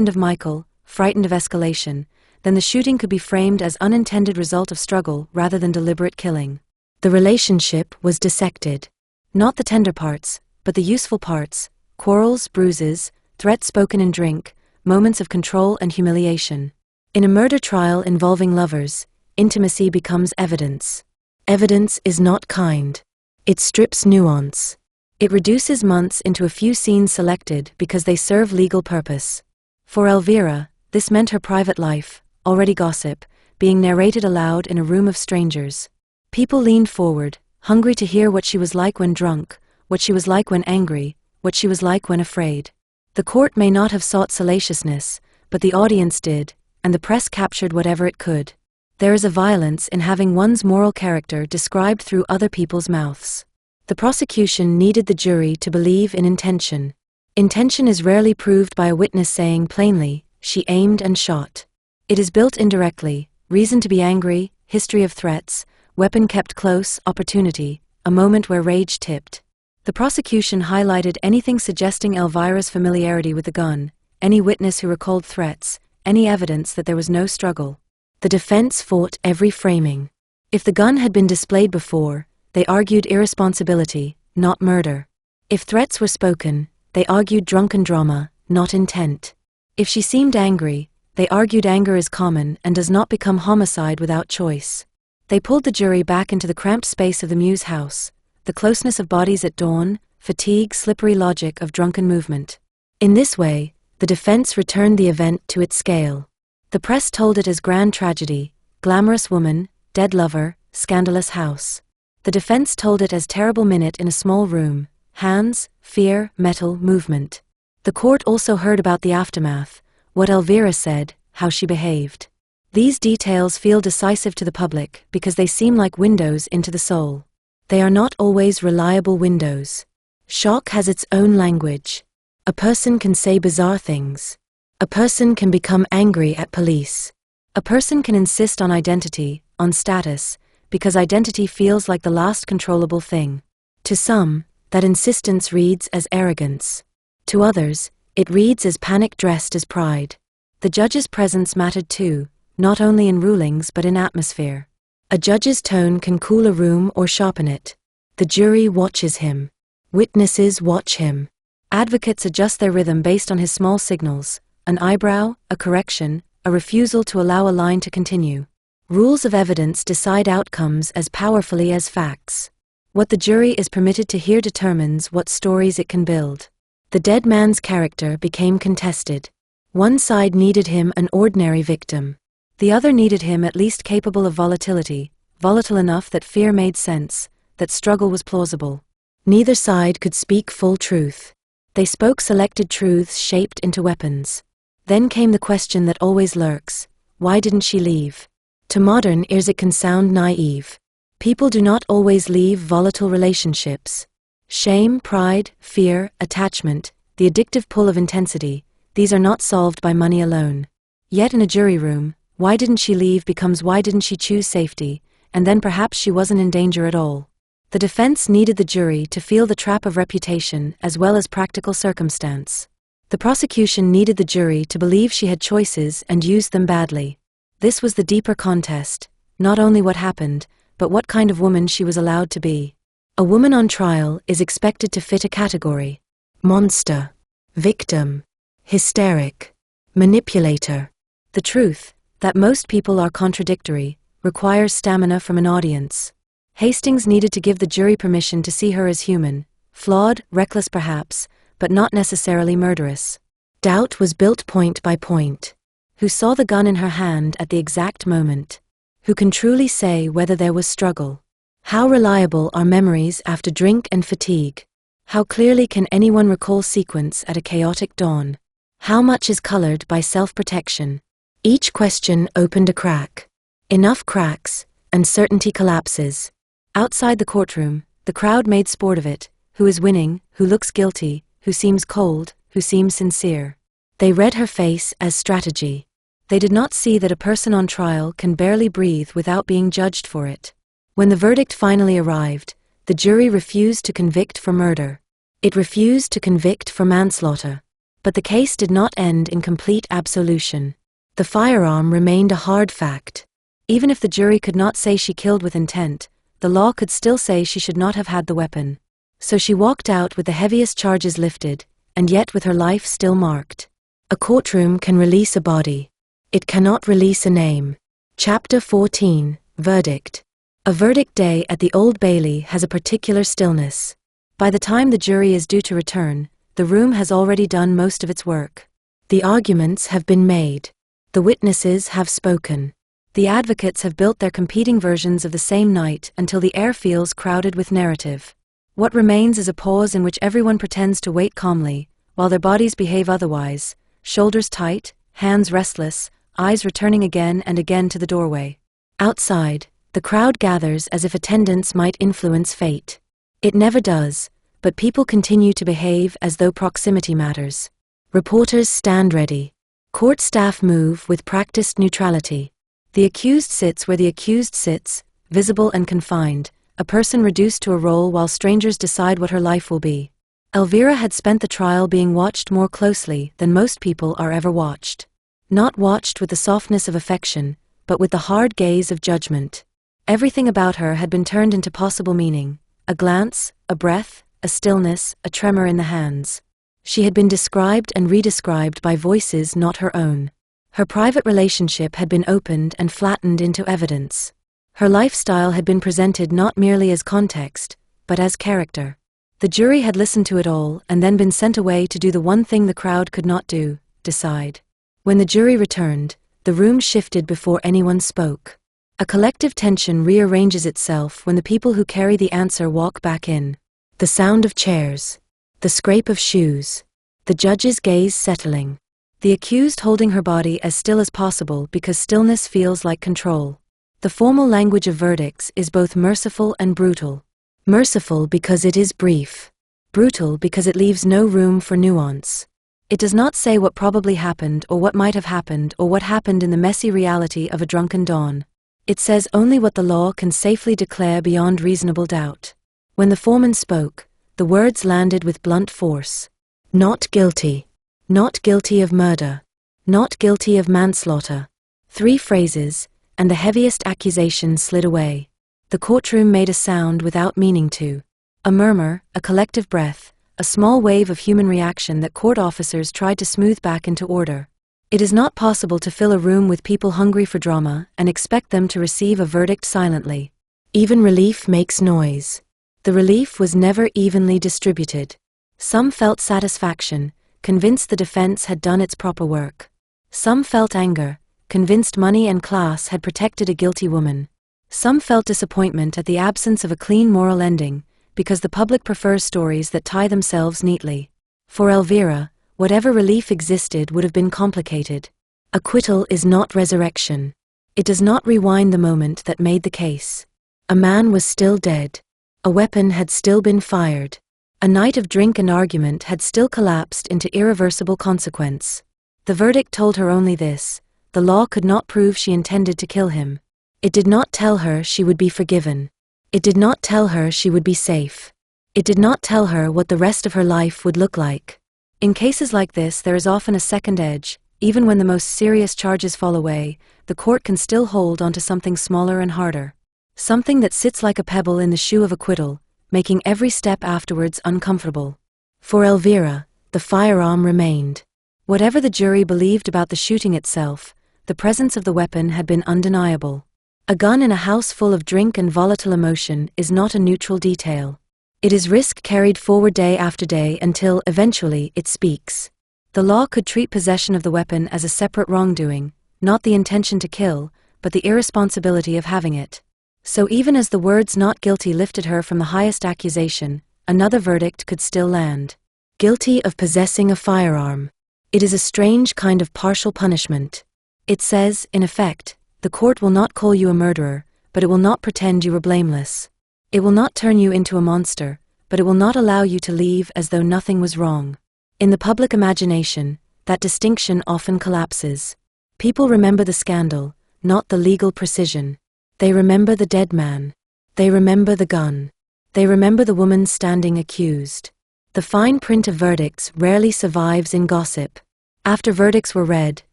of Michael, frightened of escalation, then the shooting could be framed as unintended result of struggle rather than deliberate killing. The relationship was dissected. Not the tender parts, but the useful parts, quarrels, bruises, threats spoken in drink, moments of control and humiliation. In a murder trial involving lovers, intimacy becomes evidence. Evidence is not kind. It strips nuance. It reduces months into a few scenes selected because they serve legal purpose. For Elvira, this meant her private life, already gossip, being narrated aloud in a room of strangers. People leaned forward, hungry to hear what she was like when drunk, what she was like when angry, what she was like when afraid. The court may not have sought salaciousness, but the audience did, and the press captured whatever it could. There is a violence in having one's moral character described through other people's mouths. The prosecution needed the jury to believe in intention. Intention is rarely proved by a witness saying plainly, "She aimed and shot." It is built indirectly: reason to be angry, history of threats, weapon kept close, opportunity, a moment where rage tipped. The prosecution highlighted anything suggesting Elvira's familiarity with the gun, any witness who recalled threats, any evidence that there was no struggle. The defense fought every framing. If the gun had been displayed before, they argued irresponsibility, not murder. If threats were spoken, they argued drunken drama, not intent. If she seemed angry, they argued anger is common and does not become homicide without choice. They pulled the jury back into the cramped space of the Muse house, the closeness of bodies at dawn, fatigue, slippery logic of drunken movement. In this way, the defense returned the event to its scale. The press told it as grand tragedy, glamorous woman, dead lover, scandalous house. The defense told it as terrible minute in a small room, hands, fear, metal, movement. The court also heard about the aftermath, what Elvira said, how she behaved. These details feel decisive to the public because they seem like windows into the soul. They are not always reliable windows. Shock has its own language. A person can say bizarre things. A person can become angry at police. A person can insist on identity, on status, because identity feels like the last controllable thing. To some, That insistence reads as arrogance. To others, it reads as panic dressed as pride. The judge's presence mattered too, not only in rulings but in atmosphere. A judge's tone can cool a room or sharpen it. The jury watches him. Witnesses watch him. Advocates adjust their rhythm based on his small signals, an eyebrow, a correction, a refusal to allow a line to continue. Rules of evidence decide outcomes as powerfully as facts. What the jury is permitted to hear determines what stories it can build. The dead man's character became contested. One side needed him an ordinary victim. The other needed him at least capable of volatility, volatile enough that fear made sense, that struggle was plausible. Neither side could speak full truth. They spoke selected truths shaped into weapons. Then came the question that always lurks: why didn't she leave? To modern ears it can sound naive. People do not always leave volatile relationships. Shame, pride, fear, attachment, the addictive pull of intensity, these are not solved by money alone. Yet in a jury room, why didn't she leave becomes why didn't she choose safety, and then perhaps she wasn't in danger at all. The defense needed the jury to feel the trap of reputation as well as practical circumstance. The prosecution needed the jury to believe she had choices and used them badly. This was the deeper contest, not only what happened, but what kind of woman she was allowed to be. A woman on trial is expected to fit a category: monster, victim, hysteric, manipulator. The truth, that most people are contradictory, requires stamina from an audience. Hastings needed to give the jury permission to see her as human, flawed, reckless perhaps, but not necessarily murderous. Doubt was built point by point. Who saw the gun in her hand at the exact moment? Who can truly say whether there was struggle? How reliable are memories after drink and fatigue? How clearly can anyone recall sequence at a chaotic dawn? How much is colored by self-protection? Each question opened a crack. Enough cracks, and certainty collapses. Outside the courtroom, the crowd made sport of it. Who is winning? Who looks guilty? Who seems cold? Who seems sincere? They read her face as strategy. They did not see that a person on trial can barely breathe without being judged for it. When the verdict finally arrived, the jury refused to convict for murder. It refused to convict for manslaughter. But the case did not end in complete absolution. The firearm remained a hard fact. Even if the jury could not say she killed with intent, the law could still say she should not have had the weapon. So she walked out with the heaviest charges lifted, and yet with her life still marked. A courtroom can release a body. It cannot release a name. Chapter 14, Verdict. A verdict day at the Old Bailey has a particular stillness. By the time the jury is due to return, the room has already done most of its work. The arguments have been made. The witnesses have spoken. The advocates have built their competing versions of the same night until the air feels crowded with narrative. What remains is a pause in which everyone pretends to wait calmly, while their bodies behave otherwise, shoulders tight, hands restless, eyes returning again and again to the doorway. Outside, the crowd gathers as if attendance might influence fate. It never does, but people continue to behave as though proximity matters. Reporters stand ready. Court staff move with practiced neutrality. The accused sits where the accused sits, visible and confined, a person reduced to a role while strangers decide what her life will be. Elvira had spent the trial being watched more closely than most people are ever watched. Not watched with the softness of affection, but with the hard gaze of judgment. Everything about her had been turned into possible meaning: a glance, a breath, a stillness, a tremor in the hands. She had been described and redescribed by voices not her own. Her private relationship had been opened and flattened into evidence. Her lifestyle had been presented not merely as context, but as character. The jury had listened to it all and then been sent away to do the one thing the crowd could not do: decide. When the jury returned, the room shifted before anyone spoke. A collective tension rearranges itself when the people who carry the answer walk back in. The sound of chairs. The scrape of shoes. The judge's gaze settling. The accused holding her body as still as possible because stillness feels like control. The formal language of verdicts is both merciful and brutal. Merciful because it is brief. Brutal because it leaves no room for nuance. It does not say what probably happened or what might have happened or what happened in the messy reality of a drunken dawn. It says only what the law can safely declare beyond reasonable doubt. When the foreman spoke, The words landed with blunt force. Not guilty. Not guilty of murder. Not guilty of manslaughter. 3 phrases, and the heaviest accusation slid away. The courtroom made a sound without meaning to. A murmur, a collective breath, a small wave of human reaction that court officers tried to smooth back into order. It is not possible to fill a room with people hungry for drama and expect them to receive a verdict silently. Even relief makes noise. The relief was never evenly distributed. Some felt satisfaction, convinced the defense had done its proper work. Some felt anger, convinced money and class had protected a guilty woman. Some felt disappointment at the absence of a clean moral ending, because the public prefers stories that tie themselves neatly. For Elvira, whatever relief existed would have been complicated. Acquittal is not resurrection. It does not rewind the moment that made the case. A man was still dead. A weapon had still been fired. A night of drink and argument had still collapsed into irreversible consequence. The verdict told her only this: the law could not prove she intended to kill him. It did not tell her she would be forgiven. It did not tell her she would be safe. It did not tell her what the rest of her life would look like. In cases like this, there is often a second edge. Even when the most serious charges fall away, the court can still hold onto something smaller and harder. Something that sits like a pebble in the shoe of acquittal, making every step afterwards uncomfortable. For Elvira, the firearm remained. Whatever the jury believed about the shooting itself, the presence of the weapon had been undeniable. A gun in a house full of drink and volatile emotion is not a neutral detail. It is risk carried forward day after day until, eventually, it speaks. The law could treat possession of the weapon as a separate wrongdoing, not the intention to kill, but the irresponsibility of having it. So even as the words "not guilty" lifted her from the highest accusation, another verdict could still land. Guilty of possessing a firearm. It is a strange kind of partial punishment. It says, in effect, the court will not call you a murderer, but it will not pretend you were blameless. It will not turn you into a monster, but it will not allow you to leave as though nothing was wrong. In the public imagination, that distinction often collapses. People remember the scandal, not the legal precision. They remember the dead man. They remember the gun. They remember the woman standing accused. The fine print of verdicts rarely survives in gossip. After verdicts were read,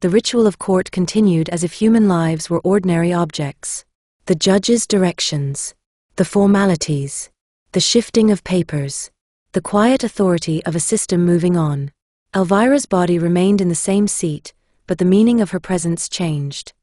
the ritual of court continued as if human lives were ordinary objects. The judge's directions. The formalities. The shifting of papers. The quiet authority of a system moving on. Elvira's body remained in the same seat, but the meaning of her presence changed.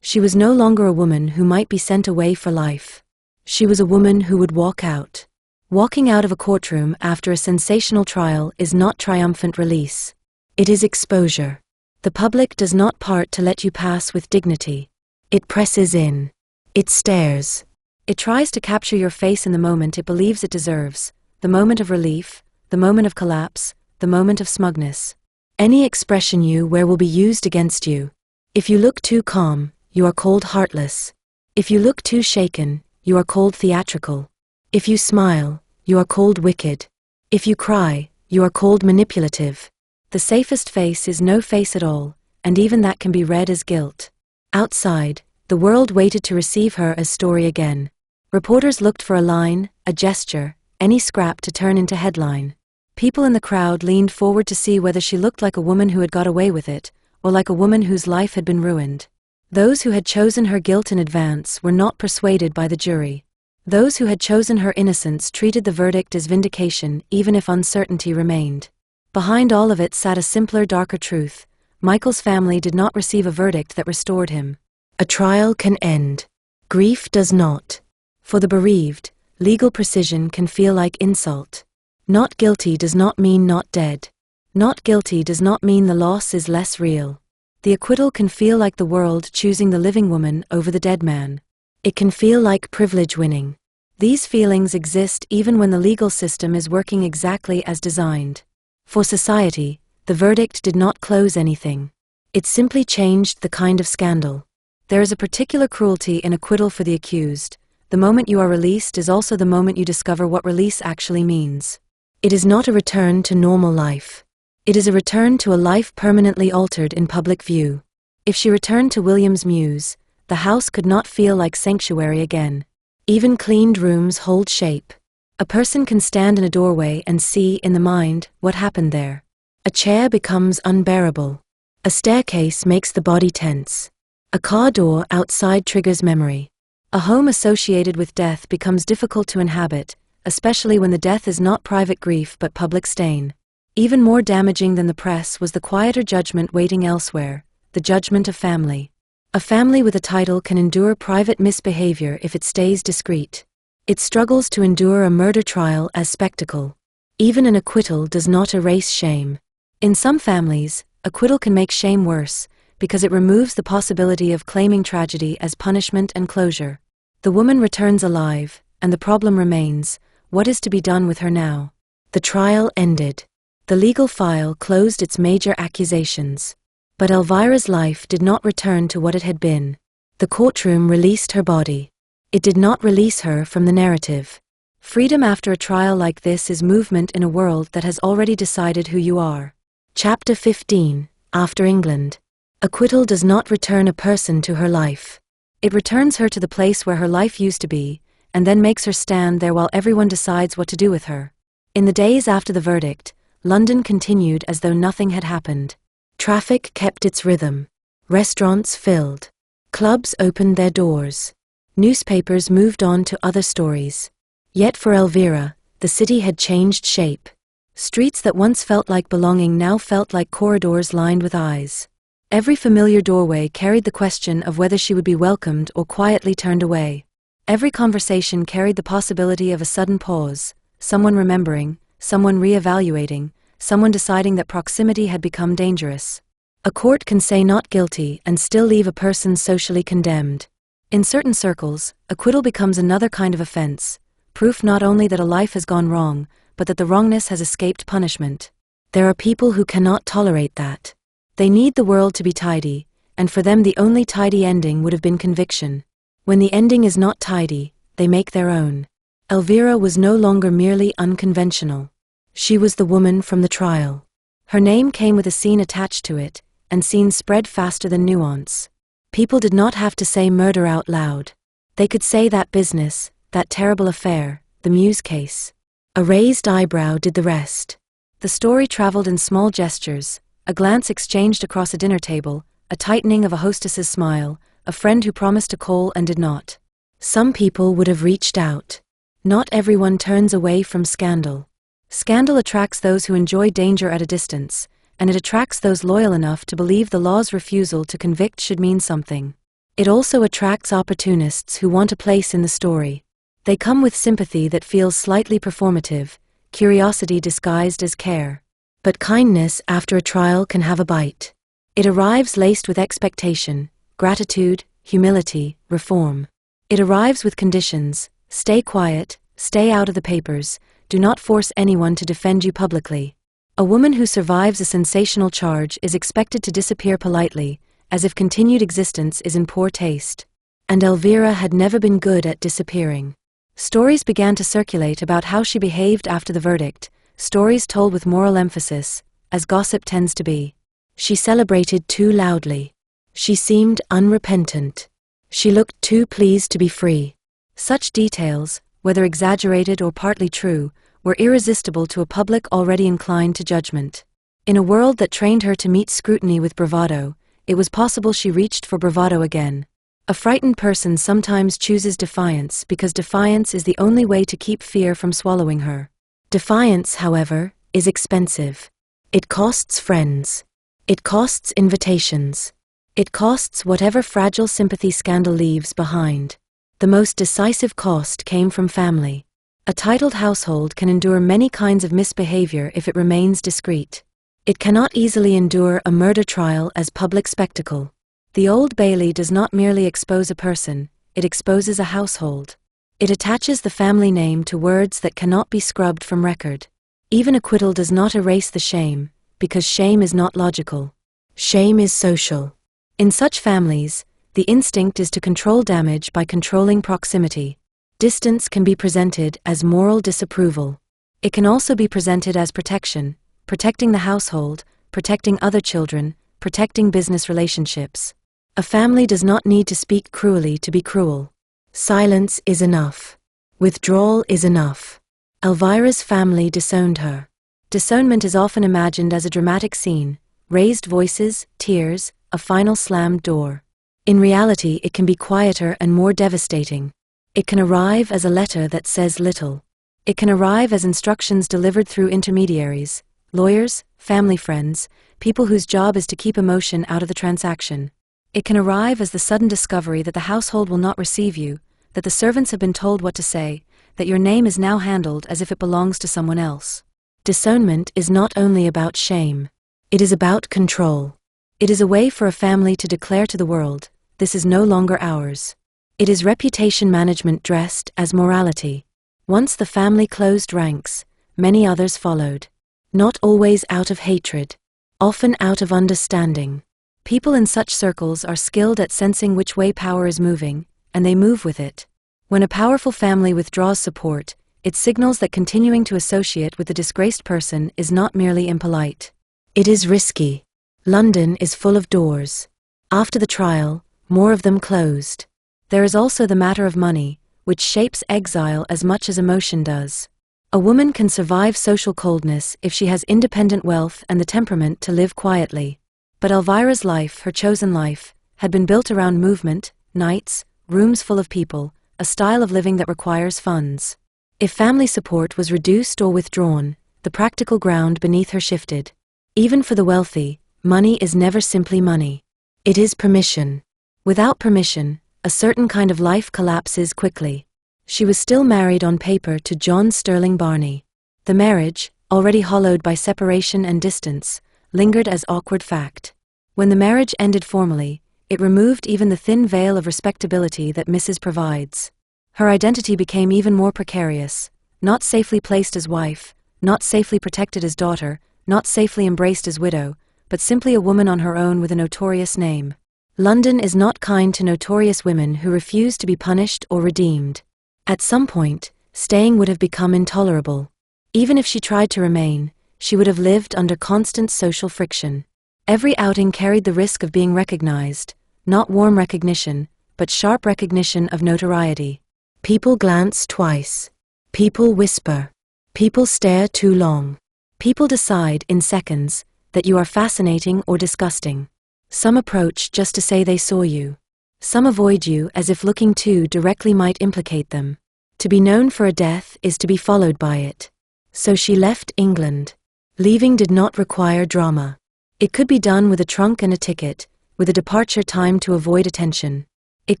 She was no longer a woman who might be sent away for life. She was a woman who would walk out. Walking out of a courtroom after a sensational trial is not triumphant release. It is exposure. The public does not part to let you pass with dignity. It presses in. It stares. It tries to capture your face in the moment it believes it deserves, the moment of relief, the moment of collapse, the moment of smugness. Any expression you wear will be used against you. If you look too calm, you are called heartless. If you look too shaken, you are called theatrical. If you smile, you are called wicked. If you cry, you are called manipulative. The safest face is no face at all, and even that can be read as guilt. Outside, the world waited to receive her as story again. Reporters looked for a line, a gesture, any scrap to turn into headline. People in the crowd leaned forward to see whether she looked like a woman who had got away with it, or like a woman whose life had been ruined. Those who had chosen her guilt in advance were not persuaded by the jury. Those who had chosen her innocence treated the verdict as vindication even if uncertainty remained. Behind all of it sat a simpler, darker truth. Michael's family did not receive a verdict that restored him. A trial can end. Grief does not. For the bereaved, legal precision can feel like insult. Not guilty does not mean not dead. Not guilty does not mean the loss is less real. The acquittal can feel like the world choosing the living woman over the dead man. It can feel like privilege winning. These feelings exist even when the legal system is working exactly as designed. For society, the verdict did not close anything. It simply changed the kind of scandal. There is a particular cruelty in acquittal for the accused. The moment you are released is also the moment you discover what release actually means. It is not a return to normal life. It is a return to a life permanently altered in public view. If she returned to William's Mews, the house could not feel like sanctuary again. Even cleaned rooms hold shape. A person can stand in a doorway and see, in the mind, what happened there. A chair becomes unbearable. A staircase makes the body tense. A car door outside triggers memory. A home associated with death becomes difficult to inhabit, especially when the death is not private grief but public stain. Even more damaging than the press was the quieter judgment waiting elsewhere, the judgment of family. A family with a title can endure private misbehavior if it stays discreet. It struggles to endure a murder trial as spectacle. Even an acquittal does not erase shame. In some families, acquittal can make shame worse, because it removes the possibility of claiming tragedy as punishment and closure. The woman returns alive, and the problem remains: what is to be done with her now? The trial ended. The legal file closed its major accusations. But Elvira's life did not return to what it had been. The courtroom released her body. It did not release her from the narrative. Freedom after a trial like this is movement in a world that has already decided who you are. Chapter 15, After England. Acquittal does not return a person to her life. It returns her to the place where her life used to be, and then makes her stand there while everyone decides what to do with her. In the days after the verdict, London continued as though nothing had happened. Traffic kept its rhythm. Restaurants filled. Clubs opened their doors. Newspapers moved on to other stories. Yet for Elvira, the city had changed shape. Streets that once felt like belonging now felt like corridors lined with eyes. Every familiar doorway carried the question of whether she would be welcomed or quietly turned away. Every conversation carried the possibility of a sudden pause, someone remembering, someone re-evaluating, someone deciding that proximity had become dangerous. A court can say not guilty and still leave a person socially condemned. In certain circles, acquittal becomes another kind of offense, proof not only that a life has gone wrong, but that the wrongness has escaped punishment. There are people who cannot tolerate that. They need the world to be tidy, and for them the only tidy ending would have been conviction. When the ending is not tidy, they make their own. Elvira was no longer merely unconventional. She was the woman from the trial. Her name came with a scene attached to it, and scenes spread faster than nuance. People did not have to say murder out loud. They could say that business, that terrible affair, the Muse case. A raised eyebrow did the rest. The story traveled in small gestures, a glance exchanged across a dinner table, a tightening of a hostess's smile, a friend who promised to call and did not. Some people would have reached out. Not everyone turns away from scandal. Scandal attracts those who enjoy danger at a distance, and it attracts those loyal enough to believe the law's refusal to convict should mean something. It also attracts opportunists who want a place in the story. They come with sympathy that feels slightly performative, curiosity disguised as care. But kindness after a trial can have a bite. It arrives laced with expectation, gratitude, humility, reform. It arrives with conditions: stay quiet, stay out of the papers, do not force anyone to defend you publicly. A woman who survives a sensational charge is expected to disappear politely, as if continued existence is in poor taste. And Elvira had never been good at disappearing. Stories began to circulate about how she behaved after the verdict, stories told with moral emphasis, as gossip tends to be. She celebrated too loudly. She seemed unrepentant. She looked too pleased to be free. Such details, whether exaggerated or partly true, were irresistible to a public already inclined to judgment. In a world that trained her to meet scrutiny with bravado, it was possible she reached for bravado again. A frightened person sometimes chooses defiance because defiance is the only way to keep fear from swallowing her. Defiance, however, is expensive. It costs friends. It costs invitations. It costs whatever fragile sympathy scandal leaves behind. The most decisive cost came from family. A titled household can endure many kinds of misbehavior if it remains discreet. It cannot easily endure a murder trial as public spectacle. The Old Bailey does not merely expose a person, it exposes a household. It attaches the family name to words that cannot be scrubbed from record. Even acquittal does not erase the shame, because shame is not logical. Shame is social. In such families, the instinct is to control damage by controlling proximity. Distance can be presented as moral disapproval. It can also be presented as protection, protecting the household, protecting other children, protecting business relationships. A family does not need to speak cruelly to be cruel. Silence is enough. Withdrawal is enough. Elvira's family disowned her. Disownment is often imagined as a dramatic scene, raised voices, tears, a final slammed door. In reality, it can be quieter and more devastating. It can arrive as a letter that says little. It can arrive as instructions delivered through intermediaries, lawyers, family friends, people whose job is to keep emotion out of the transaction. It can arrive as the sudden discovery that the household will not receive you, that the servants have been told what to say, that your name is now handled as if it belongs to someone else. Disownment is not only about shame. It is about control. It is a way for a family to declare to the world, this is no longer ours. It is reputation management dressed as morality. Once the family closed ranks, many others followed. Not always out of hatred. Often out of understanding. People in such circles are skilled at sensing which way power is moving, and they move with it. When a powerful family withdraws support, it signals that continuing to associate with the disgraced person is not merely impolite. It is risky. London is full of doors. After the trial, more of them closed. There is also the matter of money, which shapes exile as much as emotion does. A woman can survive social coldness if she has independent wealth and the temperament to live quietly. But Elvira's life, her chosen life, had been built around movement, nights, rooms full of people, a style of living that requires funds. If family support was reduced or withdrawn, the practical ground beneath her shifted. Even for the wealthy, money is never simply money. It is permission. Without permission, a certain kind of life collapses quickly. She was still married on paper to John Sterling Barney. The marriage, already hollowed by separation and distance, lingered as awkward fact. When the marriage ended formally, it removed even the thin veil of respectability that Mrs. provides. Her identity became even more precarious, not safely placed as wife, not safely protected as daughter, not safely embraced as widow, but simply a woman on her own with a notorious name. London is not kind to notorious women who refuse to be punished or redeemed. At some point, staying would have become intolerable. Even if she tried to remain, she would have lived under constant social friction. Every outing carried the risk of being recognized, not warm recognition, but sharp recognition of notoriety. People glance twice. People whisper. People stare too long. People decide in seconds that you are fascinating or disgusting. Some approach just to say they saw you. Some avoid you as if looking too directly might implicate them. To be known for a death is to be followed by it. So she left England. Leaving did not require drama. It could be done with a trunk and a ticket, with a departure time to avoid attention. It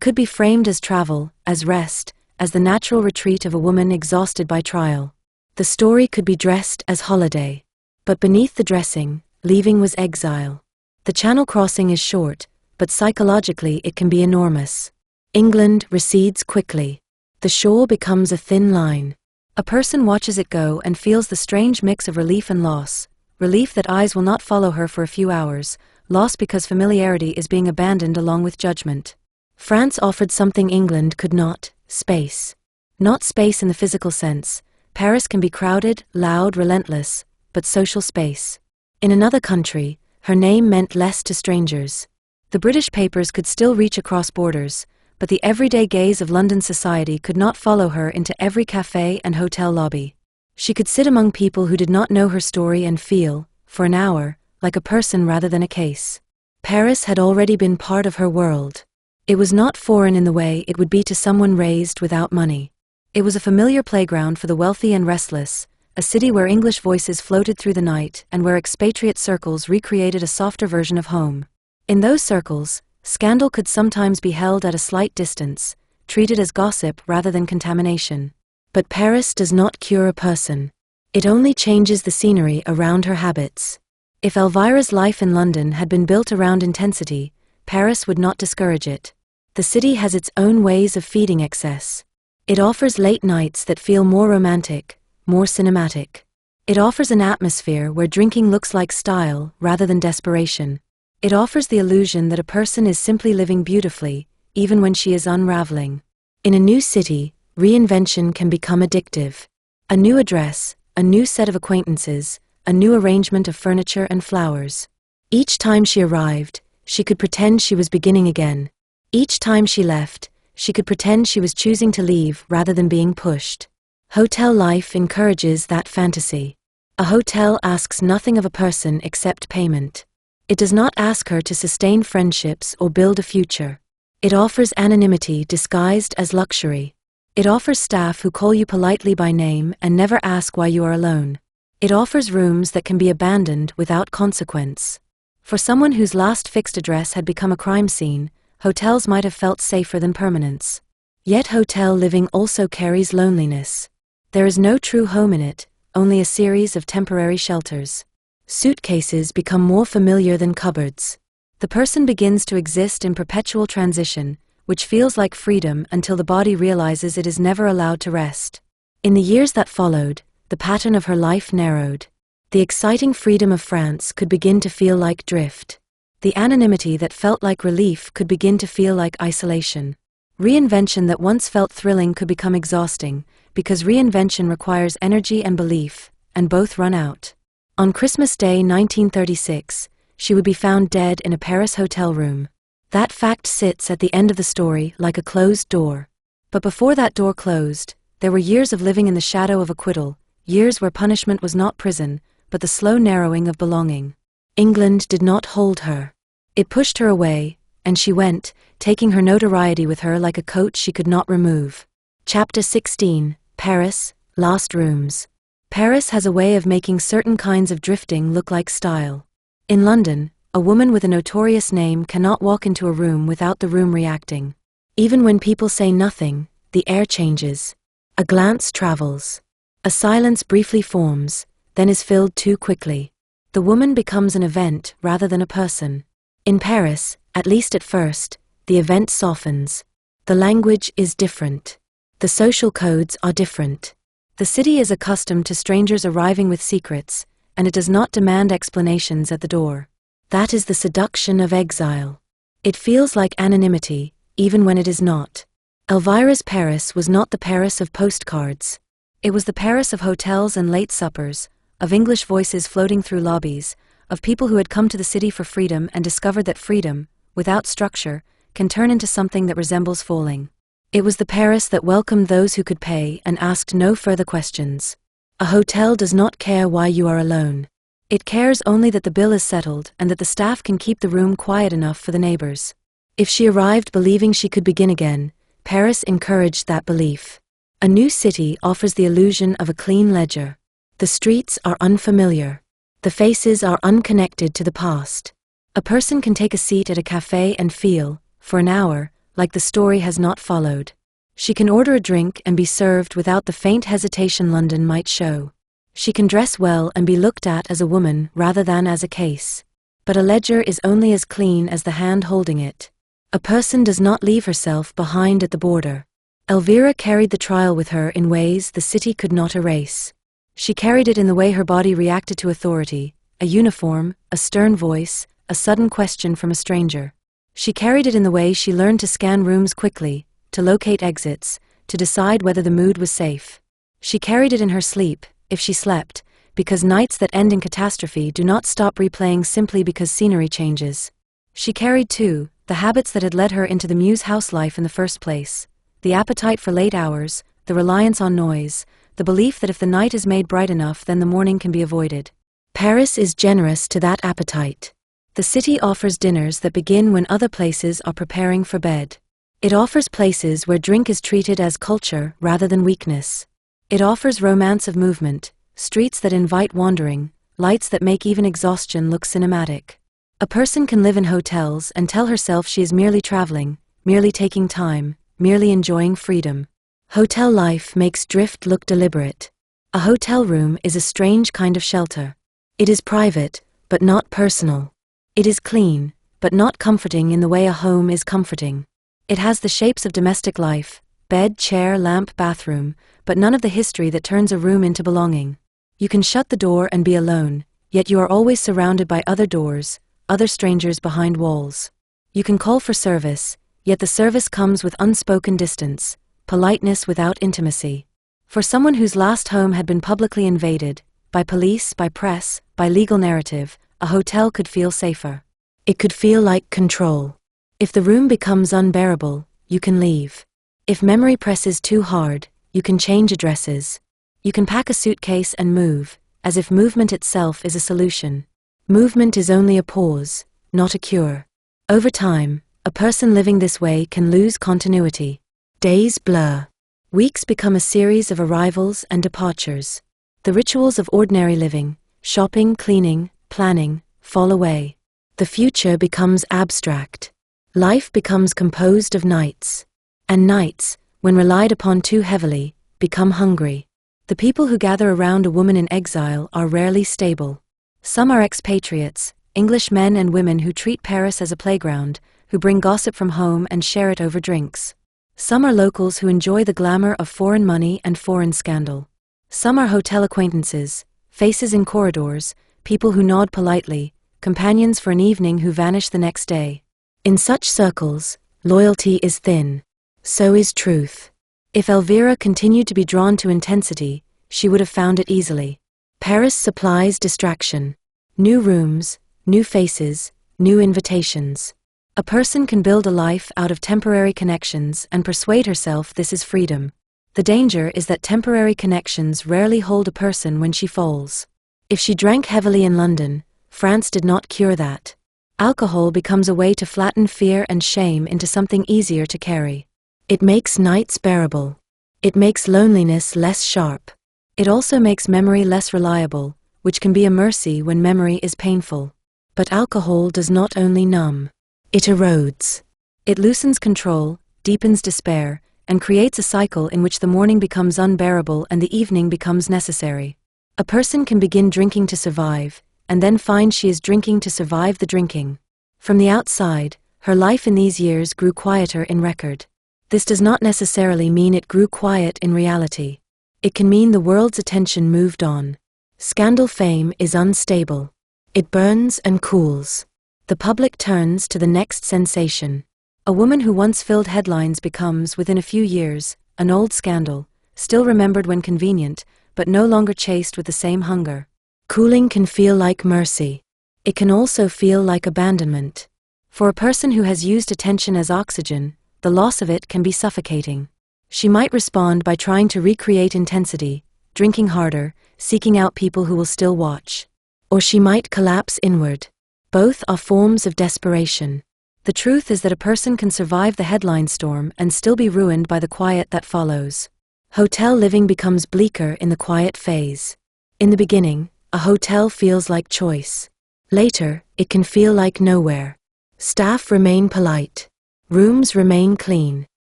could be framed as travel, as rest, as the natural retreat of a woman exhausted by trial. The story could be dressed as holiday. But beneath the dressing, leaving was exile. The Channel crossing is short, but psychologically it can be enormous. England recedes quickly. The shore becomes a thin line. A person watches it go and feels the strange mix of relief and loss. Relief that eyes will not follow her for a few hours, loss because familiarity is being abandoned along with judgment. France offered something England could not, space. Not space in the physical sense. Paris can be crowded, loud, relentless, but social space. In another country, her name meant less to strangers. The British papers could still reach across borders, but the everyday gaze of London society could not follow her into every café and hotel lobby. She could sit among people who did not know her story and feel, for an hour, like a person rather than a case. Paris had already been part of her world. It was not foreign in the way it would be to someone raised without money. It was a familiar playground for the wealthy and restless, a city where English voices floated through the night and where expatriate circles recreated a softer version of home. In those circles, scandal could sometimes be held at a slight distance, treated as gossip rather than contamination. But Paris does not cure a person. It only changes the scenery around her habits. If Elvira's life in London had been built around intensity, Paris would not discourage it. The city has its own ways of feeding excess. It offers late nights that feel more romantic, more cinematic. It offers an atmosphere where drinking looks like style rather than desperation. It offers the illusion that a person is simply living beautifully, even when she is unraveling. In a new city, reinvention can become addictive. A new address, a new set of acquaintances, a new arrangement of furniture and flowers. Each time she arrived, she could pretend she was beginning again. Each time she left, she could pretend she was choosing to leave rather than being pushed. Hotel life encourages that fantasy. A hotel asks nothing of a person except payment. It does not ask her to sustain friendships or build a future. It offers anonymity disguised as luxury. It offers staff who call you politely by name and never ask why you are alone. It offers rooms that can be abandoned without consequence. For someone whose last fixed address had become a crime scene, hotels might have felt safer than permanence. Yet hotel living also carries loneliness. There is no true home in it, only a series of temporary shelters. Suitcases become more familiar than cupboards. The person begins to exist in perpetual transition, which feels like freedom until the body realizes it is never allowed to rest. In the years that followed, the pattern of her life narrowed. The exciting freedom of France could begin to feel like drift. The anonymity that felt like relief could begin to feel like isolation. Reinvention that once felt thrilling could become exhausting, because reinvention requires energy and belief, and both run out. On Christmas Day 1936, she would be found dead in a Paris hotel room. That fact sits at the end of the story like a closed door. But before that door closed, there were years of living in the shadow of acquittal, years where punishment was not prison, but the slow narrowing of belonging. England did not hold her. It pushed her away, and she went, taking her notoriety with her like a coat she could not remove. Chapter 16, Paris, Lost Rooms. Paris has a way of making certain kinds of drifting look like style. In London, a woman with a notorious name cannot walk into a room without the room reacting. Even when people say nothing, the air changes. A glance travels. A silence briefly forms, then is filled too quickly. The woman becomes an event rather than a person. In Paris, at least at first, the event softens. The language is different. The social codes are different. The city is accustomed to strangers arriving with secrets, and it does not demand explanations at the door. That is the seduction of exile. It feels like anonymity, even when it is not. Elvira's Paris was not the Paris of postcards. It was the Paris of hotels and late suppers, of English voices floating through lobbies, of people who had come to the city for freedom and discovered that freedom, without structure, can turn into something that resembles falling. It was the Paris that welcomed those who could pay and asked no further questions. A hotel does not care why you are alone. It cares only that the bill is settled and that the staff can keep the room quiet enough for the neighbors. If she arrived believing she could begin again, Paris encouraged that belief. A new city offers the illusion of a clean ledger. The streets are unfamiliar. The faces are unconnected to the past. A person can take a seat at a cafe and feel, for an hour, like the story has not followed. She can order a drink and be served without the faint hesitation London might show. She can dress well and be looked at as a woman rather than as a case. But a ledger is only as clean as the hand holding it. A person does not leave herself behind at the border. Elvira carried the trial with her in ways the city could not erase. She carried it in the way her body reacted to authority, a uniform, a stern voice, a sudden question from a stranger. She carried it in the way she learned to scan rooms quickly, to locate exits, to decide whether the mood was safe. She carried it in her sleep, if she slept, because nights that end in catastrophe do not stop replaying simply because scenery changes. She carried, too, the habits that had led her into the Muse house life in the first place, the appetite for late hours, the reliance on noise, the belief that if the night is made bright enough then the morning can be avoided. Paris is generous to that appetite. The city offers dinners that begin when other places are preparing for bed. It offers places where drink is treated as culture rather than weakness. It offers romance of movement, streets that invite wandering, lights that make even exhaustion look cinematic. A person can live in hotels and tell herself she is merely traveling, merely taking time, merely enjoying freedom. Hotel life makes drift look deliberate. A hotel room is a strange kind of shelter. It is private, but not personal. It is clean, but not comforting in the way a home is comforting. It has the shapes of domestic life, bed, chair, lamp, bathroom, but none of the history that turns a room into belonging. You can shut the door and be alone, yet you are always surrounded by other doors, other strangers behind walls. You can call for service, yet the service comes with unspoken distance, politeness without intimacy. For someone whose last home had been publicly invaded, by police, by press, by legal narrative, a hotel could feel safer. It could feel like control. If the room becomes unbearable, you can leave. If memory presses too hard, you can change addresses. You can pack a suitcase and move, as if movement itself is a solution. Movement is only a pause, not a cure. Over time, a person living this way can lose continuity. Days blur. Weeks become a series of arrivals and departures. The rituals of ordinary living, shopping, cleaning, planning, fall away. The future becomes abstract. Life becomes composed of nights. And nights, when relied upon too heavily, become hungry. The people who gather around a woman in exile are rarely stable. Some are expatriates, English men and women who treat Paris as a playground, who bring gossip from home and share it over drinks. Some are locals who enjoy the glamour of foreign money and foreign scandal. Some are hotel acquaintances, faces in corridors, people who nod politely, companions for an evening who vanish the next day. In such circles, loyalty is thin. So is truth. If Elvira continued to be drawn to intensity, she would have found it easily. Paris supplies distraction. New rooms, new faces, new invitations. A person can build a life out of temporary connections and persuade herself this is freedom. The danger is that temporary connections rarely hold a person when she falls. If she drank heavily in London, France did not cure that. Alcohol becomes a way to flatten fear and shame into something easier to carry. It makes nights bearable. It makes loneliness less sharp. It also makes memory less reliable, which can be a mercy when memory is painful. But alcohol does not only numb. It erodes. It loosens control, deepens despair, and creates a cycle in which the morning becomes unbearable and the evening becomes necessary. A person can begin drinking to survive, and then find she is drinking to survive the drinking. From the outside, her life in these years grew quieter in record. This does not necessarily mean it grew quiet in reality. It can mean the world's attention moved on. Scandal fame is unstable. It burns and cools. The public turns to the next sensation. A woman who once filled headlines becomes, within a few years, an old scandal, still remembered when convenient, but no longer chased with the same hunger. Cooling can feel like mercy. It can also feel like abandonment. For a person who has used attention as oxygen, the loss of it can be suffocating. She might respond by trying to recreate intensity, drinking harder, seeking out people who will still watch. Or she might collapse inward. Both are forms of desperation. The truth is that a person can survive the headline storm and still be ruined by the quiet that follows. Hotel living becomes bleaker in the quiet phase. In the beginning, a hotel feels like choice. Later, it can feel like nowhere. Staff remain polite. Rooms remain clean.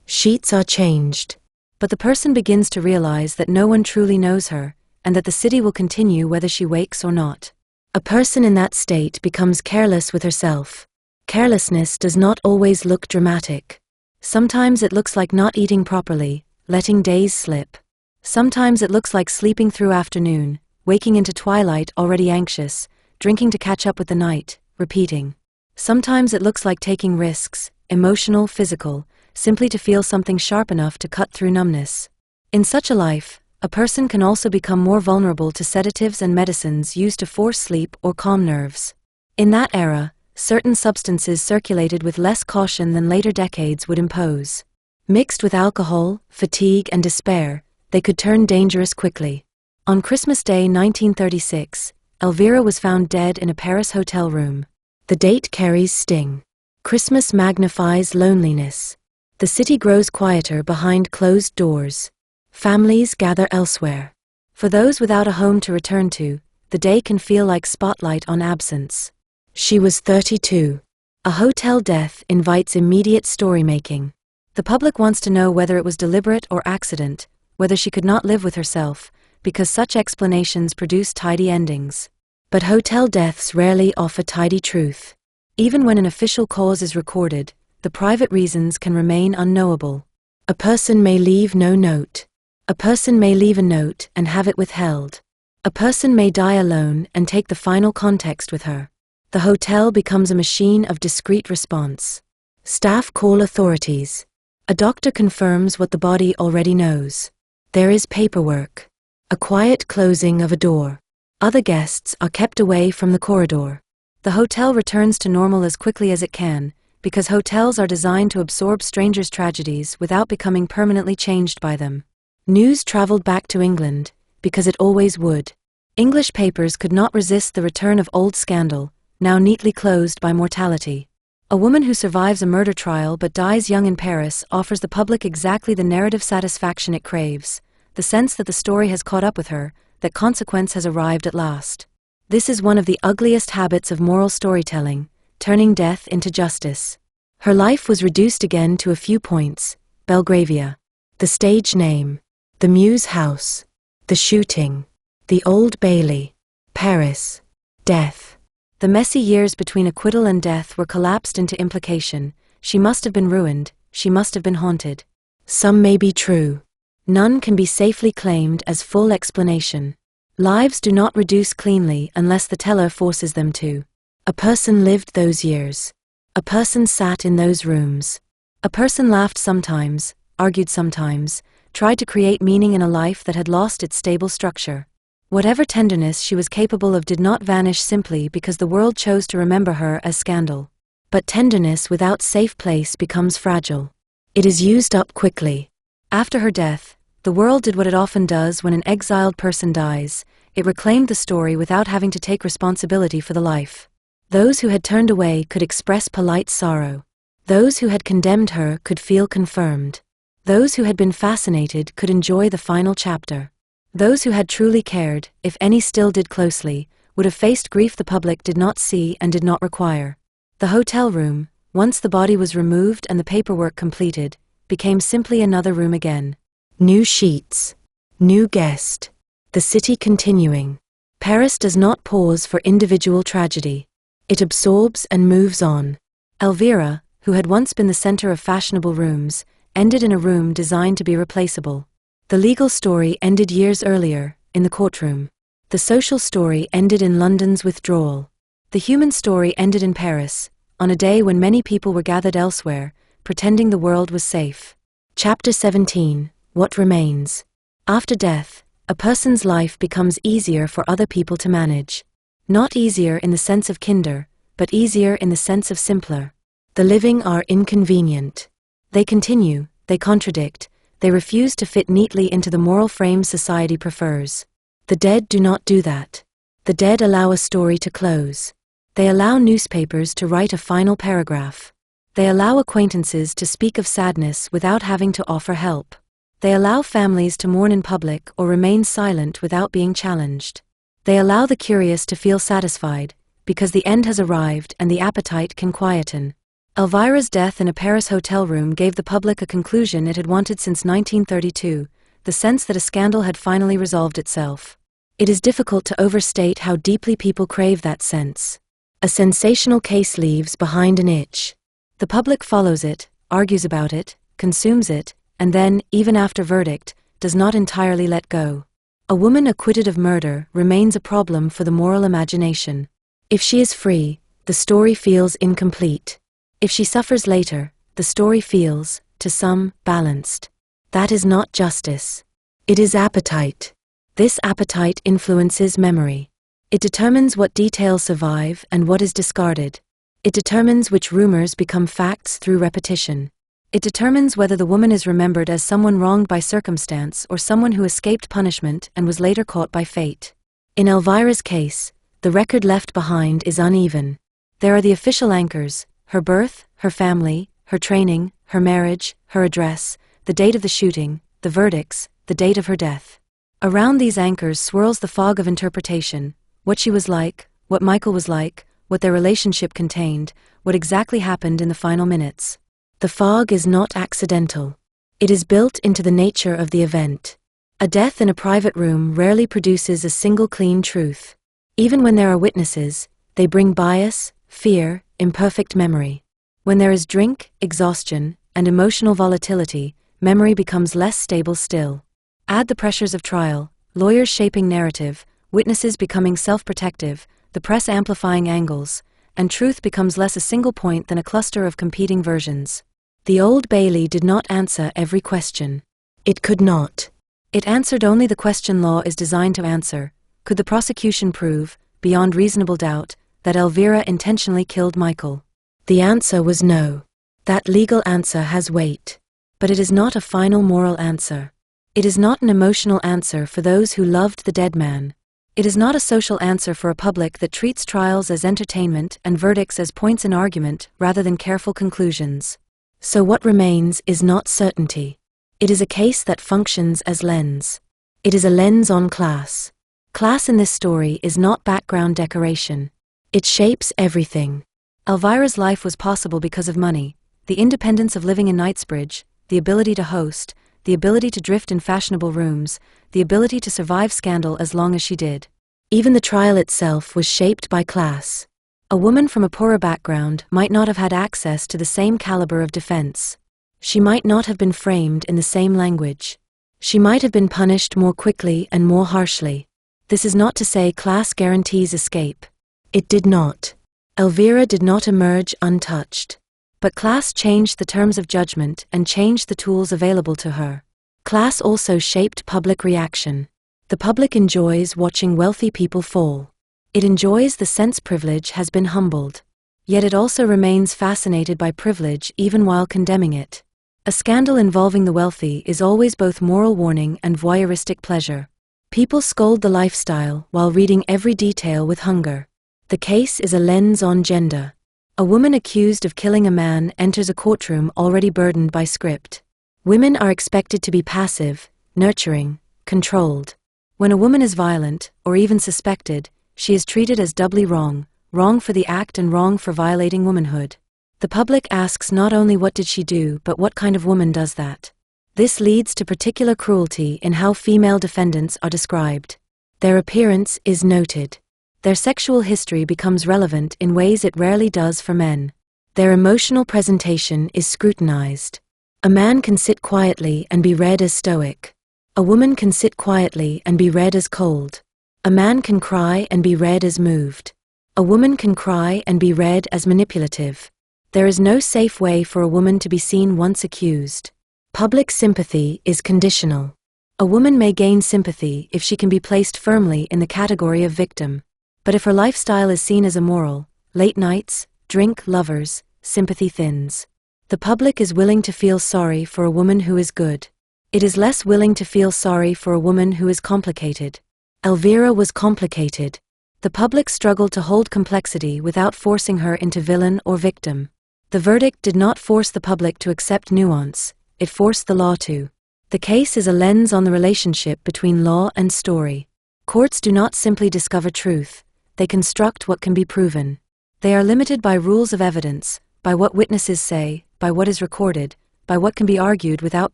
Sheets are changed. But the person begins to realize that no one truly knows her, and that the city will continue whether she wakes or not. A person in that state becomes careless with herself. Carelessness does not always look dramatic. Sometimes it looks like not eating properly, letting days slip. Sometimes it looks like sleeping through afternoon, waking into twilight already anxious, drinking to catch up with the night, repeating. Sometimes it looks like taking risks, emotional, physical, simply to feel something sharp enough to cut through numbness. In such a life, a person can also become more vulnerable to sedatives and medicines used to force sleep or calm nerves. In that era, certain substances circulated with less caution than later decades would impose. Mixed with alcohol, fatigue, and despair, they could turn dangerous quickly. On Christmas Day 1936, Elvira was found dead in a Paris hotel room. The date carries sting. Christmas magnifies loneliness. The city grows quieter behind closed doors. Families gather elsewhere. For those without a home to return to, the day can feel like spotlight on absence. She was 32. A hotel death invites immediate story-making. The public wants to know whether it was deliberate or accident, whether she could not live with herself, because such explanations produce tidy endings. But hotel deaths rarely offer tidy truth. Even when an official cause is recorded, the private reasons can remain unknowable. A person may leave no note. A person may leave a note and have it withheld. A person may die alone and take the final context with her. The hotel becomes a machine of discreet response. Staff call authorities. A doctor confirms what the body already knows. There is paperwork. A quiet closing of a door. Other guests are kept away from the corridor. The hotel returns to normal as quickly as it can, because hotels are designed to absorb strangers' tragedies without becoming permanently changed by them. News traveled back to England, because it always would. English papers could not resist the return of old scandal, now neatly closed by mortality. A woman who survives a murder trial but dies young in Paris offers the public exactly the narrative satisfaction it craves, the sense that the story has caught up with her, that consequence has arrived at last. This is one of the ugliest habits of moral storytelling, turning death into justice. Her life was reduced again to a few points: Belgravia, the stage name, the Mews house, the shooting, the Old Bailey, Paris, death. The messy years between acquittal and death were collapsed into implication. She must have been ruined, she must have been haunted. Some may be true. None can be safely claimed as full explanation. Lives do not reduce cleanly unless the teller forces them to. A person lived those years. A person sat in those rooms. A person laughed sometimes, argued sometimes, tried to create meaning in a life that had lost its stable structure. Whatever tenderness she was capable of did not vanish simply because the world chose to remember her as scandal. But tenderness without safe place becomes fragile. It is used up quickly. After her death, the world did what it often does when an exiled person dies: it reclaimed the story without having to take responsibility for the life. Those who had turned away could express polite sorrow. Those who had condemned her could feel confirmed. Those who had been fascinated could enjoy the final chapter. Those who had truly cared, if any still did closely, would have faced grief the public did not see and did not require. The hotel room, once the body was removed and the paperwork completed, became simply another room again. New sheets. New guest. The city continuing. Paris does not pause for individual tragedy. It absorbs and moves on. Elvira, who had once been the center of fashionable rooms, ended in a room designed to be replaceable. The legal story ended years earlier, in the courtroom. The social story ended in London's withdrawal. The human story ended in Paris, on a day when many people were gathered elsewhere, pretending the world was safe. Chapter 17. What remains? After death, a person's life becomes easier for other people to manage. Not easier in the sense of kinder, but easier in the sense of simpler. The living are inconvenient. They continue, they contradict, they refuse to fit neatly into the moral frame society prefers. The dead do not do that. The dead allow a story to close. They allow newspapers to write a final paragraph. They allow acquaintances to speak of sadness without having to offer help. They allow families to mourn in public or remain silent without being challenged. They allow the curious to feel satisfied, because the end has arrived and the appetite can quieten. Elvira's death in a Paris hotel room gave the public a conclusion it had wanted since 1932, the sense that a scandal had finally resolved itself. It is difficult to overstate how deeply people crave that sense. A sensational case leaves behind an itch. The public follows it, argues about it, consumes it, and then, even after verdict, does not entirely let go. A woman acquitted of murder remains a problem for the moral imagination. If she is free, the story feels incomplete. If she suffers later, the story feels, to some, balanced. That is not justice. It is appetite. This appetite influences memory. It determines what details survive and what is discarded. It determines which rumors become facts through repetition. It determines whether the woman is remembered as someone wronged by circumstance or someone who escaped punishment and was later caught by fate. In Elvira's case, the record left behind is uneven. There are the official anchors: her birth, her family, her training, her marriage, her address, the date of the shooting, the verdicts, the date of her death. Around these anchors swirls the fog of interpretation: what she was like, what Michael was like, what their relationship contained, what exactly happened in the final minutes. The fog is not accidental. It is built into the nature of the event. A death in a private room rarely produces a single clean truth. Even when there are witnesses, they bring bias, fear, imperfect memory. When there is drink, exhaustion, and emotional volatility, memory becomes less stable still. Add the pressures of trial, lawyers shaping narrative, witnesses becoming self-protective, the press amplifying angles, and truth becomes less a single point than a cluster of competing versions. The Old Bailey did not answer every question. It could not. It answered only the question law is designed to answer: could the prosecution prove, beyond reasonable doubt, that Elvira intentionally killed Michael? The answer was no. That legal answer has weight. But it is not a final moral answer. It is not an emotional answer for those who loved the dead man. It is not a social answer for a public that treats trials as entertainment and verdicts as points in argument rather than careful conclusions. So what remains is not certainty. It is a case that functions as lens. It is a lens on class. Class in this story is not background decoration. It shapes everything. Elvira's life was possible because of money, the independence of living in Knightsbridge, the ability to host, the ability to drift in fashionable rooms, the ability to survive scandal as long as she did. Even the trial itself was shaped by class. A woman from a poorer background might not have had access to the same caliber of defense. She might not have been framed in the same language. She might have been punished more quickly and more harshly. This is not to say class guarantees escape. It did not. Elvira did not emerge untouched. But class changed the terms of judgment and changed the tools available to her. Class also shaped public reaction. The public enjoys watching wealthy people fall. It enjoys the sense privilege has been humbled. Yet it also remains fascinated by privilege even while condemning it. A scandal involving the wealthy is always both moral warning and voyeuristic pleasure. People scold the lifestyle while reading every detail with hunger. The case is a lens on gender. A woman accused of killing a man enters a courtroom already burdened by script. Women are expected to be passive, nurturing, controlled. When a woman is violent, or even suspected, she is treated as doubly wrong, wrong for the act and wrong for violating womanhood. The public asks not only what did she do but what kind of woman does that. This leads to particular cruelty in how female defendants are described. Their appearance is noted. Their sexual history becomes relevant in ways it rarely does for men. Their emotional presentation is scrutinized. A man can sit quietly and be read as stoic. A woman can sit quietly and be read as cold. A man can cry and be read as moved. A woman can cry and be read as manipulative. There is no safe way for a woman to be seen once accused. Public sympathy is conditional. A woman may gain sympathy if she can be placed firmly in the category of victim. But if her lifestyle is seen as immoral, late nights, drink, lovers, sympathy thins. The public is willing to feel sorry for a woman who is good. It is less willing to feel sorry for a woman who is complicated. Elvira was complicated. The public struggled to hold complexity without forcing her into villain or victim. The verdict did not force the public to accept nuance, it forced the law to. The case is a lens on the relationship between law and story. Courts do not simply discover truth. They construct what can be proven. They are limited by rules of evidence, by what witnesses say, by what is recorded, by what can be argued without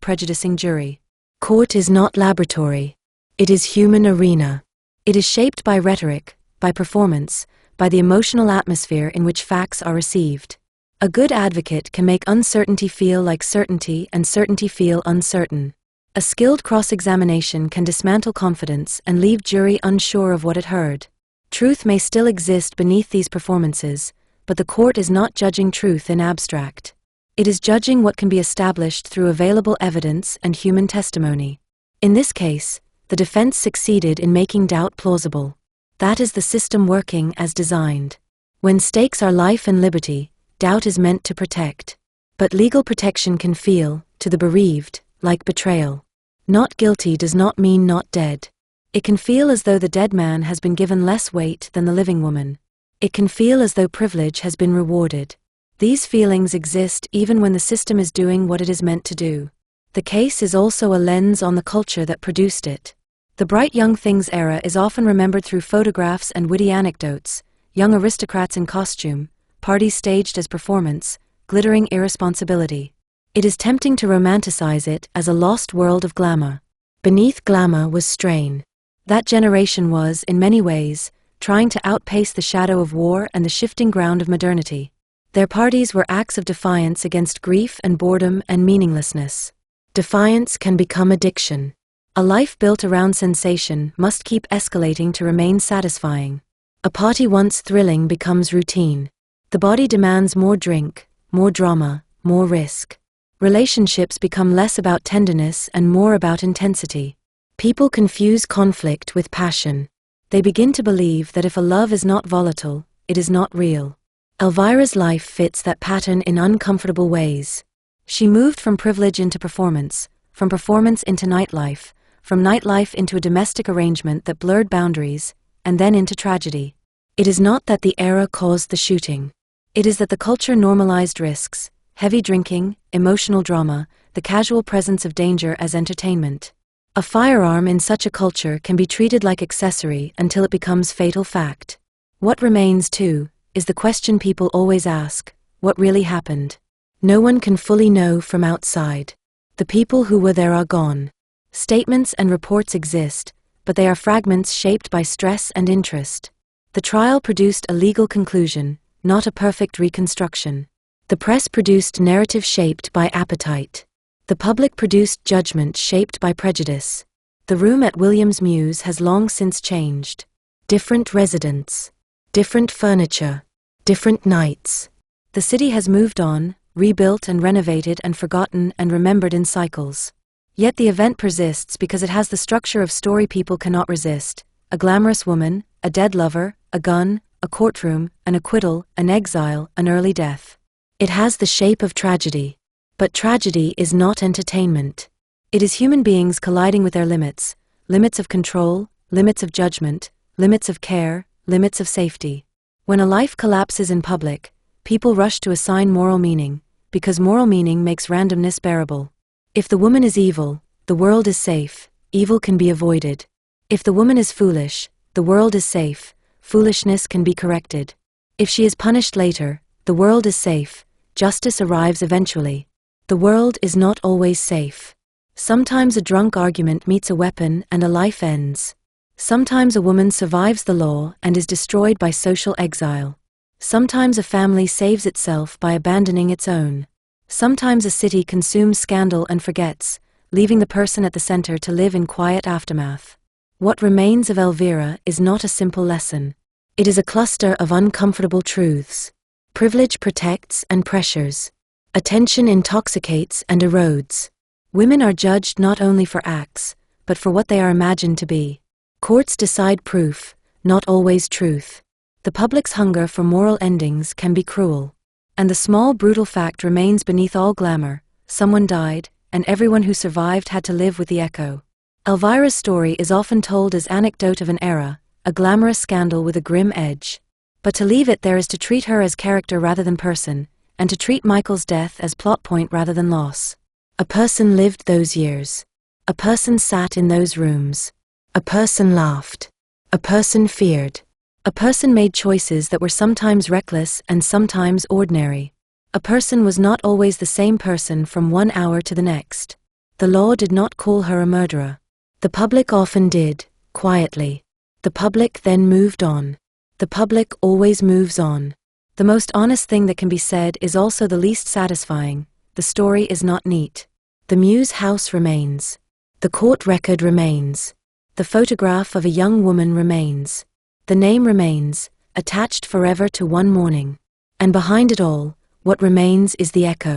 prejudicing jury. Court is not laboratory. It is human arena. It is shaped by rhetoric, by performance, by the emotional atmosphere in which facts are received. A good advocate can make uncertainty feel like certainty and certainty feel uncertain. A skilled cross-examination can dismantle confidence and leave jury unsure of what it heard. Truth may still exist beneath these performances, but the court is not judging truth in abstract. It is judging what can be established through available evidence and human testimony. In this case, the defense succeeded in making doubt plausible. That is the system working as designed. When stakes are life and liberty, doubt is meant to protect. But legal protection can feel, to the bereaved, like betrayal. Not guilty does not mean not dead. It can feel as though the dead man has been given less weight than the living woman. It can feel as though privilege has been rewarded. These feelings exist even when the system is doing what it is meant to do. The case is also a lens on the culture that produced it. The bright young things era is often remembered through photographs and witty anecdotes, young aristocrats in costume, parties staged as performance, glittering irresponsibility. It is tempting to romanticize it as a lost world of glamour. Beneath glamour was strain. That generation was, in many ways, trying to outpace the shadow of war and the shifting ground of modernity. Their parties were acts of defiance against grief and boredom and meaninglessness. Defiance can become addiction. A life built around sensation must keep escalating to remain satisfying. A party once thrilling becomes routine. The body demands more drink, more drama, more risk. Relationships become less about tenderness and more about intensity. People confuse conflict with passion. They begin to believe that if a love is not volatile, it is not real. Elvira's life fits that pattern in uncomfortable ways. She moved from privilege into performance, from performance into nightlife, from nightlife into a domestic arrangement that blurred boundaries, and then into tragedy. It is not that the era caused the shooting. It is that the culture normalized risks, heavy drinking, emotional drama, the casual presence of danger as entertainment. A firearm in such a culture can be treated like accessory until it becomes fatal fact. What remains, too, is the question people always ask: what really happened? No one can fully know from outside. The people who were there are gone. Statements and reports exist, but they are fragments shaped by stress and interest. The trial produced a legal conclusion, not a perfect reconstruction. The press produced narrative shaped by appetite. The public produced judgment shaped by prejudice. The room at Williams Mews has long since changed. Different residents. Different furniture. Different nights. The city has moved on, rebuilt and renovated and forgotten and remembered in cycles. Yet the event persists because it has the structure of story people cannot resist: a glamorous woman, a dead lover, a gun, a courtroom, an acquittal, an exile, an early death. It has the shape of tragedy. But tragedy is not entertainment. It is human beings colliding with their limits, limits of control, limits of judgment, limits of care, limits of safety. When a life collapses in public, people rush to assign moral meaning, because moral meaning makes randomness bearable. If the woman is evil, the world is safe, evil can be avoided. If the woman is foolish, the world is safe, foolishness can be corrected. If she is punished later, the world is safe, justice arrives eventually. The world is not always safe. Sometimes a drunk argument meets a weapon and a life ends. Sometimes a woman survives the law and is destroyed by social exile. Sometimes a family saves itself by abandoning its own. Sometimes a city consumes scandal and forgets, leaving the person at the center to live in quiet aftermath. What remains of Elvira is not a simple lesson. It is a cluster of uncomfortable truths. Privilege protects and pressures. Attention intoxicates and erodes. Women are judged not only for acts, but for what they are imagined to be. Courts decide proof, not always truth. The public's hunger for moral endings can be cruel. And the small brutal fact remains beneath all glamour: someone died, and everyone who survived had to live with the echo. Elvira's story is often told as anecdote of an era, a glamorous scandal with a grim edge. But to leave it there is to treat her as character rather than person, and to treat Michael's death as plot point rather than loss. A person lived those years. A person sat in those rooms. A person laughed. A person feared. A person made choices that were sometimes reckless and sometimes ordinary. A person was not always the same person from one hour to the next. The law did not call her a murderer. The public often did, quietly. The public then moved on. The public always moves on. The most honest thing that can be said is also the least satisfying: the story is not neat. The Mews house remains. The court record remains. The photograph of a young woman remains. The name remains, attached forever to one morning. And behind it all, what remains is the echo.